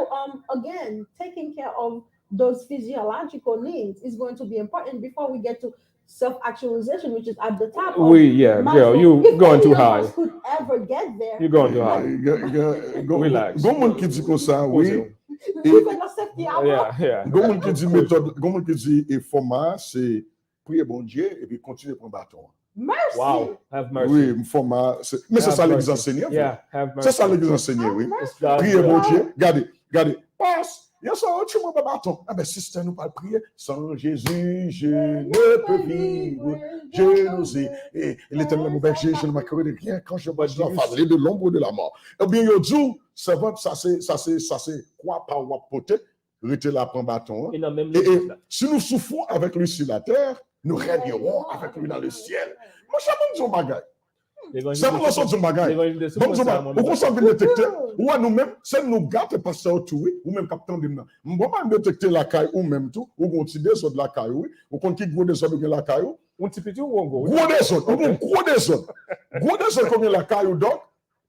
Speaker 2: again, taking care of those physiological needs is going to be important before we get to self-actualization, which is at the top.
Speaker 1: Girl, you going too high.
Speaker 2: If could ever get there,
Speaker 1: you're going too high.
Speaker 3: Go relax. Go moun ki di comme ça, oui.
Speaker 2: Yeah.
Speaker 3: Go moun ki di méthode, go moun ki di format, c'est prier bon Dieu et puis continuer pour bâton.
Speaker 2: Merci.
Speaker 1: Wow, have mercy.
Speaker 3: Oui, mais c'est
Speaker 1: Have
Speaker 3: ça l'église
Speaker 1: mercy.
Speaker 3: enseignée.
Speaker 1: Yeah, have mercy.
Speaker 3: C'est ça l'église enseignée, oui.
Speaker 1: It's God's
Speaker 3: Priez
Speaker 1: will.
Speaker 3: bon Dieu. Regardez. Passe. Il y a ça, tu m'as pas bâton. Ah ben, sister, nous pas prier. Sans Jésus, je ne peux vivre. Je n'ose. Et l'éternel mon berger, je ne m'accueille de rien quand je marche dans la vallée de l'ombre de la mort. Eh bien, yo dit, ça c'est quoi par wapote, rete la prend bâton.
Speaker 1: Et dans même
Speaker 3: Et
Speaker 1: logique, là.
Speaker 3: si nous souffrons avec lui sur la terre, nous régnerons avec lui dans le ciel. Moi, je suis bagage. Ça vous laisse du bagage. Bon, vous consommez le détecteur. Ou à nous-mêmes, c'est nous gâter passer au tout, ou même capitaine de nous. On va pas détecter la caille ou même tout, ou continuer sur de la caille, ou continuer gros des autres de la caille.
Speaker 1: Un petit petit ou un gros?
Speaker 3: Gros des autres, gros des autres. Gros des autres comme la caille ou donc.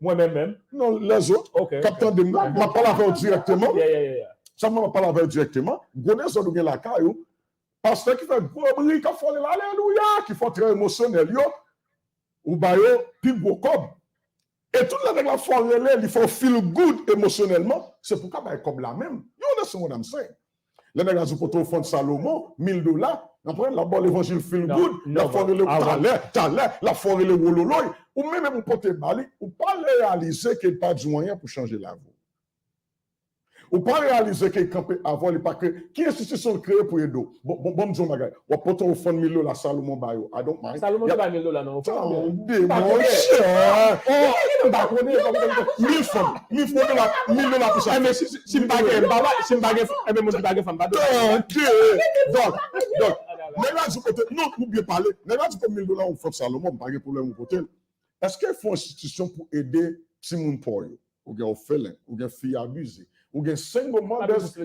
Speaker 1: Moi-même.
Speaker 3: Non, les autres.
Speaker 1: OK.
Speaker 3: Capitaine de nous, on va pas la faire directement.
Speaker 1: Yeah.
Speaker 3: Ça ne va pas la faire directement. Gros des autres de la caille. Pasteur qui fait gros bruit, qui fait l'alléluia, qui fait très émotionnel, yo. Ou bah yo, puis gros comme. Et tout le monde la foi il faut feel good émotionnellement. C'est pourquoi bah comme la même. You understand what I'm saying? Les nègres ont pour fond de Salomon, $1000. Après, la bonne l'évangile feel good, la foi le talent, la foi le wololoy. Ou même pour porter bali, ou pas réaliser qu'il n'y a pas de moyen pour changer la vie. Ou pas réaliser qu'il campé avant les paquets. Qui institution créée pour aider? Bon, disons, magasin. Ou porter au fond de $1000 la Salomon Bayo. I don't mind.
Speaker 1: Salomon, c'est pas $1000, non.
Speaker 3: Attendez, mon cher. $1000 pour ça.
Speaker 1: Mais si je ne pas femme, pas
Speaker 3: Donc, mais du côté, non, vous bien parler. Mais là, du côté $1000, on fait Salomon, pas de problème au côté. Est-ce qu'il faut une institution pour aider Simon Paul, ou bien au félin, ou bien fille abusée? Ou gen single mothers,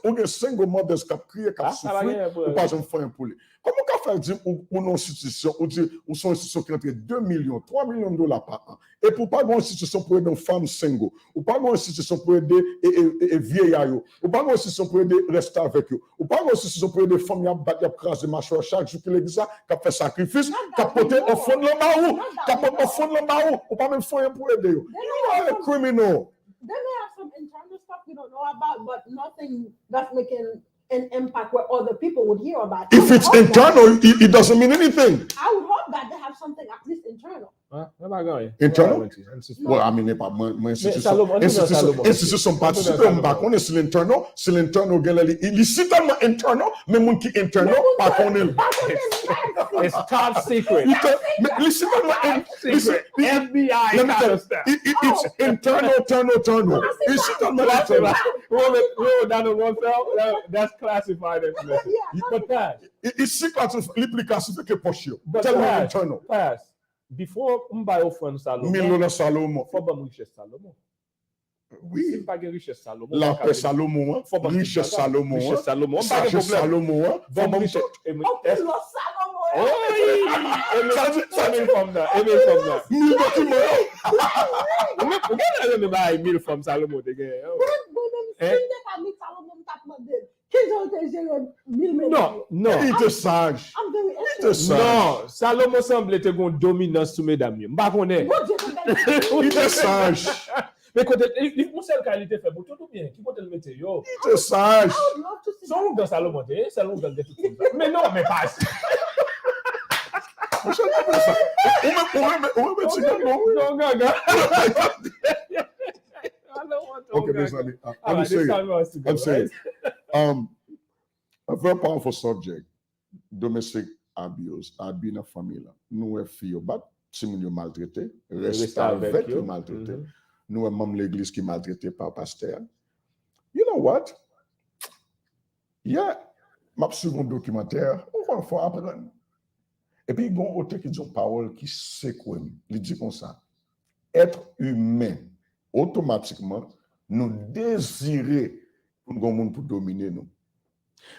Speaker 3: ou gen single mothers qui crié, qui souffert, ou pas jamais faire un poulet. Comment on fait dire ou non institution, ou son institution qui entre 2 millions, 3 millions de dollars par an, et pour pas une institution pour aider une femme single, ou pas une institution pour aider vieillards, ou pas une institution pour aider rester avec eux, ou pas une institution pour aider femmes qui battent craser mâchoire chaque jour que l'église qui fait sacrifice, qui porter au fond de l'embarou, qui porter au fond de l'embarou, ou pas même faire pour aider eux. You are a criminal.
Speaker 2: They may have some internal stuff we don't know about, but nothing that's making an impact where other people would hear about.
Speaker 3: If it's internal, it doesn't mean anything.
Speaker 2: I would hope that they have something at least internal.
Speaker 3: Internal? Well, I mean, pas moi institution participe, on est sur l'internal, il est tellement internal, mais mon qui internal, pas qu'on est.
Speaker 1: It's top secret.
Speaker 3: Mais listen,
Speaker 1: FBI kind of stuff.
Speaker 3: It's internal. It's internal.
Speaker 1: Roll down the one cell. That's classified information. But pass.
Speaker 3: It's secret, l'implication que poche.
Speaker 1: Tellement
Speaker 3: internal.
Speaker 1: Pass. Before Mbaye offre Salomon.
Speaker 3: $1000 Salomon.
Speaker 1: Faut pas richesse Salomon.
Speaker 3: Oui.
Speaker 1: Si pas richesse Salomon.
Speaker 3: La paix Salomon. Richesse Salomon.
Speaker 1: Richesse Salomon.
Speaker 3: Richesse Salomon.
Speaker 1: Oui! Ça m'informe là.
Speaker 3: Mille documents.
Speaker 1: Pourquoi on a 1000 femmes Salomon de guerre? Non.
Speaker 3: Il était sage.
Speaker 1: Non, Salomon semble être une dominance sur mesdames. Je ne connais pas.
Speaker 3: Il était sage.
Speaker 1: Mais quand il faut seule qualité fait pour tout bien. Qui peut le mettre yo?
Speaker 3: Il était sage.
Speaker 1: Son dans Salomon, Salomon dans des trucs. Mais non, mais pas.
Speaker 3: I'm saying. A very powerful subject. Domestic abuse in a family. Nous sommes filles, si nous sommes maltraités, restez avec les maltraités. Nous sommes même l'église qui est maltraitée par pasteur. You know what? Yeah, je suis sur un documentaire, on va faire apprendre. Et puis, il y a un auteur qui dit une parole qui c'est quoi? Il dit comme ça. Être humain, automatiquement, nous désirer pour dominer nous.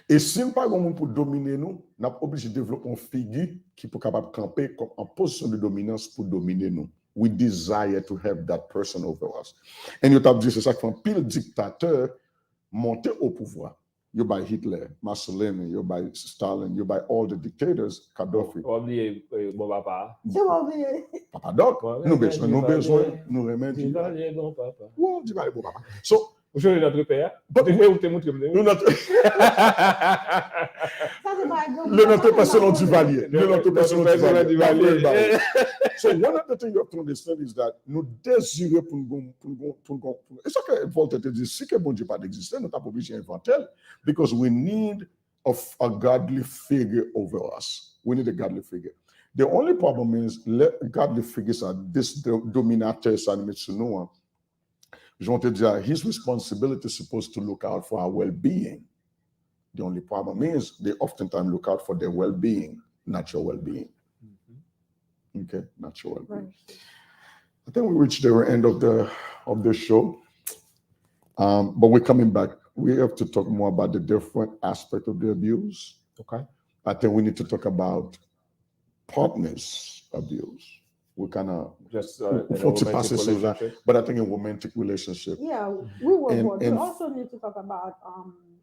Speaker 3: Et si nous n'avons pas de pour dominer nous, nous sommes obligés de développer une figure qui peut capable camper comme en position de dominance pour dominer nous. We desire to have that person over us. Et nous avons dit, c'est ça qu'un pile dictateur monter au pouvoir. You buy Hitler, Mussolini, you buy Stalin, you buy all the dictators, Gaddafi.
Speaker 1: Oubliez bon papa.
Speaker 3: Papa Doc, nous besoin, nous remettre. So,
Speaker 1: Vous jouez notre père.
Speaker 3: Le notre pas selon Duvalier. Le notre pas selon Duvalier. So one of the things you have to understand is that nous désirons pour et ça que Voltaire te dit, si que bon Dieu pas d'exister, nous t'avons obligé d'inventer, because we need a godly figure over us. We need a godly figure. The only problem is godly figures are this dominators and mitsunua. Je want to dire, his responsibility is supposed to look out for our well-being. The only problem is they oftentimes look out for their well-being, not your well-being. Okay, not your well-being. Right. I think we reached the end of the show, but we're coming back. We have to talk more about the different aspect of the abuse.
Speaker 1: Okay.
Speaker 3: I think we need to talk about partners abuse. We kind of
Speaker 1: just
Speaker 3: but I think in romantic relationship.
Speaker 2: Yeah, we were more. We also need to talk about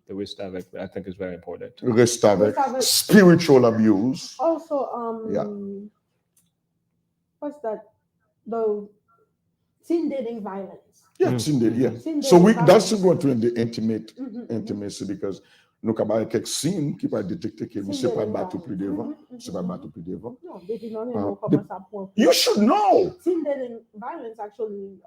Speaker 1: the risk avec, I think is very important.
Speaker 3: Risk avec, spiritual abuse.
Speaker 2: Also,
Speaker 3: yeah.
Speaker 2: What's that? The teen dating violence.
Speaker 3: Yeah, teen dating. Yeah. So that's going to the intimacy because nous avons quelques signes qui peuvent détecter que ne s'est pas battu plus devant. C'est pas battu plus devant. You should know.
Speaker 2: Teen dating violence actually,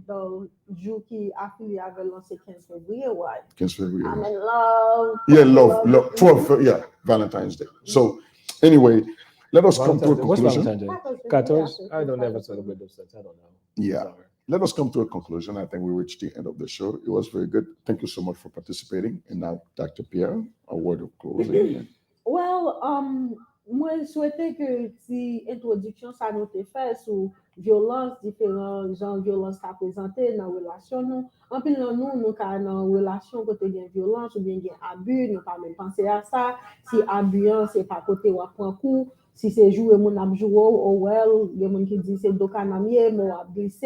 Speaker 2: the jour qui affilié avait lancé 15 février, ouais.
Speaker 3: 15 février.
Speaker 2: I'm in love.
Speaker 3: Yeah, love. 12, yeah, Valentine's Day. So, anyway, let us come to a conclusion.
Speaker 1: What's 14? I don't ever celebrate those things. I don't know.
Speaker 3: Yeah. Sorry. Let us come to a conclusion. I think we reached the end of the show. It was very good. Thank you so much for participating. And now, Dr. Pierre, a word of closing.
Speaker 2: Well, moi, je souhaitais que si introduction ça nous te fait sur violence, différents genres de violence qu'a présenté dans la relation nous. En plus, nous quand dans relation côté bien violence ou bien abus, nous pas même penser à ça. Si abus, c'est pas côté ou prend coup. Si c'est jouer mon ap jouer ou well, il y a monde qui dit c'est dokanamier, moi abize.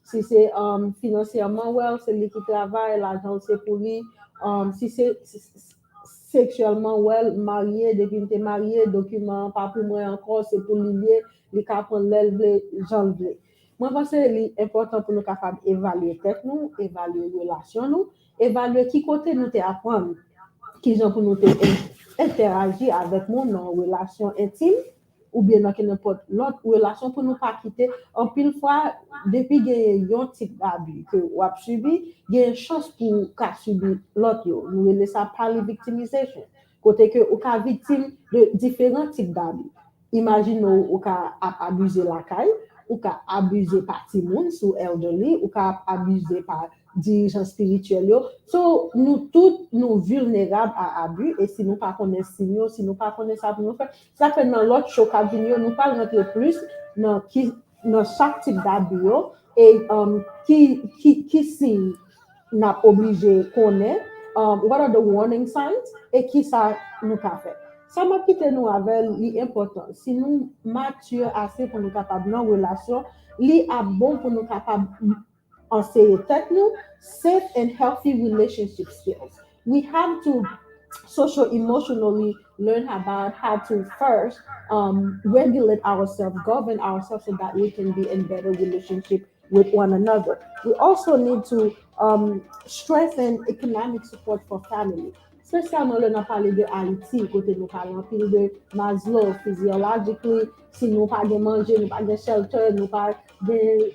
Speaker 2: Si c'est financièrement well, c'est lui qui travaille, l'argent c'est pour lui. Si c'est sexuellement well, marié, depuis que tu es marié, document pas pour moi encore, c'est pour lui, il peut prendre l'élève, j'enlever. Moi, je pense que c'est important pour nous capables d'évaluer tête nous, évaluer relation nous, évaluer qui côté nous te apprendre, qui gens pour nous interagir avec nous dans une relation intime, ou bien dans n'importe l'autre relation pour nous pas quitter. En pile fois, depuis qu'il y a un type d'abus que vous avez subi, il y a une chance pour qu'à subir l'autre. Nous appelons ça polyvictimisation. Côté que vous êtes victime de différents types d'abus. Imaginez vous avez abusé la caille, ou avez abusé par Timoun sous elderly, ou avez abusé par dirigeants spirituels. So, nous tous, nous vulnérables à abus, et si nous ne connaissons pas signaux, si nous ne connaissons pas ça pour nous faire, ça fait dans l'autre show qu'à venir, nous parlons plus dans chaque type d'abus, et qui signe n'a obligé connaître, what are the warning signs, et qui ça nous a fait. Ça m'a quitté nous avec l'important. Si nous matures assez pour nous capables dans relation, li a bon pour nous capables enseigner tête nous safe and healthy relationship skills. We have to social-emotionally learn about how to first regulate ourselves, govern ourselves so that we can be in better relationship with one another. We also need to strengthen economic support for family. Spécialement, là, on a parlé de Haïti, côté nous parlons pile de Maslow, physiologically, si nous pas de manger, nous pas de shelter, nous pas de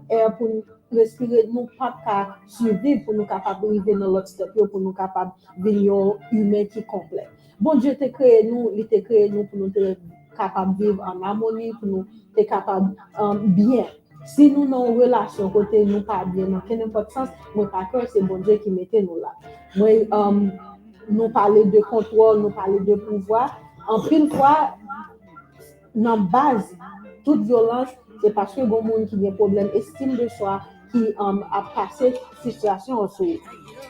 Speaker 2: air pour respirer, nous pas survivre pour nous capables de vivre dans l'autre step, pour nous capables de vivre humain qui complet. Bon Dieu t'a créé nous, il t'a créé nous pour nous être capables de vivre en harmonie, pour nous être capables bien. Si nous dans une relation côté nous pas bien dans n'importe sens, moi pas que c'est bon Dieu qui mettait nous là. Moi nous parler de contrôle, nous parler de pouvoir. En pile fois dans base toute violence, c'est parce que bon monde qui a un problème estime de soi qui a passé situation en dessous.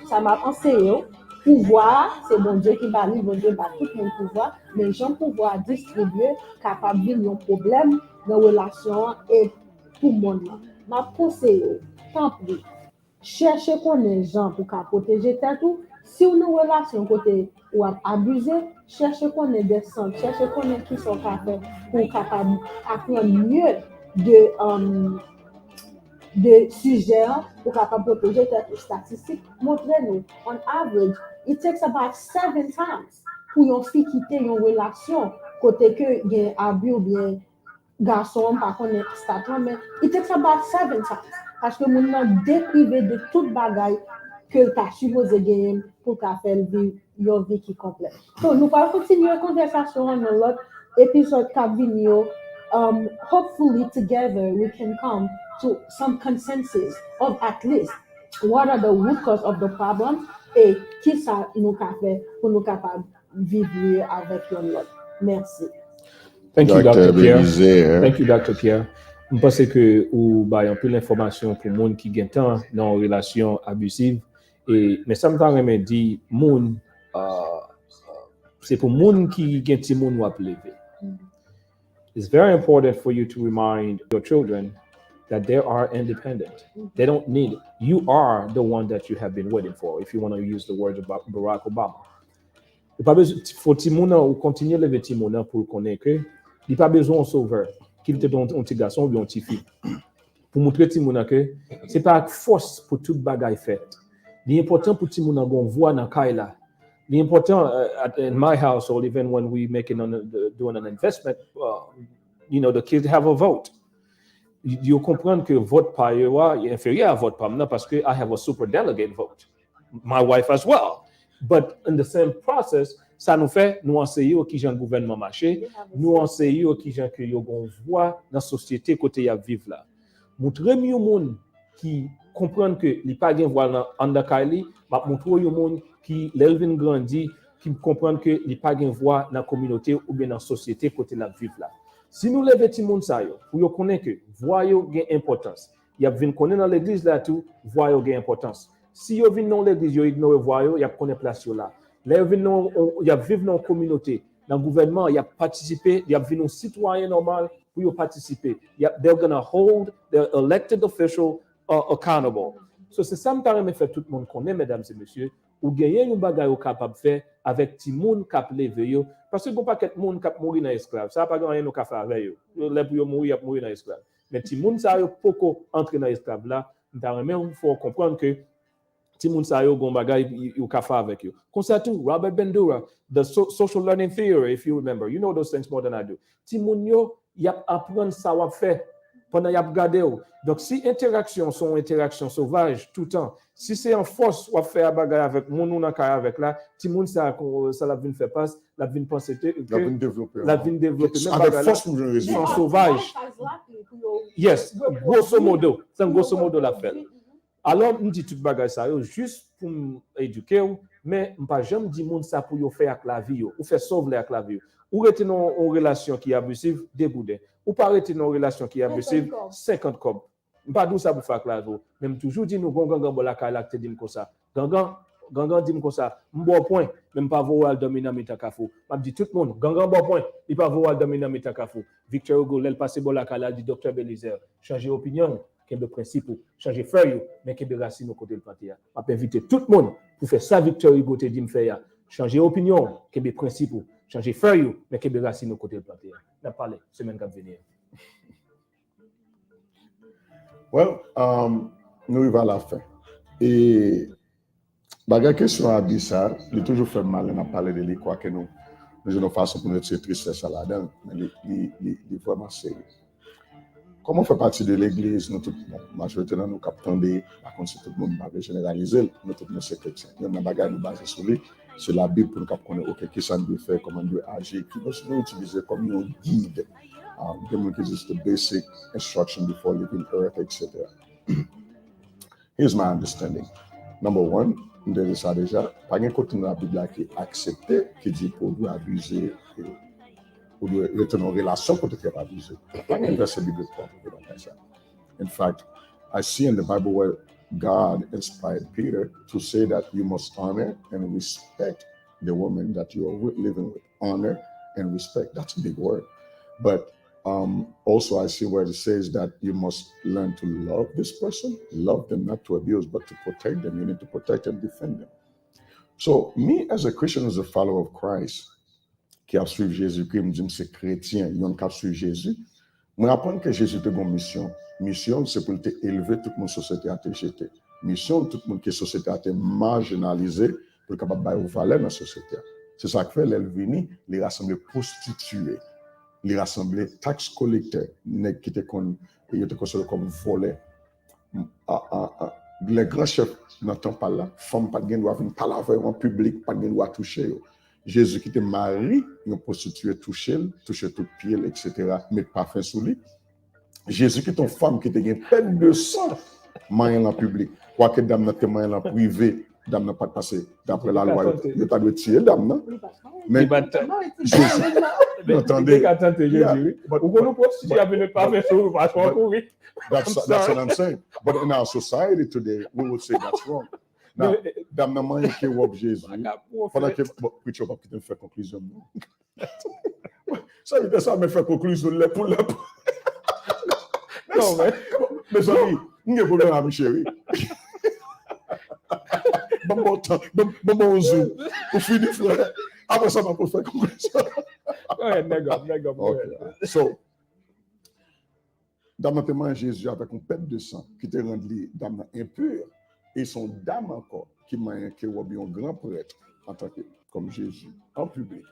Speaker 2: Ça m'a enseigné pouvoir, c'est bon Dieu qui valide, bon Dieu bat tout mon pouvoir, mais j'ai un pouvoir distribuer capable de un problème dans relation et pour le monde. Ma conseille, tant pis, cherchez qu'on ait gens pour protéger tête tout. Si on a une relation côté ou abusé, cherchez qu'on ait des centres, cherchez qu'on ait qui sont capables pour capable apprendre mieux de de sujets pour capable protéger tes statistiques. Montrez-nous, on average, it takes about 7 times pour une fille quitter une relation côté que il y a abus ou bien garçon par contre stat mais it takes about 7 times parce que mon nan déprivé de toute bagaille que tu as supposé gagner pour ta faire vivre une vie qui complète. Donc nous allons continuer la conversation dans l'autre épisode Cabinio. Hopefully together we can come to some consensus of at least what are the root cause of the problem et qui ça nous a fait pour nous capables vivre avec l'autre. Merci.
Speaker 1: Thank you, Dr. Pierre.
Speaker 3: Belizaire.
Speaker 1: Thank you, Dr. Pierre. Je pense que vous avez un peu l'information pour les gens qui ont temps dans une relation abusive. Mais ça me dit, c'est pour les gens qui ont des gens à lever. It's very important for you to remind your children that they are independent. They don't need it. You are the one that you have been waiting for, if you want to use the words of Barack Obama. Il pas besoin faut Timona ou continuer lever Timona pour connaître que il pas besoin de sauveur qu'il te donne un petit garçon ou bien un petit fille pour montrer Timona que c'est pas force pour toute bagaille faite. L'important pour Timona gon voix dans Kaila. L'important in my household, even when we doing an investment, the kids have a vote. You comprendre que vote par est inférieur à vote par moi parce que I have a super delegate vote. My wife as well. But in the same process, ça nous fait nous enseigner qui genre gouvernement marché, nous enseigner qui genre que yo gon voix dans société côté y a vivre là. Montrer mieux monde qui comprendre que li pas gen voix dans underkali, m'a montrer yo monde qui l'elvin grandi qui comprendre que li pas gen voix dans communauté ou bien dans société côté la vivre là. Si nous lever ti monde ça yo, pour yo connaître que voix yo gen importance. Y a vinn connaître dans l'église là tout, voix yo gen importance. Si yo vinn dans l'église yo ignore voix yo, y a connaître place yo là. Là yo vinn non y a vivre dans communauté, dans gouvernement, y a participer, y a vinn un citoyen normal pour yo participer. They're going to hold the elected official accountable. So c'est ça m'ta remet fait tout le monde connaît mesdames et messieurs, ou gagner un bagay ou capable faire avec ti moun k'ap lever yo parce que bon paquet moun k'ap mourir dans esclave. Ça pas rien nous ka faire avec yo. Là pour yo mourir, y a mourir dans esclave. Mais ti moun ça yo poko entrer dans esclave là, m'ta remet faut comprendre que ti moun sa yo gon bagay you ka fa avec you. Comme ça tout, Robert Bandura, the social learning theory, if you remember, you know those things more than I do. Ti moun yo y a apprendre ça wa fait pendant y a regarder. Donc si interaction sont interaction sauvage tout le temps, si c'est en force ou faire bagay avec moun ou nan kaya avec là, ti moun ça la vinn faire passe, la vinn penser que la vinn développer même
Speaker 3: avec
Speaker 1: bagay
Speaker 3: force
Speaker 1: là,
Speaker 3: nous raison.
Speaker 1: sont sauvage. Yes, grosso modo, c'est grosso modo la fait. Alors, me dit tout bagay ça juste pour éduquer mais pas jamais dit monde ça pour yo faire avec la vie ou faire sauver avec la vie. Ou rester dans une relation qui est abusive déboudé. Ou pas rester dans une relation qui est abusive 50 cob. Pas d'où ça pour faire avec la vie. Même toujours dit nous gangan bon la kala te dit comme ça. Gangan dit comme ça. Bon point, même pas voir dormir dans mitakafou. M'a dit tout le monde gangan bon point, il pas voir dormir dans mitakafou. Victor Hugo l'el passé bon la kala dit docteur Belizaire. Changer opinion. Quel principe changer feuille mais quel racine au côté de parti m'a invité tout le monde pour faire ça Victor Hugo te dit me faire changer opinion quel principe changer feuille mais quel racine au côté de parti n'a parlé semaine qui venir.
Speaker 3: Well, nous arrivons à la fin et la question à dire ça il toujours fait mal on a parlé de lui quoi que nous une façon pour nous tirer tristesse à la dedans mais il vraiment sérieux. Comment fait partie de l'église, nous tout le monde, majorité dans nos captants de, par contre, tout le monde va généraliser, nous tout le monde c'est chrétien. Nous avons bagage nous basé sur lui, c'est la Bible pour nous connaître, ok, qu'est-ce qu'on doit faire, comment on doit agir, qui nous utiliser comme un guide, qui is the basic instruction before leaving earth, etc. Here's my understanding. Number one, nous devons ça déjà, pas un côté dans la Bible qui est accepté, qui dit pour vous abuser, ou de retourner en relation pour te faire abuser. In fact, I see in the Bible where God inspired Peter to say that you must honor and respect the woman that you are living with. Honor and respect. That's a big word. But also I see where it says that you must learn to love this person, love them, not to abuse, but to protect them. You need to protect and defend them. So me as a Christian, as a follower of Christ, qui a suivi Jésus-Christ, me dit c'est chrétien, il y a qui a suivi Jésus. Moi, apprendre que Jésus a une mission. Mission, c'est pour élever toute mon société à te jeter. Mission, tout le monde qui est société a été marginalisé pour capable de valeur dans la société. C'est ça que fait l'Elvini, les rassembler prostituées, les rassembler tax collecteurs, qui étaient considérés comme volés. Les grands chefs n'entendent pas là, femmes pas de droit venir parler en public, pas de droit toucher. Jésus qui était marié, une prostituée touché tout pied, etc. Mettre parfum sous lui. Jésus qui est une femme qui était une peine de sang, moyen en public. Quoique dame n'a pas moyen en privé, dame n'a pas passé d'après la loi. Il n'a pas de tirer dame, non? Mais attendez.
Speaker 1: Ou qu'on nous prostitue avec le parfum sous lui, parce qu'on courir.
Speaker 3: That's what I'm saying. But in our society today, we would say that's wrong. Now, dame n'a moyen qui est Jésus. Pendant que preacher va quitter faire conclusion. Ça veut dire ça me fait conclusion pour le. Non, mes amis, il y a un problème à mes chéris. Bon zoom. Pour finir, frère. Après ça, on peut faire conclusion. So, dans notre témoin, Jésus avec une perte de sang qui te rend dame impure et son dame encore qui m'a inquiété un grand prêtre en tant que comme Jésus en public.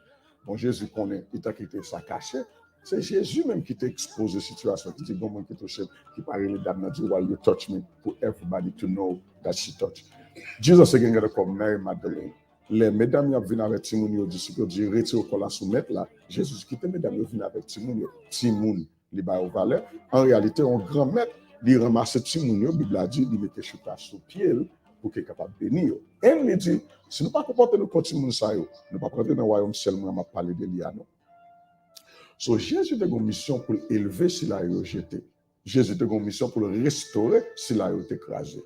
Speaker 3: Bon, Jésus connaît, il t'a quitté sa cachette. C'est Jésus même qui t'a exposé la situation, qui t'a dit, bon, qui parlait les dames, dit, while you touch me, for everybody to know that she touched. Jesus est gagné comme Mary Magdalene. Les mesdames, ils viennent avec Timoun, ils disent, ils retirent au la soumettre là. Jésus qui était mesdames, ils viennent avec Timoun, les bas au valet. En réalité, un grand maître, il ramasse Timoun, la Bible a dit, il mettait chouka sous pied pour qu'il soit capable de bénir. Et il dit, si nous ne comportons pas comme Timoun, nous ne pouvons pas rentrer dans le royaume seulement à parler de l'Iano. So, Jésus a une mission pour élever s'il a rejeté. Jésus a une mission pour le restaurer s'il a été écrasé.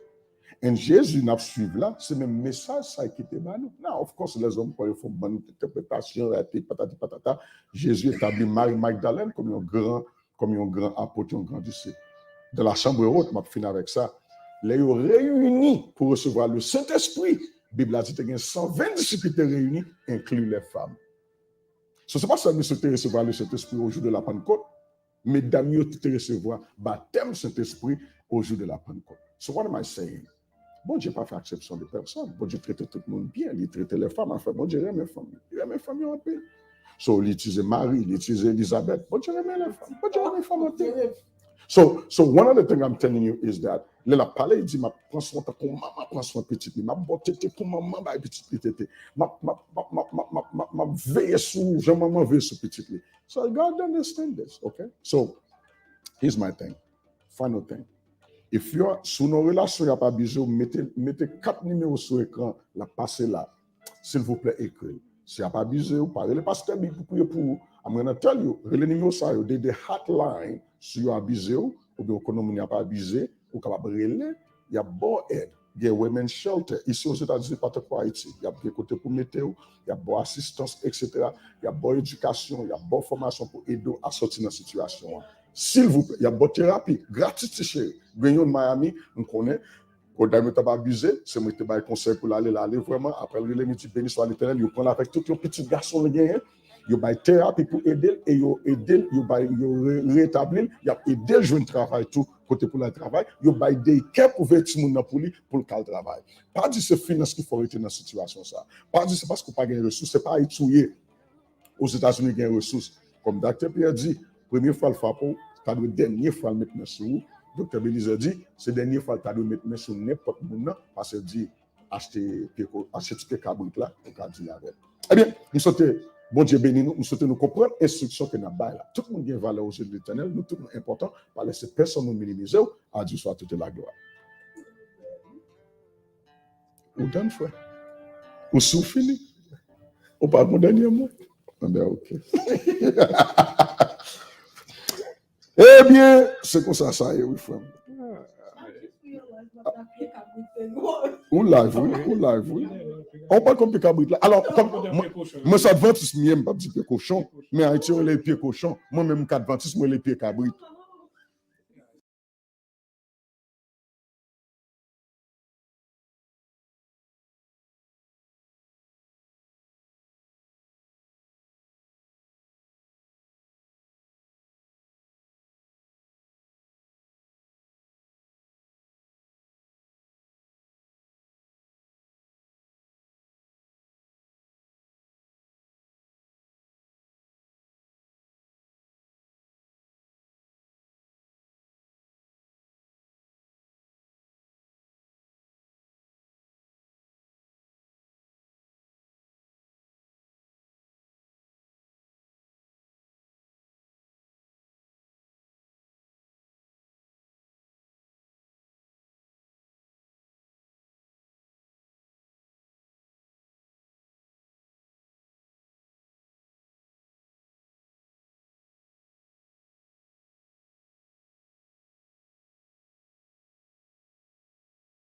Speaker 3: Et Jésus n'a pas suivi là, c'est le même message ça qui était nous. Now, of course, les hommes, quand ils font une bonne interprétation, patati patata, Jésus établit Marie Magdalene comme un grand apôtre, un grand disciple. Dans la chambre haute, je vais finir avec ça. Les réunis pour recevoir le Saint-Esprit. La Bible a dit qu'il y a 120 disciples réunis, inclus les femmes. Ce n'est pas seulement que recevoir le Saint-Esprit au jour de la Pentecôte, mais d'ailleurs, tu recevoir le baptême Saint-Esprit au jour de la Pentecôte. So, what am I saying? Bon Dieu n'a pas fait exception de personne. Bon Dieu traitait tout le monde bien. Il traitait les femmes. Enfin, bon Dieu aime les femmes. Il aime les femmes en paix. So, il utilisait Marie, il utilisait Elisabeth. Bon Dieu aime les femmes. Bon Dieu aime les femmes en paix. So one of the things I'm telling you is that, là, parler, il dit, ma prends soin pour maman, prends soin petite, ma botte pour maman, ma petite, ma veille sur, je maman veille sur petite. So God understand this, okay? So, here's my thing. Final thing. If you're sous nos relations, il n'y a pas abusive, mettez 4 numéros sur l'écran, la passez là. S'il vous plaît, écrivez. S'il n'y a pas abusive, parlez le pasteur pour prier pour vous. I'm going to tell you, les numéros ça, des hotline, si vous abusez, ou bien vous n'avez pas abusé, ou capable de relais, il y a bon aide. Il y a women's shelter. Ici aux États-Unis, pas de quoi Haïti. Il y a des côtés pour météo, il y a bonne assistance, etc. Il y a bonne éducation, il y a bonne formation pour aider à sortir de la situation. S'il vous plaît, il y a bonne thérapie, gratuite, chérie. Gagnon de Miami, on connaît. Quand vous n'avez pas abusé, c'est moi qui te conseil pour aller vraiment. Après, le métier béni soit l'éternel, vous prenez avec tous les petits garçons, les gagnants. Vous avez thérapie pour aider et vous aider, vous rétablir, vous aider à jouer un travail tout côté pour le travail, vous avez des cas pour faire tout le monde pour le travail. Pas dire c'est finance qu'il faut rester dans cette situation ça. Pas dire c'est parce qu'on n'a pas de ressources, c'est pas étudier. Aux États-Unis, il y a des ressources. Comme Dr. Pierre dit, première fois le frappon, tu as le dernier fois le mettre sur vous. Dr. Belizaire dit, c'est la dernière fois que tu as le mettre sur n'importe qui parce qu'il dit, acheter ce cabrit là, pour qu'on dise la vérité. Eh bien, nous souhaitons. Bon Dieu béni nous, nous souhaitons nous comprendre l'instruction que nous avons là. Tout le monde a une valeur aux yeux de l'Éternel, nous tout le monde important, par laisser personne nous minimiser, à Dieu soit toute la gloire. Ou donne frère. Ou sous fini. Ou pas mon dernier mot. Ah ben ok. Eh bien, c'est comme ça, ça y est, oui frère. Ou live, oui. On parle comme pied cabrit là. Alors, moi, ça adventiste, je ne pas dire pied cochon, mais en Haïti, on les pieds cochons. Moi-même, adventiste, moi, les pieds cabrit.